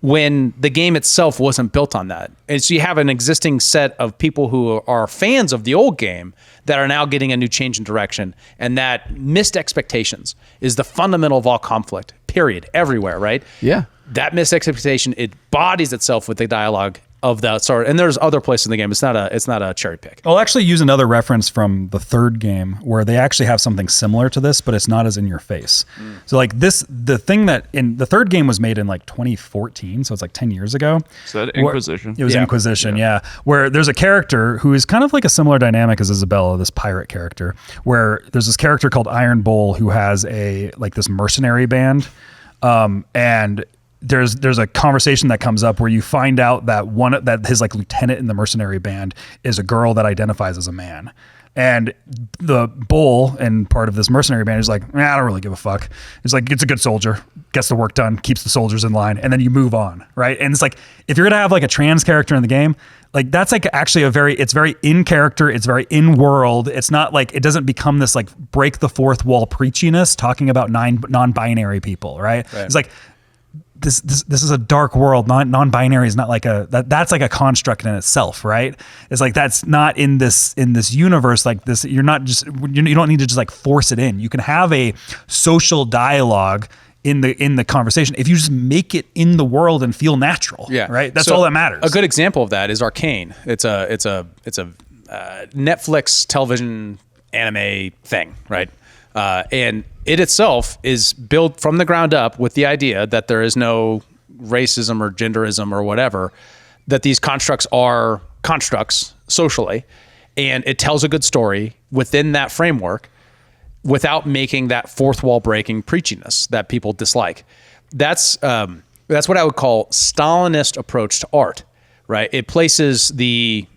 when the game itself wasn't built on that. And so you have an existing set of people who are fans of the old game that are now getting a new change in direction. And that missed expectations is the fundamental of all conflict, period, everywhere, right? Yeah. That missed expectation, it bodies itself with the dialogue of that sort. And there's other places in the game. It's not a cherry pick. I'll actually use another reference from the third game where they actually have something similar to this, but it's not as in your face. So like the thing that in the third game was made in like 2014. So it's like 10 years ago. Is that Inquisition? It was Inquisition. Yeah. Where there's a character who is kind of like a similar dynamic as Isabella, this pirate character, where there's this character called Iron Bull who has this mercenary band. And there's a conversation that comes up where you find out that his like lieutenant in the mercenary band is a girl that identifies as a man. And the bull and part of this mercenary band is like, I don't really give a fuck. It's like, it's a good soldier, gets the work done, keeps the soldiers in line, and then you move on, right? And it's like, if you're gonna have like a trans character in the game, like that's like actually it's very in character, it's very in world. It's not like, it doesn't become this like break the fourth wall preachiness talking about non-binary people, right? It's like, this is a dark world. Non-binary is not like that's like a construct in itself, right? It's like that's not in this universe like this. You don't need to just like force it in. You can have a social dialogue in the conversation if you just make it in the world and feel natural. Yeah, right. That's all that matters. A good example of that is Arcane. It's a Netflix television anime thing, right? And it itself is built from the ground up with the idea that there is no racism or genderism or whatever, that these constructs are constructs socially, and it tells a good story within that framework without making that fourth wall breaking preachiness that people dislike. That's what I would call Stalinist approach to art, right? It places the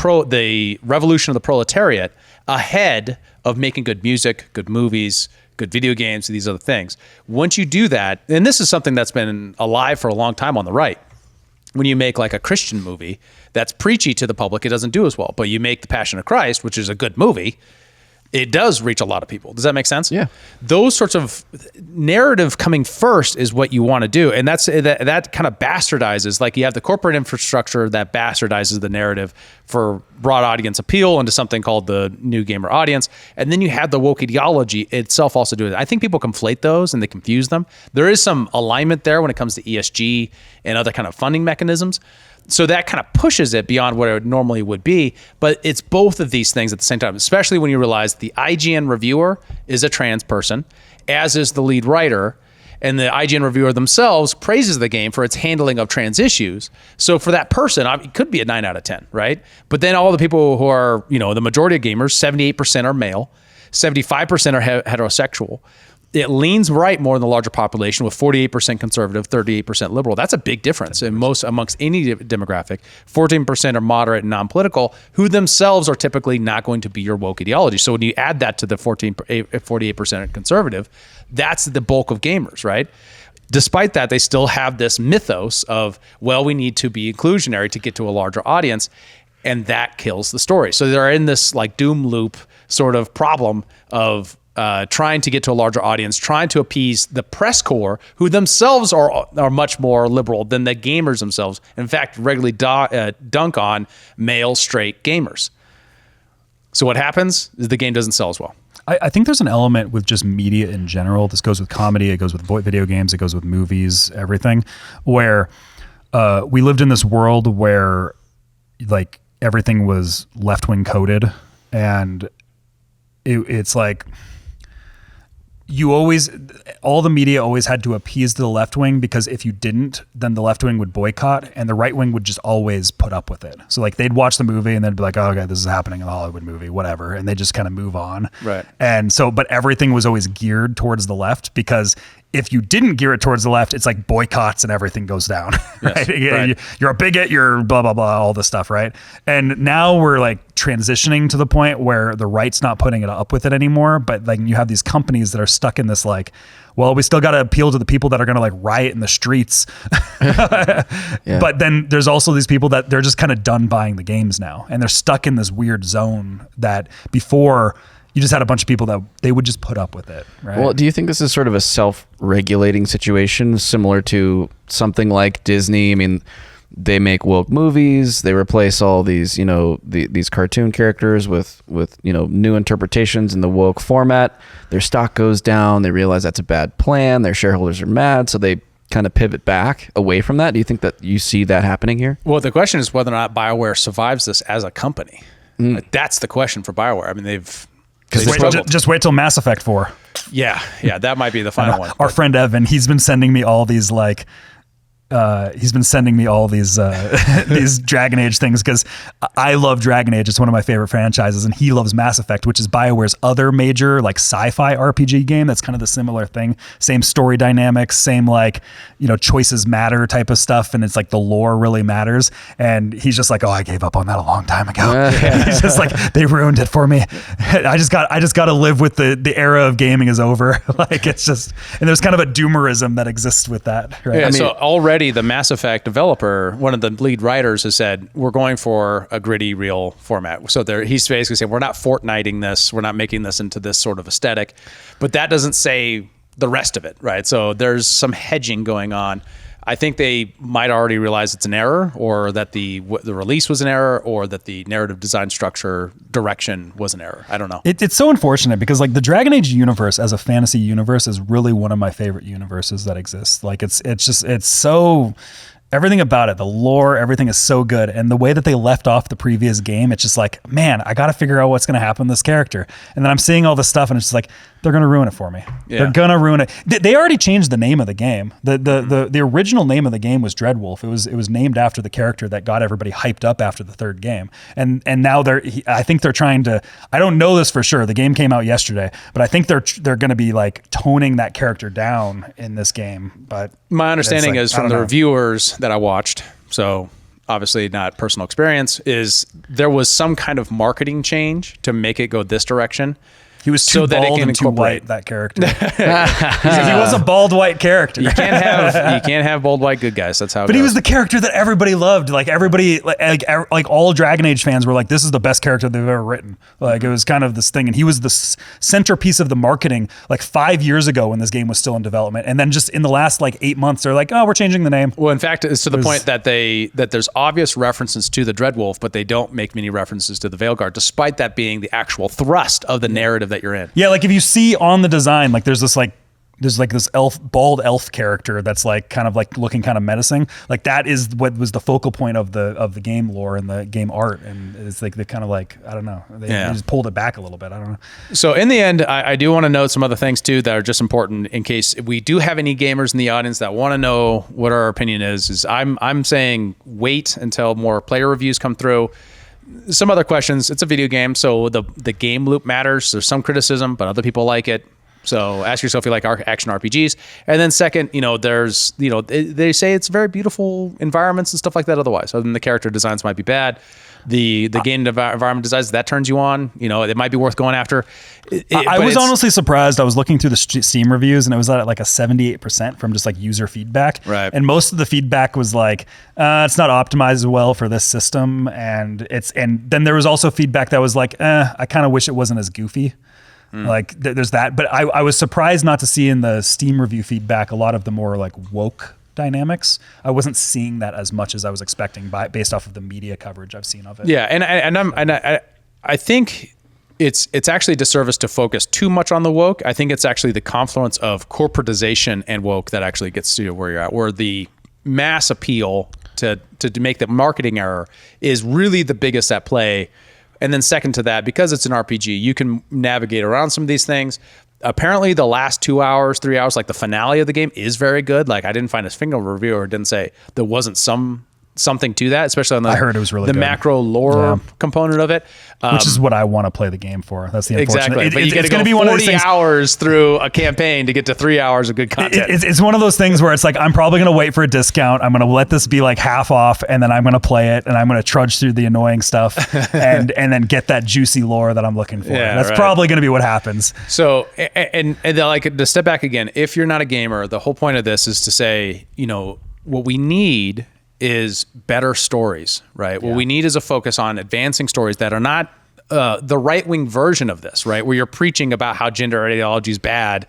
revolution of the proletariat ahead of making good music, good movies, good video games, these other things. Once you do that, and this is something that's been alive for a long time on the right, when you make like a Christian movie that's preachy to the public, it doesn't do as well. But you make The Passion of Christ, which is a good movie, it does reach a lot of people. Does that make sense? Yeah. Those sorts of narrative coming first is what you want to do. And that kind of bastardizes, like you have the corporate infrastructure that bastardizes the narrative for broad audience appeal into something called the new gamer audience. And then you have the woke ideology itself also doing it. I think people conflate those and they confuse them. There is some alignment there when it comes to ESG and other kind of funding mechanisms. So that kind of pushes it beyond what it normally would be. But it's both of these things at the same time, especially when you realize the IGN reviewer is a trans person, as is the lead writer. And the IGN reviewer themselves praises the game for its handling of trans issues. So for that person, it could be a 9 out of 10, right? But then all the people who are, the majority of gamers, 78% are male, 75% are heterosexual. It leans right more than the larger population with 48% conservative, 38% liberal. That's a big difference amongst any demographic. 14% are moderate and non-political, who themselves are typically not going to be your woke ideology. So when you add that to the 48% conservative, that's the bulk of gamers, right? Despite that, they still have this mythos of, well, we need to be inclusionary to get to a larger audience, and that kills the story. So they're in this like doom loop sort of problem of trying to get to a larger audience, trying to appease the press corps, who themselves are much more liberal than the gamers themselves. In fact, regularly dunk on male, straight gamers. So what happens is the game doesn't sell as well. I think there's an element with just media in general. This goes with comedy, it goes with video games, it goes with movies, everything, where we lived in this world where like everything was left-wing coded, and it's like all the media always had to appease the left wing, because if you didn't, then the left wing would boycott and the right wing would just always put up with it. So like they'd watch the movie and they'd be like, oh, okay, this is happening in the Hollywood movie, whatever. And they just kind of move on. Right. And so, but everything was always geared towards the left, because if you didn't gear it towards the left, it's like boycotts and everything goes down. Right? Yes, right. You're a bigot, you're blah, blah, blah, all this stuff, right? And now we're like transitioning to the point where the right's not putting it up with it anymore, but like you have these companies that are stuck in this like, well, we still got to appeal to the people that are going to like riot in the streets. Yeah. But then there's also these people that they're just kind of done buying the games now, and they're stuck in this weird zone that before you just had a bunch of people that they would just put up with it, right? Well, do you think this is sort of a self-regulating situation similar to something like Disney? I mean, they make woke movies, they replace all these, these cartoon characters with new interpretations in the woke format. Their stock goes down, they realize that's a bad plan, their shareholders are mad, so they kind of pivot back away from that. Do you think that you see that happening here? Well, the question is whether or not BioWare survives this as a company. That's the question for BioWare. I mean, just wait till Mass Effect 4. Yeah, that might be the final one. Our friend Evan, he's been sending me all these like these Dragon Age things, because I love Dragon Age. It's one of my favorite franchises, and he loves Mass Effect, which is BioWare's other major like sci-fi RPG game. That's kind of the similar thing. Same story dynamics, same like, choices matter type of stuff, and it's like the lore really matters. And he's just like, oh, I gave up on that a long time ago. He's just like, they ruined it for me. I just got to live with the era of gaming is over. Like it's just, and there's kind of a doomerism that exists with that. Right? Yeah, so already the Mass Effect developer, one of the lead writers, has said, we're going for a gritty, real format. So he's basically saying, we're not Fortniting this. We're not making this into this sort of aesthetic. But that doesn't say the rest of it, right? So there's some hedging going on. I think they might already realize it's an error, or that the release was an error, or that the narrative design structure direction was an error. I don't know. It's so unfortunate because like the Dragon Age universe as a fantasy universe is really one of my favorite universes that exists. Like it's so. Everything about it, the lore, everything is so good. And the way that they left off the previous game, it's just like, man, I got to figure out what's going to happen to this character. And then I'm seeing all this stuff and it's just like, they're going to ruin it for me. Yeah. They're going to ruin it. They already changed the name of the game. The original name of the game was Dreadwolf. It was named after the character that got everybody hyped up after the third game. And now I think they're trying to, I don't know this for sure. The game came out yesterday, but I think they're going to be like toning that character down in this game. But my understanding is from the reviewers that I watched, so obviously not personal experience, is there was some kind of marketing change to make it go this direction. He was too bald and too white, that character. He was a bald white character. You can't have bald white good guys. That's how. But he was the character that everybody loved. Like everybody, like all Dragon Age fans were like, "This is the best character they've ever written." Like it was kind of this thing, and he was the centerpiece of the marketing. Like 5 years ago when this game was still in development, and then just in the last like 8 months, they're like, "Oh, we're changing the name." Well, in fact, it's to the point that there's obvious references to the Dreadwolf, but they don't make many references to the Veilguard, despite that being the actual thrust of the narrative that you're in. Yeah, like if you see on the design, like there's this bald elf character that's like kind of like looking kind of menacing. Like that is what was the focal point of the game lore and the game art, and it's like they kind of like, I don't know, they just pulled it back a little bit. I don't know. So in the end, I do want to note some other things too that are just important in case we do have any gamers in the audience that want to know what our opinion is I'm saying wait until more player reviews come through. Some other questions. It's a video game, so the game loop matters. There's some criticism, but other people like it. So ask yourself if you like action RPGs. And then second, there's, they say it's very beautiful environments and stuff like that otherwise. Other than the character designs might be bad. The game environment designs, that turns you on. It might be worth going after. I was honestly surprised. I was looking through the Steam reviews and it was at like a 78% from just like user feedback. Right. And most of the feedback was like, it's not optimized well for this system. And then there was also feedback that was like, I kind of wish it wasn't as goofy. Like there's that. But I was surprised not to see in the Steam review feedback a lot of the more like woke dynamics. I wasn't seeing that as much as I was expecting based off of the media coverage I've seen of it. Yeah, and I think it's actually a disservice to focus too much on the woke. I think it's actually the confluence of corporatization and woke that actually gets to where you're at, where the mass appeal to make the marketing error is really the biggest at play. And then second to that, because it's an RPG, you can navigate around some of these things. Apparently the last 2 hours, 3 hours, like the finale of the game is very good. Like I didn't find a single reviewer didn't say there wasn't something to that, especially on I heard it was really the good. macro lore component of it. Which is what I want to play the game for. That's the unfortunate. Exactly. But you got to go be 40 hours through a campaign to get to 3 hours of good content. It's one of those things where it's like, I'm probably going to wait for a discount. I'm going to let this be like half off and then I'm going to play it and I'm going to trudge through the annoying stuff and then get that juicy lore that I'm looking for. Yeah, That's probably going to be what happens. So, and like to step back again, if you're not a gamer, the whole point of this is to say, what we need is better stories, right? What we need is a focus on advancing stories that are not the right-wing version of this, right? Where you're preaching about how gender ideology is bad,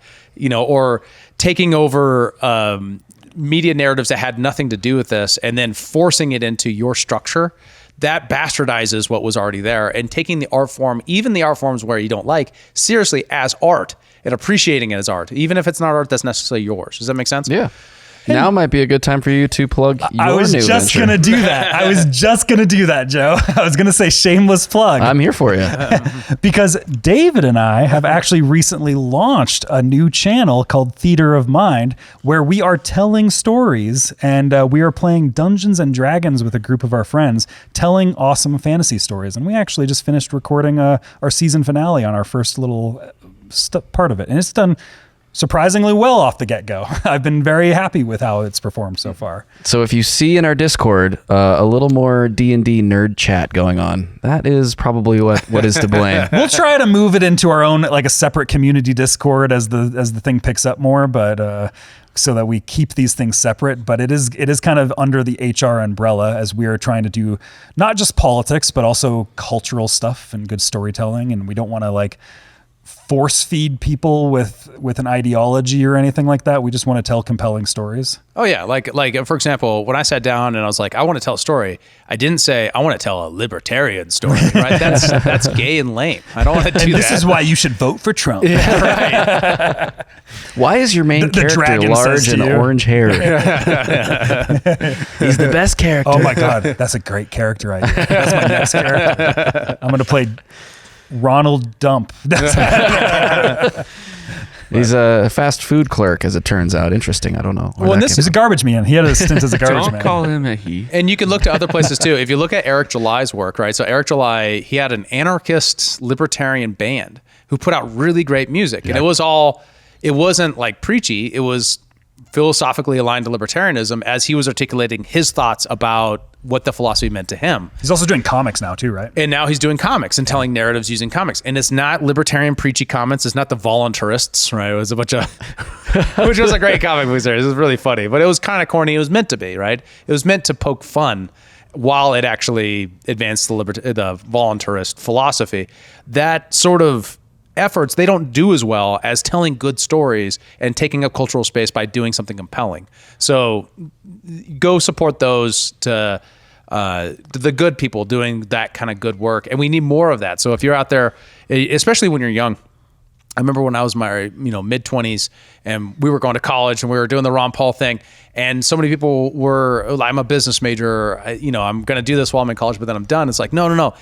or taking over media narratives that had nothing to do with this and then forcing it into your structure. That bastardizes what was already there, and taking the art form, even the art forms where you don't like, seriously as art and appreciating it as art, even if it's not art that's necessarily yours. Does that make sense? Yeah. Now might be a good time for you to plug your I was new just venture. going to do that. I was just going to do that, Joe. I was going to say shameless plug. I'm here for you. Because David and I have actually recently launched a new channel called Theater of Mind, where we are telling stories and we are playing Dungeons and Dragons with a group of our friends, telling awesome fantasy stories. And we actually just finished recording our season finale on our first little part of it. And it's done surprisingly well off the get-go. I've been very happy with how it's performed so far. So if you see in our Discord a little more D&D nerd chat going on, that is probably what is to blame. We'll try to move it into our own, like a separate community Discord as the thing picks up more, but so that we keep these things separate. But it is kind of under the HR umbrella, as we are trying to do not just politics, but also cultural stuff and good storytelling. And we don't want to force feed people with an ideology or anything like that. We just want to tell compelling stories. Oh yeah, like for example, when I sat down and I was like, I want to tell a story, I didn't say I want to tell a libertarian story, right? That's gay and lame. I don't want to do and that. This is why you should vote for Trump. Yeah, right. Why is your main character large and orange hair? He's the best character. Oh my God, that's a great character idea. That's my next character. I'm going to play Ronald Dump. He's a fast food clerk, as it turns out. Interesting. I don't know. Well, he's a garbage man. He had a stint as a garbage man. Don't call him a he. And you can look to other places too. If you look at Eric July's work, right? So Eric July, he had an anarchist libertarian band who put out really great music. And it wasn't like preachy. It was philosophically aligned to libertarianism as he was articulating his thoughts about what the philosophy meant to him. He's also doing comics now too, right? And now he's doing comics and telling narratives using comics. And it's not libertarian preachy comments. It's not the voluntarists, right? It was a bunch of, which was a great comic book series. It was really funny, but it was kind of corny. It was meant to be, right? It was meant to poke fun while it actually advanced the voluntarist philosophy. That sort of efforts, they don't do as well as telling good stories and taking up cultural space by doing something compelling. So go support those to the good people doing that kind of good work. And we need more of that. So if you're out there, especially when you're young, I remember when I was my mid 20s and we were going to college and we were doing the Ron Paul thing. And so many people were, I'm a business major, I'm going to do this while I'm in college, but then I'm done. It's like, no.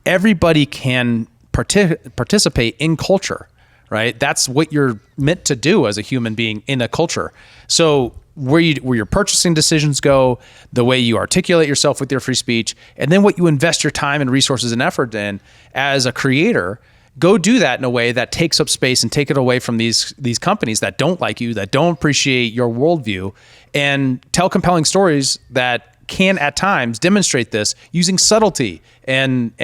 Everybody can participate in culture, right? That's what you're meant to do as a human being in a culture. So where your purchasing decisions go, the way you articulate yourself with your free speech, and then what you invest your time and resources and effort in as a creator, go do that in a way that takes up space and take it away from these companies that don't like you, that don't appreciate your worldview, and tell compelling stories that can at times demonstrate this using subtlety and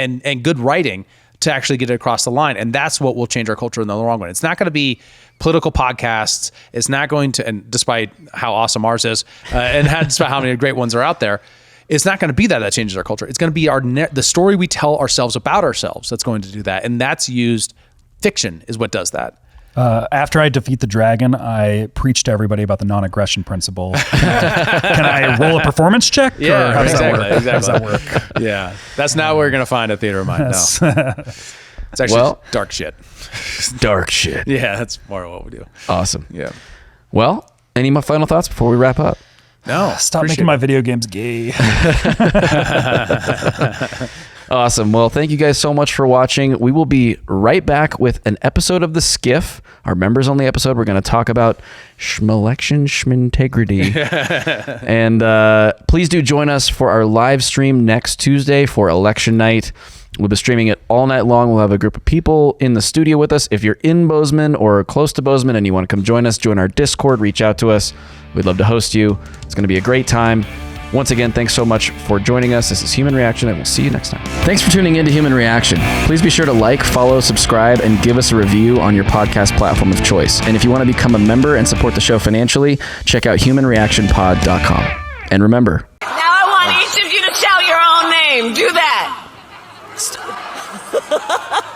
good writing to actually get it across the line. And that's what will change our culture in the long run. It's not going to be political podcasts. It's not going to, and despite how awesome ours is, and despite how many great ones are out there, it's not going to be that changes our culture. It's going to be the story we tell ourselves about ourselves that's going to do that. And that's used, fiction is what does that. After I defeat the dragon, I preach to everybody about the non-aggression principle. Can I roll a performance check? Yeah, how does that work? Exactly. How does that work? Yeah, that's not what we're going to find at Theater of Mind. No. It's actually dark shit. Dark shit. Yeah, that's more what we do. Awesome. Yeah. Well, any final thoughts before we wrap up? No. Stop making my video games gay. Awesome. Well, thank you guys so much for watching. We will be right back with an episode of The Skiff, our members-only episode. We're going to talk about schmelection schmintegrity. And please do join us for our live stream next Tuesday for election night. We'll be streaming it all night long. We'll have a group of people in the studio with us. If you're in Bozeman or close to Bozeman and you want to come join us, join our Discord, reach out to us. We'd love to host you. It's going to be a great time. Once again, thanks so much for joining us. This is Human Reaction, and we'll see you next time. Thanks for tuning in to Human Reaction. Please be sure to like, follow, subscribe, and give us a review on your podcast platform of choice. And if you want to become a member and support the show financially, check out humanreactionpod.com. And remember, now I want each of you to shout your own name. Do that.